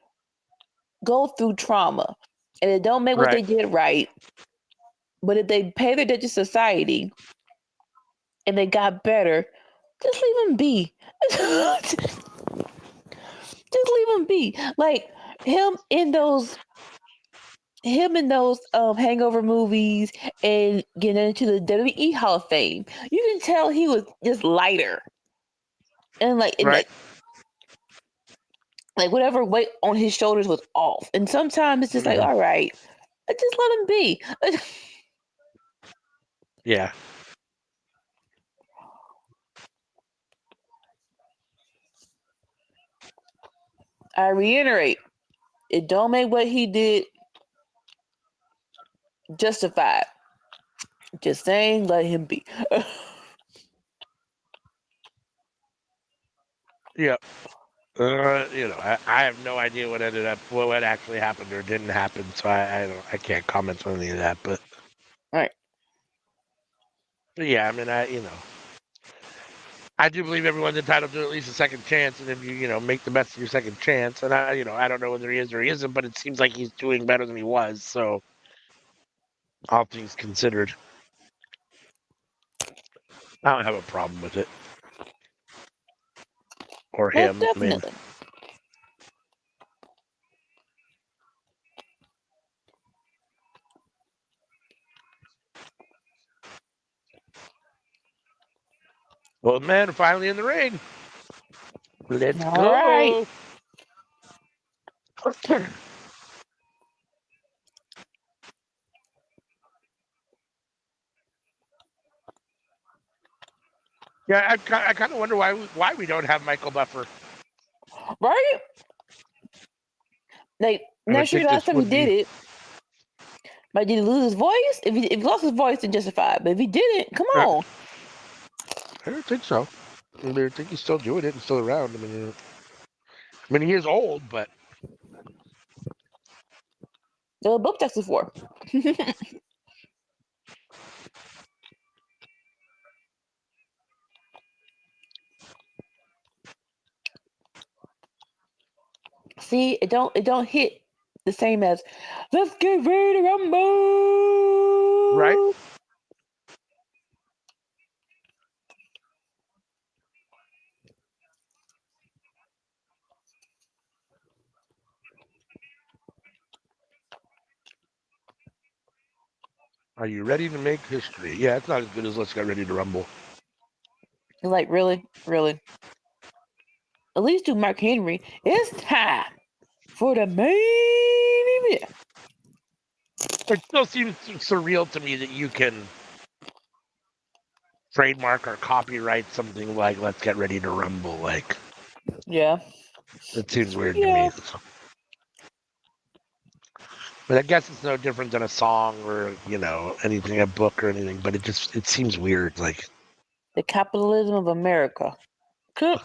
go through trauma and they don't make what they did right. But if they pay their debt to society and they got better, just leave them be. Just leave them be. Like him in those Hangover movies and getting into the WWE Hall of Fame. You can tell he was just lighter. And like whatever weight on his shoulders was off. And sometimes it's just like, all right, just let him be. Yeah. I reiterate, it don't make what he did justified. Just saying, let him be. Yeah. I have no idea what actually happened or didn't happen, so I can't comment on any of that. But right. But yeah, I mean, I do believe everyone's entitled to at least a second chance, and if you make the best of your second chance, and I don't know whether he is or he isn't, but it seems like he's doing better than he was. So, all things considered, I don't have a problem with it or him. Definitely. I mean, well, man, finally in the ring. Let's go. Right. Yeah, I kind of wonder why we don't have Michael Buffer. Right? Like, not sure last time he did it. But did he lose his voice? If he lost his voice, then justified. But if he didn't, come on. I don't think so. I think he's still doing it and still around. I mean, he is old, but They were both Texas for. See, it don't hit the same as let's get ready to rumble. Right. Are you ready to make history? Yeah, it's not as good as Let's Get Ready to Rumble. Like, really? Really? At least do Mark Henry. It's time for the main event. It still seems surreal to me that you can trademark or copyright something like Let's Get Ready to Rumble. Like, yeah. It seems weird to me. But I guess it's no different than a song or, anything, a book or anything. But it seems weird. Like, the capitalism of America. Cool.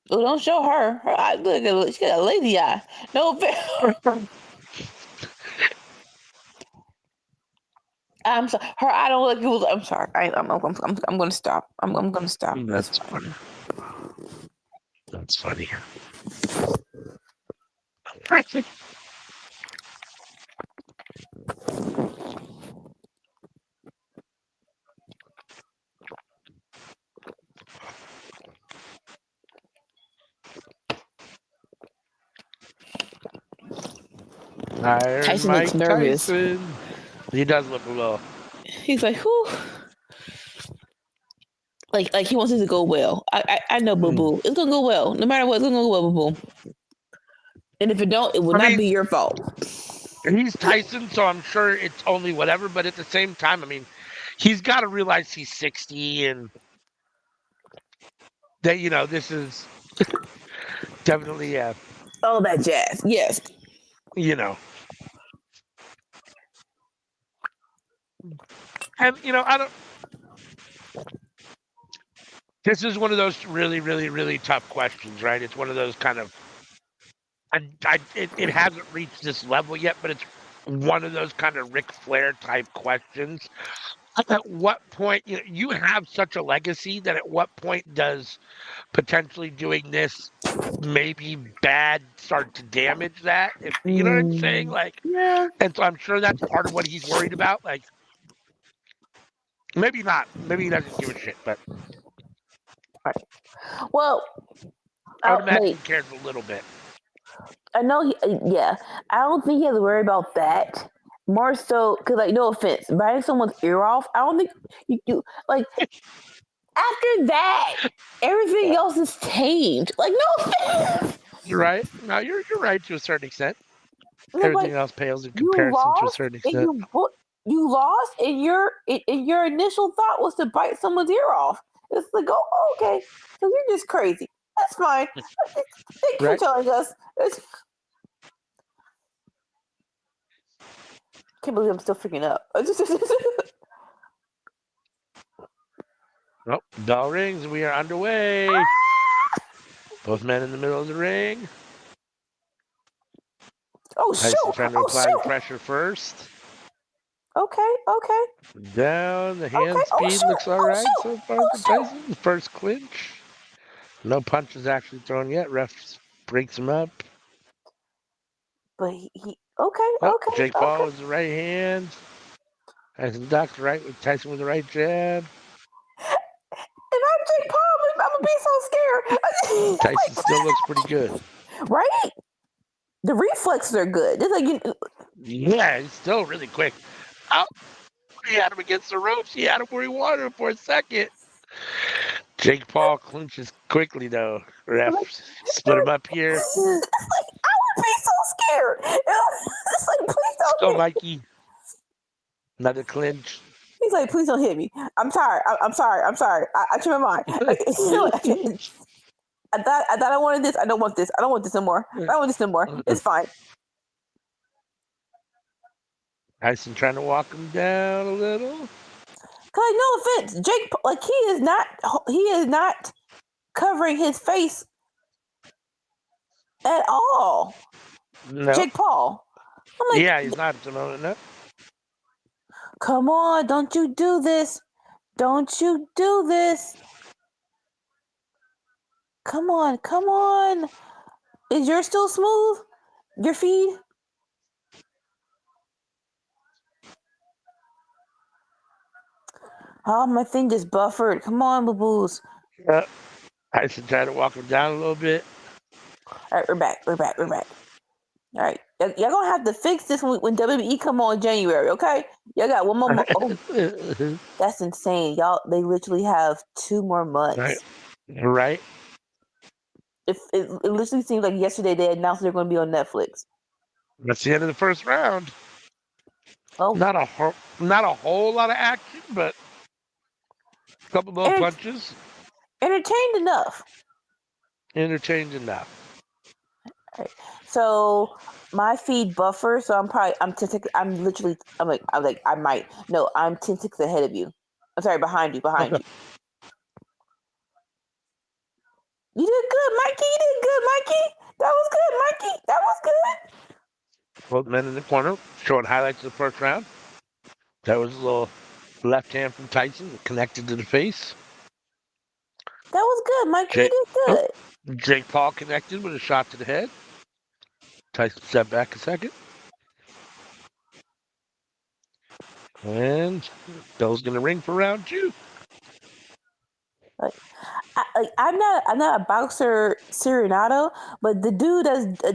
Oh, don't show her. Her eye, look, she got a lazy eye. No. I'm sorry. Her I don't look. It was. I'm sorry. I'm going to stop. I'm going to stop. That's funny. That's funny. Iron Tyson Mike looks nervous. Tyson. He does look a little. He's like, whew. Like he wants it to go well. I know, boo boo. It's gonna go well. No matter what, it's gonna go well, boo boo. And if it don't, it will not be your fault. He's Tyson, so I'm sure it's only whatever. But at the same time, I mean, he's got to realize he's 60 and that this is definitely all that jazz. Yes. And I don't. This is one of those really, really, really tough questions, right? It's one of those kind of. It hasn't reached this level yet, but it's one of those kind of Ric Flair type questions. At what point you have such a legacy that at what point does potentially doing this maybe bad start to damage that? If you know what I'm saying, like, yeah. And so I'm sure that's part of what he's worried about. Like, maybe not. Maybe he doesn't give a shit, but well, I would imagine he cares a little bit. I know. Yeah, I don't think he has to worry about that. More so, because like, no offense, biting someone's ear off. I don't think you like. After that, everything else is tamed. Like, no offense. You're right. No, you're right to a certain extent. Everything else pales in comparison to a certain extent. You lost, and your initial thought was to bite someone's ear off. It's like, oh, okay, so you're just crazy. That's fine. Thank you for telling us. Can't believe I'm still freaking up. Oh, bell rings. We are underway. Both men in the middle of the ring. Oh, Tyson shoot! trying to apply the pressure first. Okay. Down. The hand speed looks all right so far for Tyson. First clinch. No punches actually thrown yet. Ref breaks him up. But he okay. Jake Paul with the right hand. Tyson ducks Tyson with the right jab. If I'm Jake Paul, I'm gonna be so scared. Tyson still looks pretty good. Right? The reflexes are good. It's like yeah, he's still really quick. He had him against the ropes. He had him where he wanted him for a second. Jake Paul clinches quickly though. Ref split him up here. It's like, I would be so scared. It's like, please don't. Let's go, Mikey. Another clinch. He's like, please don't hit me. I'm sorry. I'm sorry. I changed my mind. I thought I wanted this. I don't want this. I don't want this no more. I don't want this no more. It's fine. Tyson trying to walk him down a little. Cause no offense, Jake, like he is not covering his face at all. No. Jake Paul. I'm like, yeah, he's not at the moment. No. Come on, don't you do this. Don't you do this. Come on. Is yours still smooth? Your feed? Oh, my thing just buffered. Come on, boo-boos. Yeah. I should try to walk him down a little bit. All right, we're back. All right. Y'all gonna have to fix this when WWE come on in January, okay? Y'all got one more month. Oh, that's insane. Y'all, they literally have 2 more months. Right. It literally seems like yesterday they announced they're going to be on Netflix. That's the end of the first round. Oh, not a whole lot of action, but a couple more punches. Entertained enough. All right. So my feed buffer. So I'm 10 seconds. I'm 10 seconds ahead of you. I'm sorry, behind you. You did good, Mikey. That was good, Mikey. That was good. Both men in the corner showing highlights of the first round. That was a little left hand from Tyson connected to the face. That was good, Mikey. You did good. Jake Paul connected with a shot to the head. Tyson stepped back a second. And Bell's going to ring for round 2. I'm not a boxer Serenado, but the dude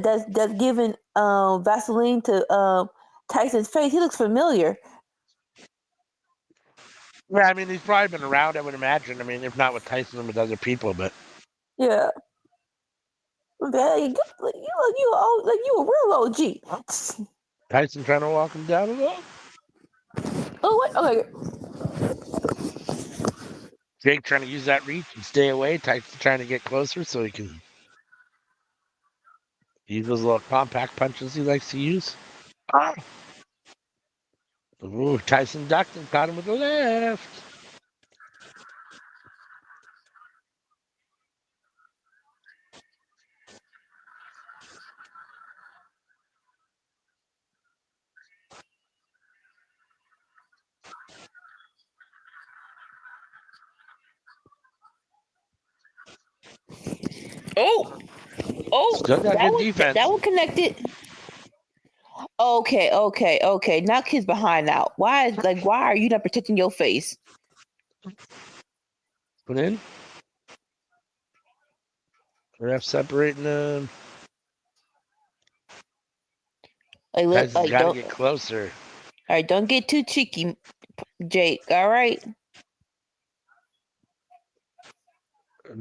that's giving Vaseline to Tyson's face, he looks familiar. Yeah, I mean, he's probably been around, I would imagine. I mean, if not with Tyson, with other people, but. Yeah. You a real OG. Tyson trying to walk him down a little. Oh, what? Okay. Jake trying to use that reach and stay away. Tyson trying to get closer so he can use those little compact punches he likes to use. Ah! Ooh, Tyson ducked and caught him with the left. Still got good defense. That one connected. Okay. Knock his behind out. Why are you not protecting your face? Put in. Ref separating them. Tyson's got to get closer. All right, don't get too cheeky, Jake. All right.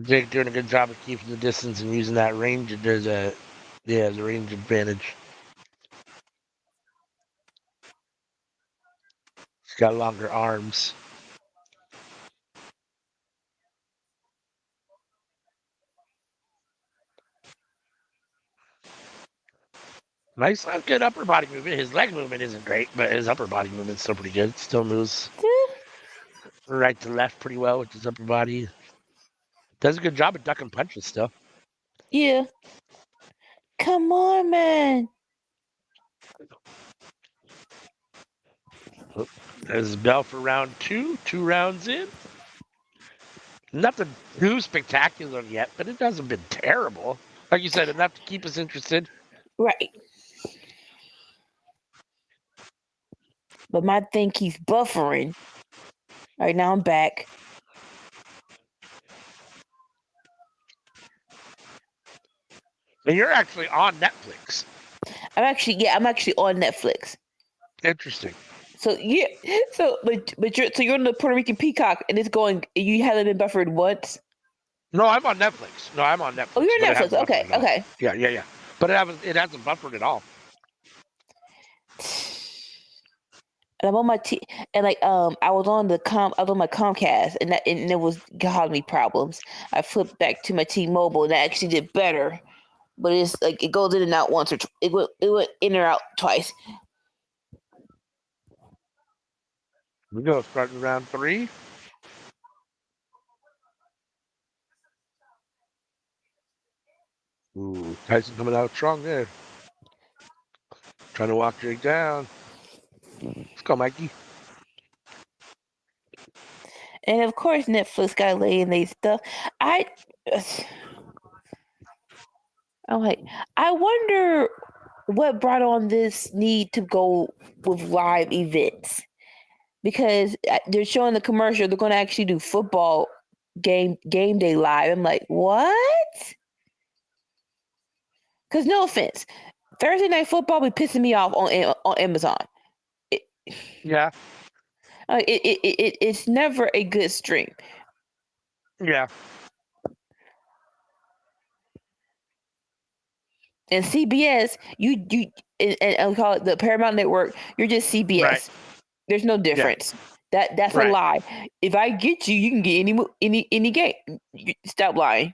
Jake doing a good job of keeping the distance and using that range. There's the range advantage. He's got longer arms. Nice, good upper body movement. His leg movement isn't great, but his upper body movement's still pretty good. Still moves right to left pretty well with his upper body. Does a good job of ducking punches still. Yeah. Come on, man. There's bell for round 2. 2 rounds in. Nothing too spectacular yet, but it hasn't been terrible. Like you said, enough to keep us interested. Right. But my thing keeps buffering. All right, now I'm back. And you're actually on Netflix. I'm actually on Netflix. Interesting. So you're on the Puerto Rican Peacock, and it's going. You haven't been buffered once. No, I'm on Netflix. Oh, you're on Netflix. Okay. Yeah. But it hasn't buffered at all. And I'm on my I was on my Comcast, and it was causing me problems. I flipped back to my T-Mobile, and I actually did better. But it's like it goes in and out once, or it went in or out twice. We go starting round 3. Ooh, Tyson coming out strong there. Trying to walk Jake down. Let's go, Mikey. And of course, Netflix got to lay in their stuff. I'm like, I wonder what brought on this need to go with live events, because they're showing the commercial. They're going to actually do football game day live. I'm like, what? Because no offense, Thursday Night Football be pissing me off on Amazon. Yeah. It's never a good stream. Yeah. And CBS, and I'll call it the Paramount Network. You're just CBS. Right. There's no difference. Yeah. That's right. A lie. If I get you, you can get any game. Stop lying.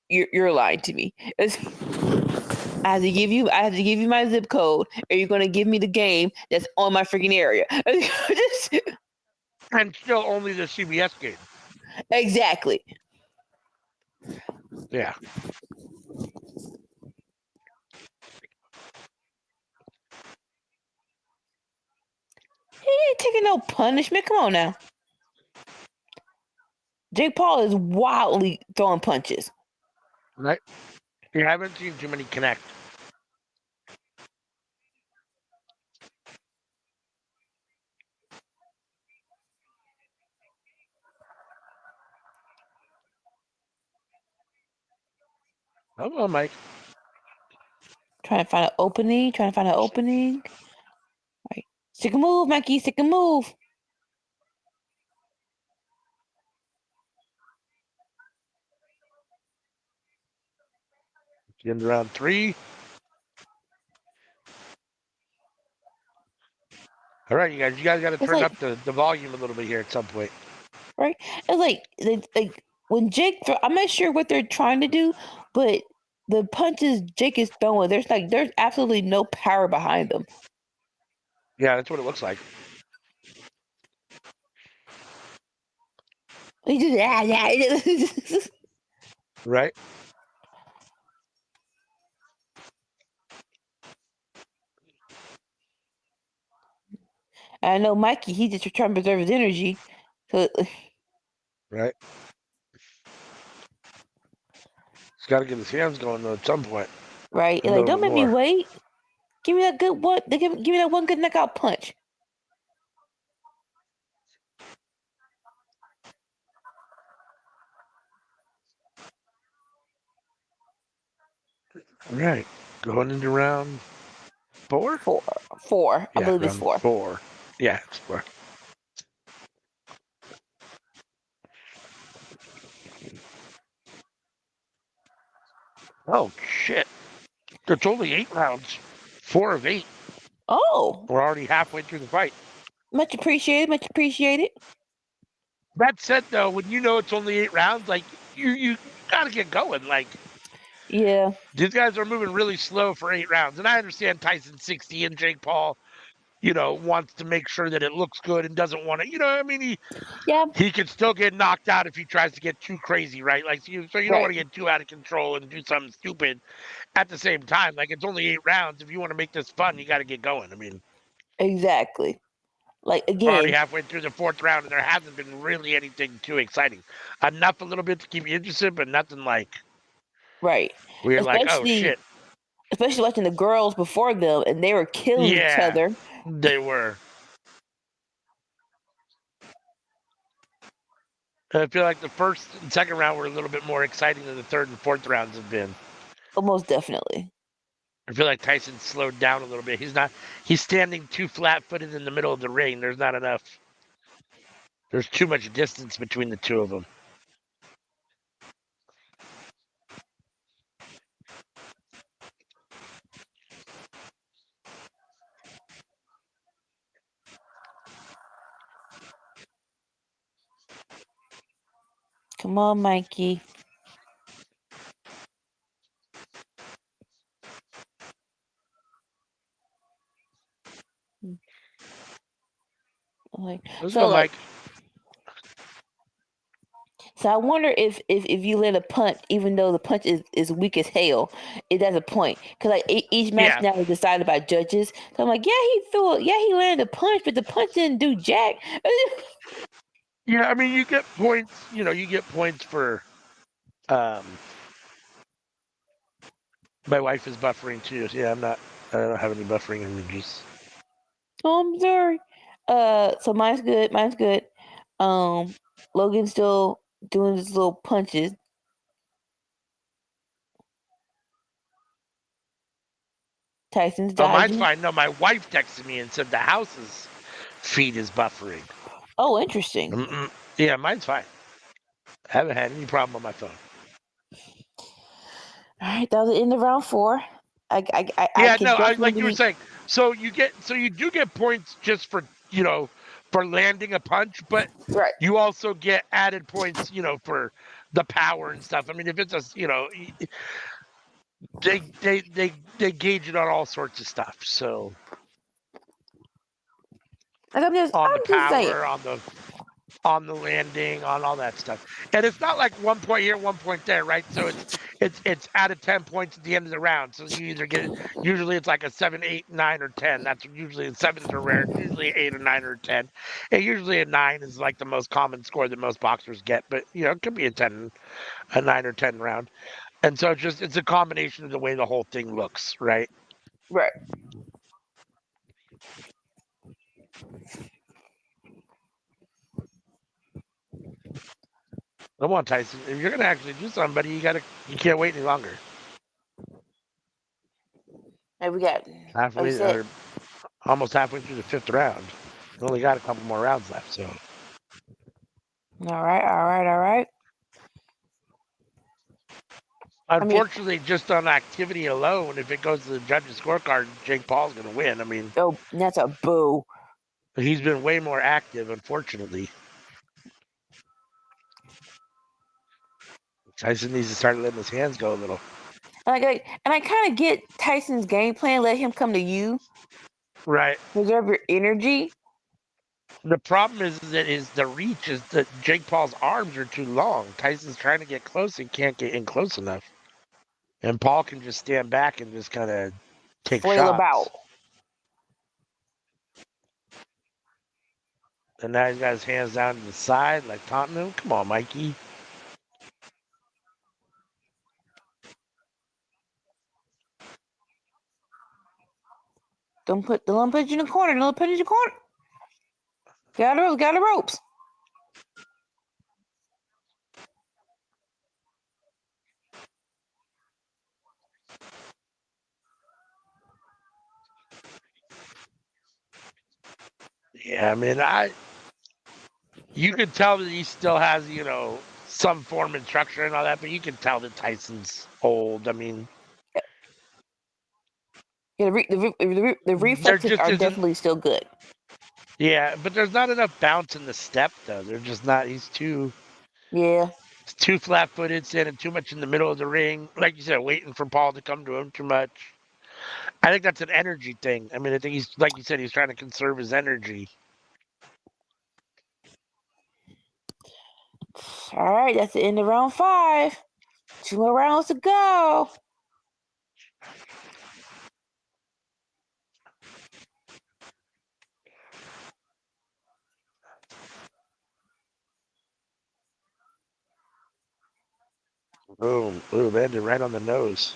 You're lying to me. I have to give you my zip code, or you're gonna give me the game that's on my freaking area. And still only the CBS game. Exactly. Yeah. He ain't taking no punishment. Come on now. Jake Paul is wildly throwing punches. Right? Yeah, I haven't seen too many connect. Come on, Mike. Trying to find an opening. Right. Stick a move, Mikey. Stick a move. End round 3. All right, you guys got to turn up the volume a little bit here at some point. Right? It's like when Jake I'm not sure what they're trying to do, but the punches Jake is throwing, there's absolutely no power behind them. Yeah, that's what it looks like. He just yeah. Right? I know Mikey, he just trying to preserve his energy. So, right. He's got to get his hands going though at some point. Right? Like, don't make me wait. Give me that good what? Give me that one good knockout punch. All right. Going into round 4? 4. I believe it's 4. 4. Yeah, it's 4. Oh, shit. It's only 8 rounds. 4 of 8. Oh. We're already halfway through the fight. Much appreciated. That said, though, when you know it's only 8 rounds, like, you got to get going. Like, yeah. These guys are moving really slow for 8 rounds. And I understand Tyson's 60 and Jake Paul, wants to make sure that it looks good and doesn't want to, I mean, he can still get knocked out if he tries to get too crazy, right? Like, so you don't want to get too out of control and do something stupid at the same time. Like, it's only 8 rounds. If you want to make this fun, you got to get going. I mean, exactly. Like, again, we're already halfway through the 4th round, and there hasn't been really anything too exciting. Enough a little bit to keep you interested, but nothing like right. we're like, oh shit. Especially watching the girls before them, and they were killing each other. They were. I feel like the 1st and 2nd round were a little bit more exciting than the 3rd and 4th rounds have been. Almost definitely. I feel like Tyson slowed down a little bit. He's standing too flat-footed in the middle of the ring. There's not enough. There's too much distance between the two of them. Come on, Mikey. Let's go, Mike. So I wonder if you let a punch, even though the punch is weak as hell, it does a point. Because like each match now is decided by judges. So I'm like, he landed a punch, but the punch didn't do jack. Yeah, I mean, you get points. You get points for. My wife is buffering too. Yeah, I don't have any buffering images. Oh, I'm sorry. So mine's good. Logan's still doing his little punches. Tyson's dodging. Oh, mine's fine. No, my wife texted me and said the house's feed is buffering. Oh, interesting. Yeah, mine's fine. I haven't had any problem on my phone. All right, that was the end of round 4. Like you were saying. So you do get points just for for landing a punch, but you also get added points, for the power and stuff. I mean, if it's they gauge it on all sorts of stuff. So I'm just saying. on the landing, on all that stuff. And it's not like 1 point here, 1 point there, right? So it's out of 10 points at the end of the round. So you either get it. Usually it's like a 7, 8, 9, or 10. That's usually sevens are rare. It's usually 8 or 9 or 10. And usually a 9 is like the most common score that most boxers get. But it could be a 9 or 10 round. And so it's a combination of the way the whole thing looks, right? Right. Come on, Tyson. If you're gonna actually do something, buddy, you can't wait any longer. And we got Halfway or almost halfway through the 5th round. We only got a couple more rounds left, so. All right. Unfortunately, just on activity alone, if it goes to the judges' scorecard, Jake Paul's going to win. I mean, that's a boo. He's been way more active, unfortunately. Tyson needs to start letting his hands go a little. And I kind of get Tyson's game plan. Let him come to you. Right. Reserve your energy. The problem is that the reach is that Jake Paul's arms are too long. Tyson's trying to get close and can't get in close enough. And Paul can just stand back and just kind of take flail shots. About. And now he's got his hands down to the side, like taunting him. Come on, Mikey. Don't put you in the corner. Don't put you in the corner. Got the ropes. Yeah, I mean, you can tell that he still has, some form and structure and all that, but you can tell that Tyson's old. I mean, yeah, the reflexes are definitely still good. Yeah, but there's not enough bounce in the step, though. They're just not. He's too flat-footed, standing too much in the middle of the ring. Like you said, waiting for Paul to come to him too much. I think that's an energy thing. I mean, I think he's, like you said, he's trying to conserve his energy. All right, that's the end of round 5. 2 more rounds to go. Boom, ended right on the nose.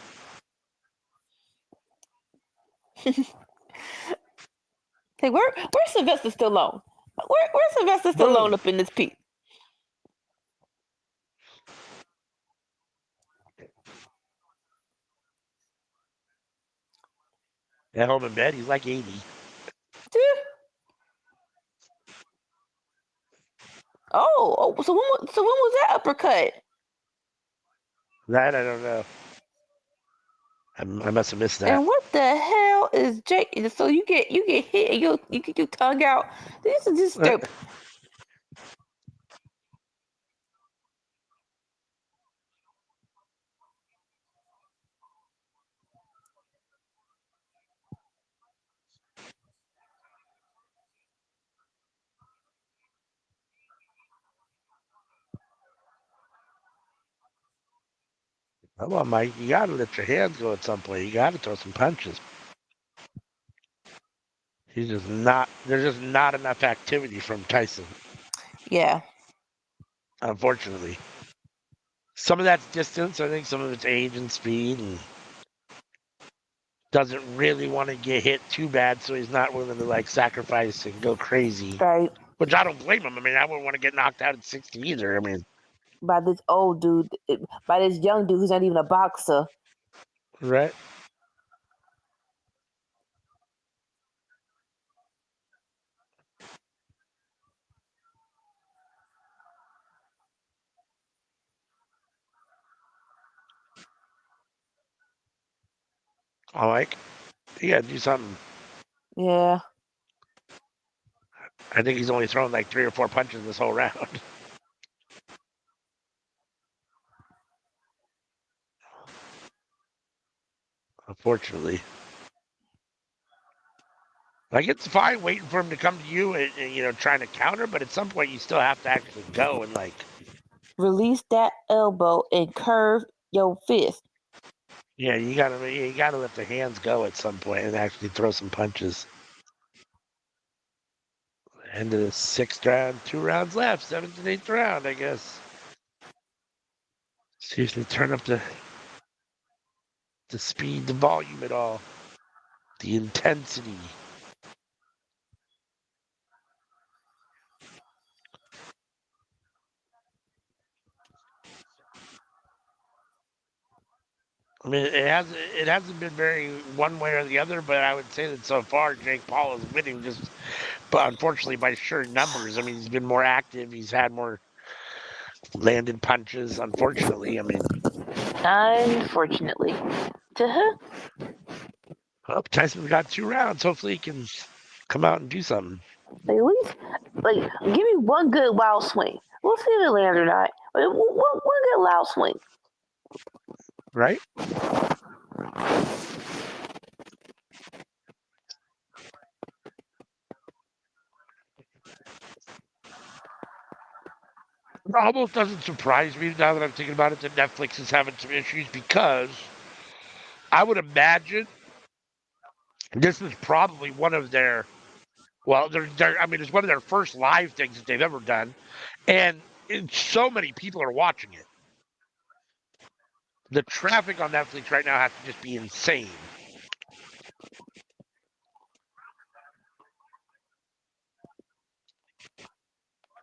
Hey, where's Sylvester Stallone? Where's Sylvester Stallone up in this piece? At home in bed, he's like 80. Oh, so when was that uppercut? That I don't know. I must have missed that. And what the hell is Jake? So you get hit and you get your tongue out. This is just stupid. Come on, Mike. You got to let your hands go at some point. You got to throw some punches. There's just not enough activity from Tyson. Yeah. Unfortunately. Some of that's distance. I think some of it's age and speed, and doesn't really want to get hit too bad, so he's not willing to sacrifice and go crazy. Right. Which I don't blame him. I mean, I wouldn't want to get knocked out at 60 either. I mean, by this old dude, by this young dude who's not even a boxer. Right. I like. You gotta do something. Yeah. I think he's only thrown 3 or 4 punches this whole round. Unfortunately. Like, it's fine waiting for him to come to you and trying to counter, but at some point you still have to actually go and, like, release that elbow and curve your fist. yeah, you gotta let the hands go at some point and actually throw some punches. End of the 6th round, 2 rounds left, 7th and 8th round, I guess. See if they turn up the speed, the volume at all, the intensity. I mean, it hasn't been very one way or the other, but I would say that so far Jake Paul is winning but unfortunately by sheer numbers. I mean, he's been more active. He's had more landed punches. Unfortunately, I mean, Unfortunately. To well, Tyson's got 2 rounds. Hopefully, he can come out and do something. at least, give me one good wild swing. We'll see if it lands or not. But one good loud swing. Right? It almost doesn't surprise me now that I'm thinking about it that Netflix is having some issues because I would imagine this is probably one of their I mean, it's one of their first live things that they've ever done, and so many people are watching it. The traffic on Netflix right now has to just be insane.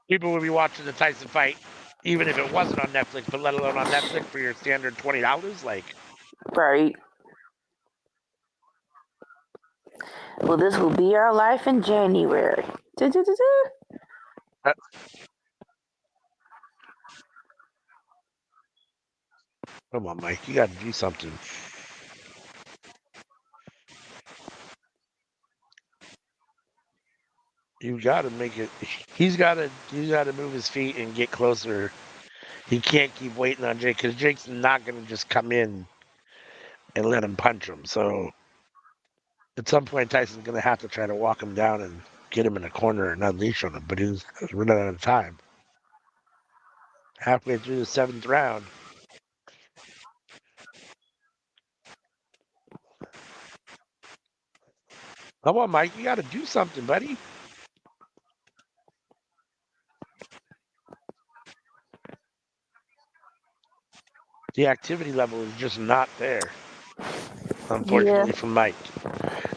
People would be watching the Tyson fight, even if it wasn't on Netflix, but let alone on Netflix for your standard $20. Like, Right. Well, this will be our life in January. come on, Mike, you got to do something. You got to make it. He's got to move his feet and get closer. He can't keep waiting on Jake because Jake's not going to just come in and let him punch him. So at some point, Tyson's going to have to try to walk him down and get him in a corner and unleash on him. But he's running out of time. Halfway through the 7th round. Come on, Mike. You got to do something, buddy. The activity level is just not there, unfortunately, from Mike.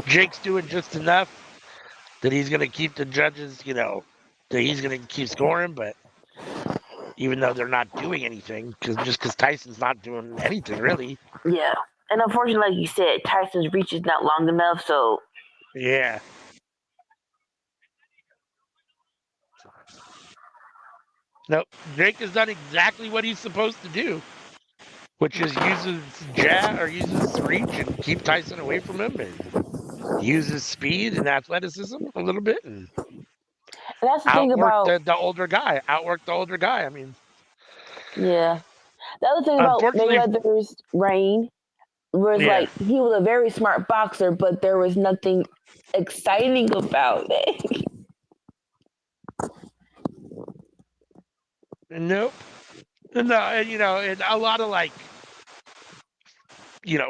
Jake's doing just enough that he's going to keep the judges, that he's going to keep scoring, but even though they're not doing anything, because Tyson's not doing anything, really. Yeah. And unfortunately, like you said, Tyson's reach is not long enough, so. Yeah. No, Jake has done exactly what he's supposed to do, which is use his jab or use his reach and keep Tyson away from him and use his speed and athleticism a little bit and that's the thing outwork about the older guy. Outwork the older guy. I mean, yeah. The other thing about unfortunately, Mayweather's reign was yeah. he was a very smart boxer, but there was nothing exciting about it. Nope. No, and and a lot of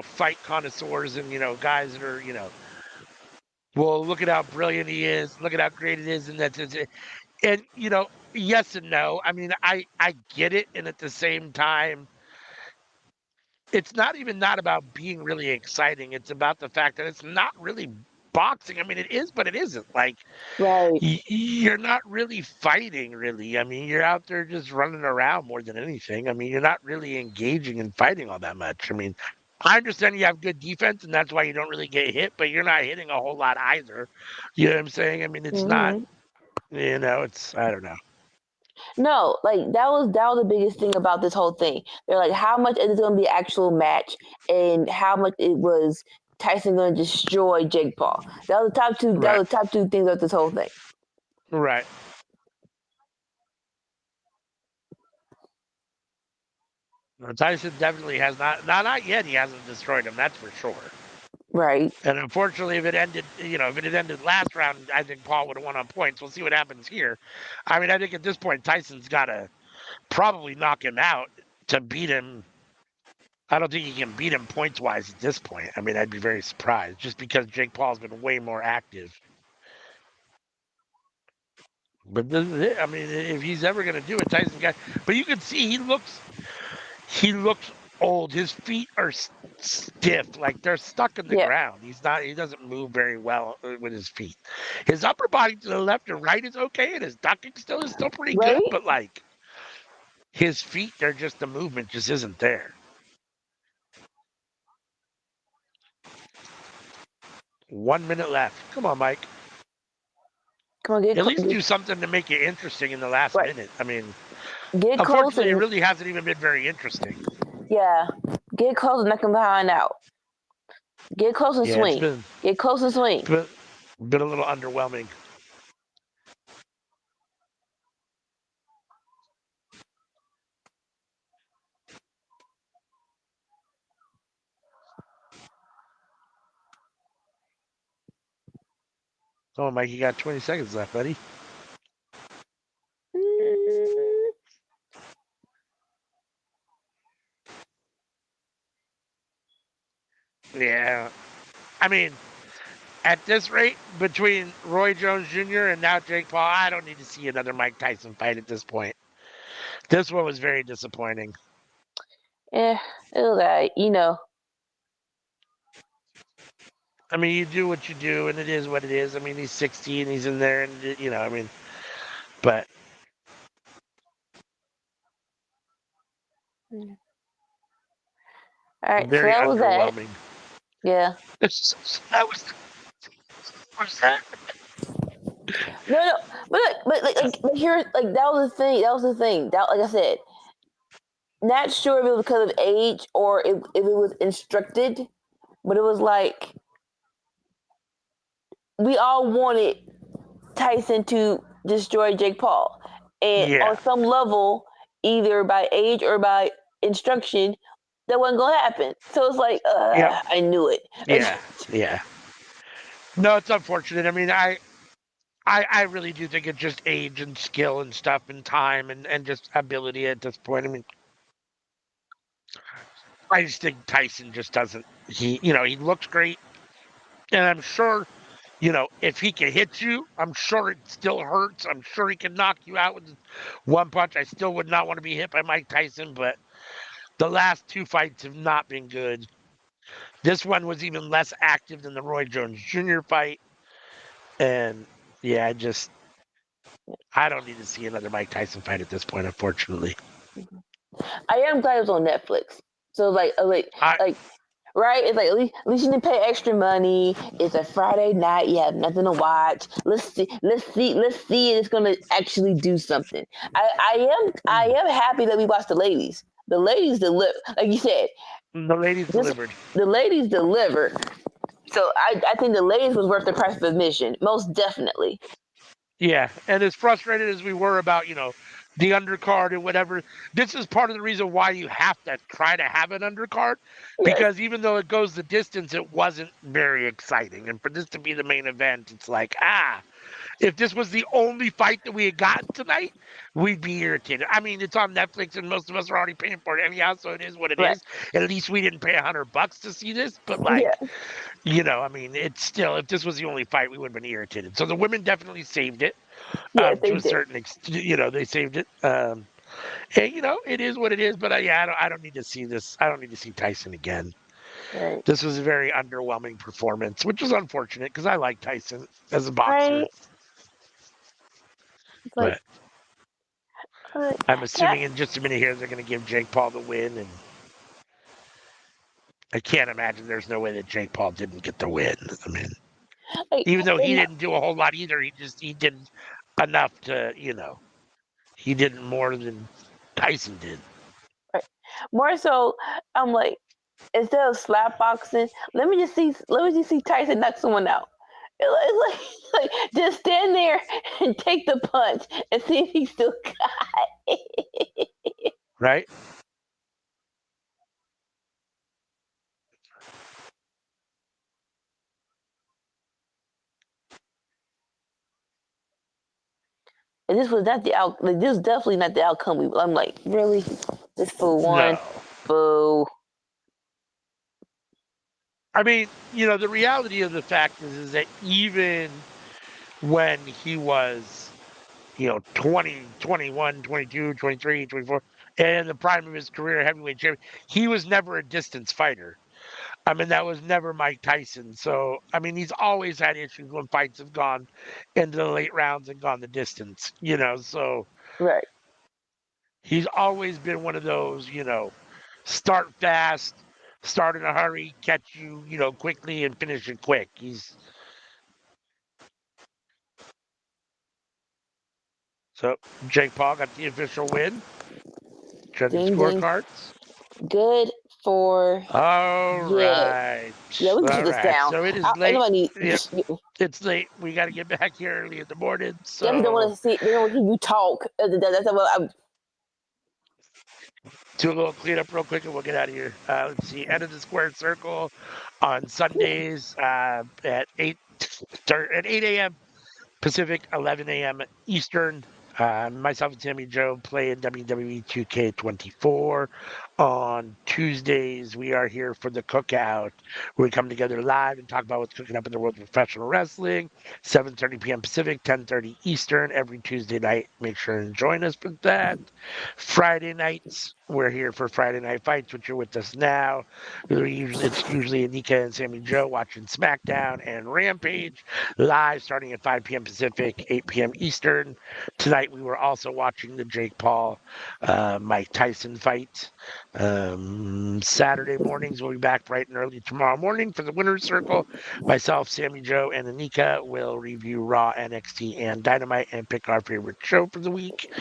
fight connoisseurs and guys that are well, look at how brilliant he is, look at how great it is, and that's it. And yes and no. I mean, I get it, and at the same time, it's not about being really exciting. It's about the fact that it's not really boxing. I mean, it is, but it isn't. Like, Right. you're not really fighting, really. I mean, you're out there just running around more than anything. I mean, you're not really engaging and fighting all that much. I mean, I understand you have good defense, and that's why you don't really get hit, but you're not hitting a whole lot either. You know what I'm saying? I mean, it's not. It's I don't know. No, that was the biggest thing about this whole thing. They're like, how much is it going to be an actual match, and how much it was Tyson going to destroy Jake Paul. That was the top two. Right. That was the top two things of this whole thing. Right. Tyson definitely has not yet. He hasn't destroyed him. That's for sure. Right. And unfortunately, if it had ended last round, I think Paul would have won on points. We'll see what happens here. I mean, I think at this point, Tyson's got to probably knock him out to beat him. I don't think he can beat him points-wise at this point. I mean, I'd be very surprised just because Jake Paul's been way more active. But this is it. I mean, if he's ever going to do it, Tyson got. But you can see he looks old. His feet are stiff, like they're stuck in the Yeah. ground. He doesn't move very well with his feet. His upper body to the left and right is okay, and his ducking is still pretty Right. good. But like his feet, the movement just isn't there. 1 minute left. Come on, Mike. Come on, At least do something to make it interesting in the last minute. I mean, get close. Unfortunately, it really hasn't even been very interesting. Yeah, get close and knock him behind out. Get close and swing. Get close and swing. Been a little underwhelming. Oh, Mike, you got 20 seconds left, buddy. Yeah. I mean, at this rate, between Roy Jones Jr. and now Jake Paul, I don't need to see another Mike Tyson fight at this point. This one was very disappointing. Yeah, it was like, I mean, you do what you do, and it is what it is. I mean, he's 60 and he's in there, and, I mean, but. All right, very so that underwhelming. Yeah. That was that. No, but here, like that was the thing. That, like I said, not sure if it was because of age or if it was instructed, but it was like we all wanted Tyson to destroy Jake Paul, and on some level, either by age or by instruction, that wasn't gonna happen. So it's like, I knew it. Yeah. No, it's unfortunate. I mean, I really do think it's just age and skill and stuff and time and just ability at this point. I mean, I just think Tyson just doesn't. He looks great, and I'm sure, if he can hit you, I'm sure it still hurts. I'm sure he can knock you out with one punch. I still would not want to be hit by Mike Tyson, but the last two fights have not been good. This one was even less active than the Roy Jones Jr. fight. And yeah, I don't need to see another Mike Tyson fight at this point, unfortunately. I am glad it was on Netflix. So right? It's like at least you didn't pay extra money. It's a Friday night. You have nothing to watch. Let's see. It's gonna actually do something. I am happy that we watched the ladies. The ladies delivered, like you said. The ladies delivered. The ladies delivered. So I think the ladies was worth the price of admission, most definitely. Yeah, and as frustrated as we were about, the undercard and whatever, this is part of the reason why you have to try to have an undercard, because even though it goes the distance, it wasn't very exciting. And for this to be the main event, it's like, if this was the only fight that we had gotten tonight, we'd be irritated. I mean, it's on Netflix and most of us are already paying for it anyhow, so it is what it is. At least we didn't pay $100 to see this, but I mean, it's still, if this was the only fight, we would have been irritated. So the women definitely saved it. To a certain extent, they saved it. And, it is what it is, but I don't need to see this. I don't need to see Tyson again. Right. This was a very underwhelming performance, which is unfortunate because I like Tyson as a boxer. But I'm assuming in just a minute here they're going to give Jake Paul the win, and I can't imagine there's no way that Jake Paul didn't get the win. I mean, even though he didn't do a whole lot either, he did enough to, he did more than Tyson did. Right. More so, I'm like, instead of slap boxing, let me just see Tyson knock someone out. It's like just stand there and take the punch and see if he still got it. Right? And this was not the out. Like, this was definitely not the outcome. I'm like, really, this fool won. No. Boo. I mean, the reality of the fact is that even when he was, 20, 21, 22, 23, 24, and the prime of his career, heavyweight champion, he was never a distance fighter. I mean, that was never Mike Tyson. So, I mean, he's always had issues when fights have gone into the late rounds and gone the distance, so Right. he's always been one of those, start fast, start in a hurry, catch you, quickly and finish it quick. So Jake Paul got the official win. Check the Ding, ding. scorecards. Good for All right. Yeah, we can put this down. So it is late. It's late. We got to get back here early in the morning. So they don't want to see. They don't want to hear you talk. That's what do a little cleanup real quick and we'll get out of here. Let's see. End of the square circle on Sundays at 8 a.m. Pacific, 11 a.m. Eastern. Myself and Sammy Joe play in WWE 2K24. On Tuesdays, we are here for the Cookout, where we come together live and talk about what's cooking up in the world of professional wrestling. 7:30 p.m. Pacific, 10:30 Eastern, every Tuesday night. Make sure and join us for that. Friday nights, we're here for Friday Night Fights, which you're with us now. It's usually Anika and Sammy Joe watching SmackDown and Rampage live starting at 5 p.m. Pacific, 8 p.m. Eastern. Tonight, we were also watching the Jake Paul, Mike Tyson fight. Saturday mornings, we'll be back bright and early tomorrow morning for the Winner's Circle. Myself, Sammy Joe, and Anika will review Raw, NXT, and Dynamite and pick our favorite show for the week.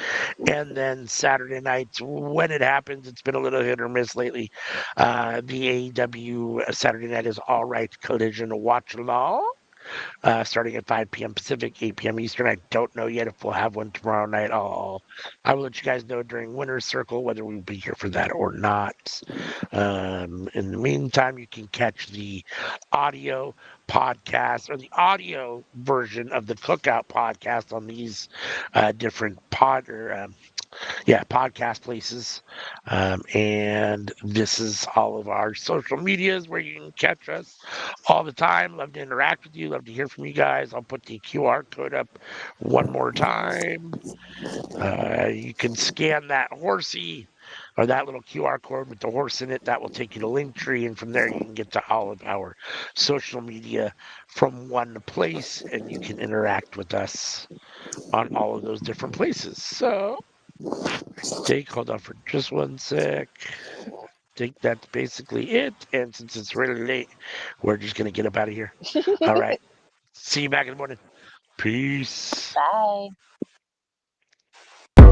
And then Saturday nights, when it happens, it's been a little hit or miss lately. The AEW Saturday night is All Right Collision Watchalong. Starting at 5 p.m. Pacific, 8 p.m. Eastern. I don't know yet if we'll have one tomorrow night. I will let you guys know during Winner's Circle whether we'll be here for that or not. In the meantime, you can catch the audio podcast or the audio version of the Cookout podcast on these different podcast places. And this is all of our social medias where you can catch us all the time. Love to interact with you. Love to hear from you guys. I'll put the QR code up one more time. You can scan that horsey or that little QR code with the horse in it. That will take you to Linktree, and from there you can get to all of our social media from one place, and you can interact with us on all of those different places. So hold on for just one sec. I think that's basically it. And since it's really late, we're just going to get up out of here. All right. See you back in the morning. Peace. Bye.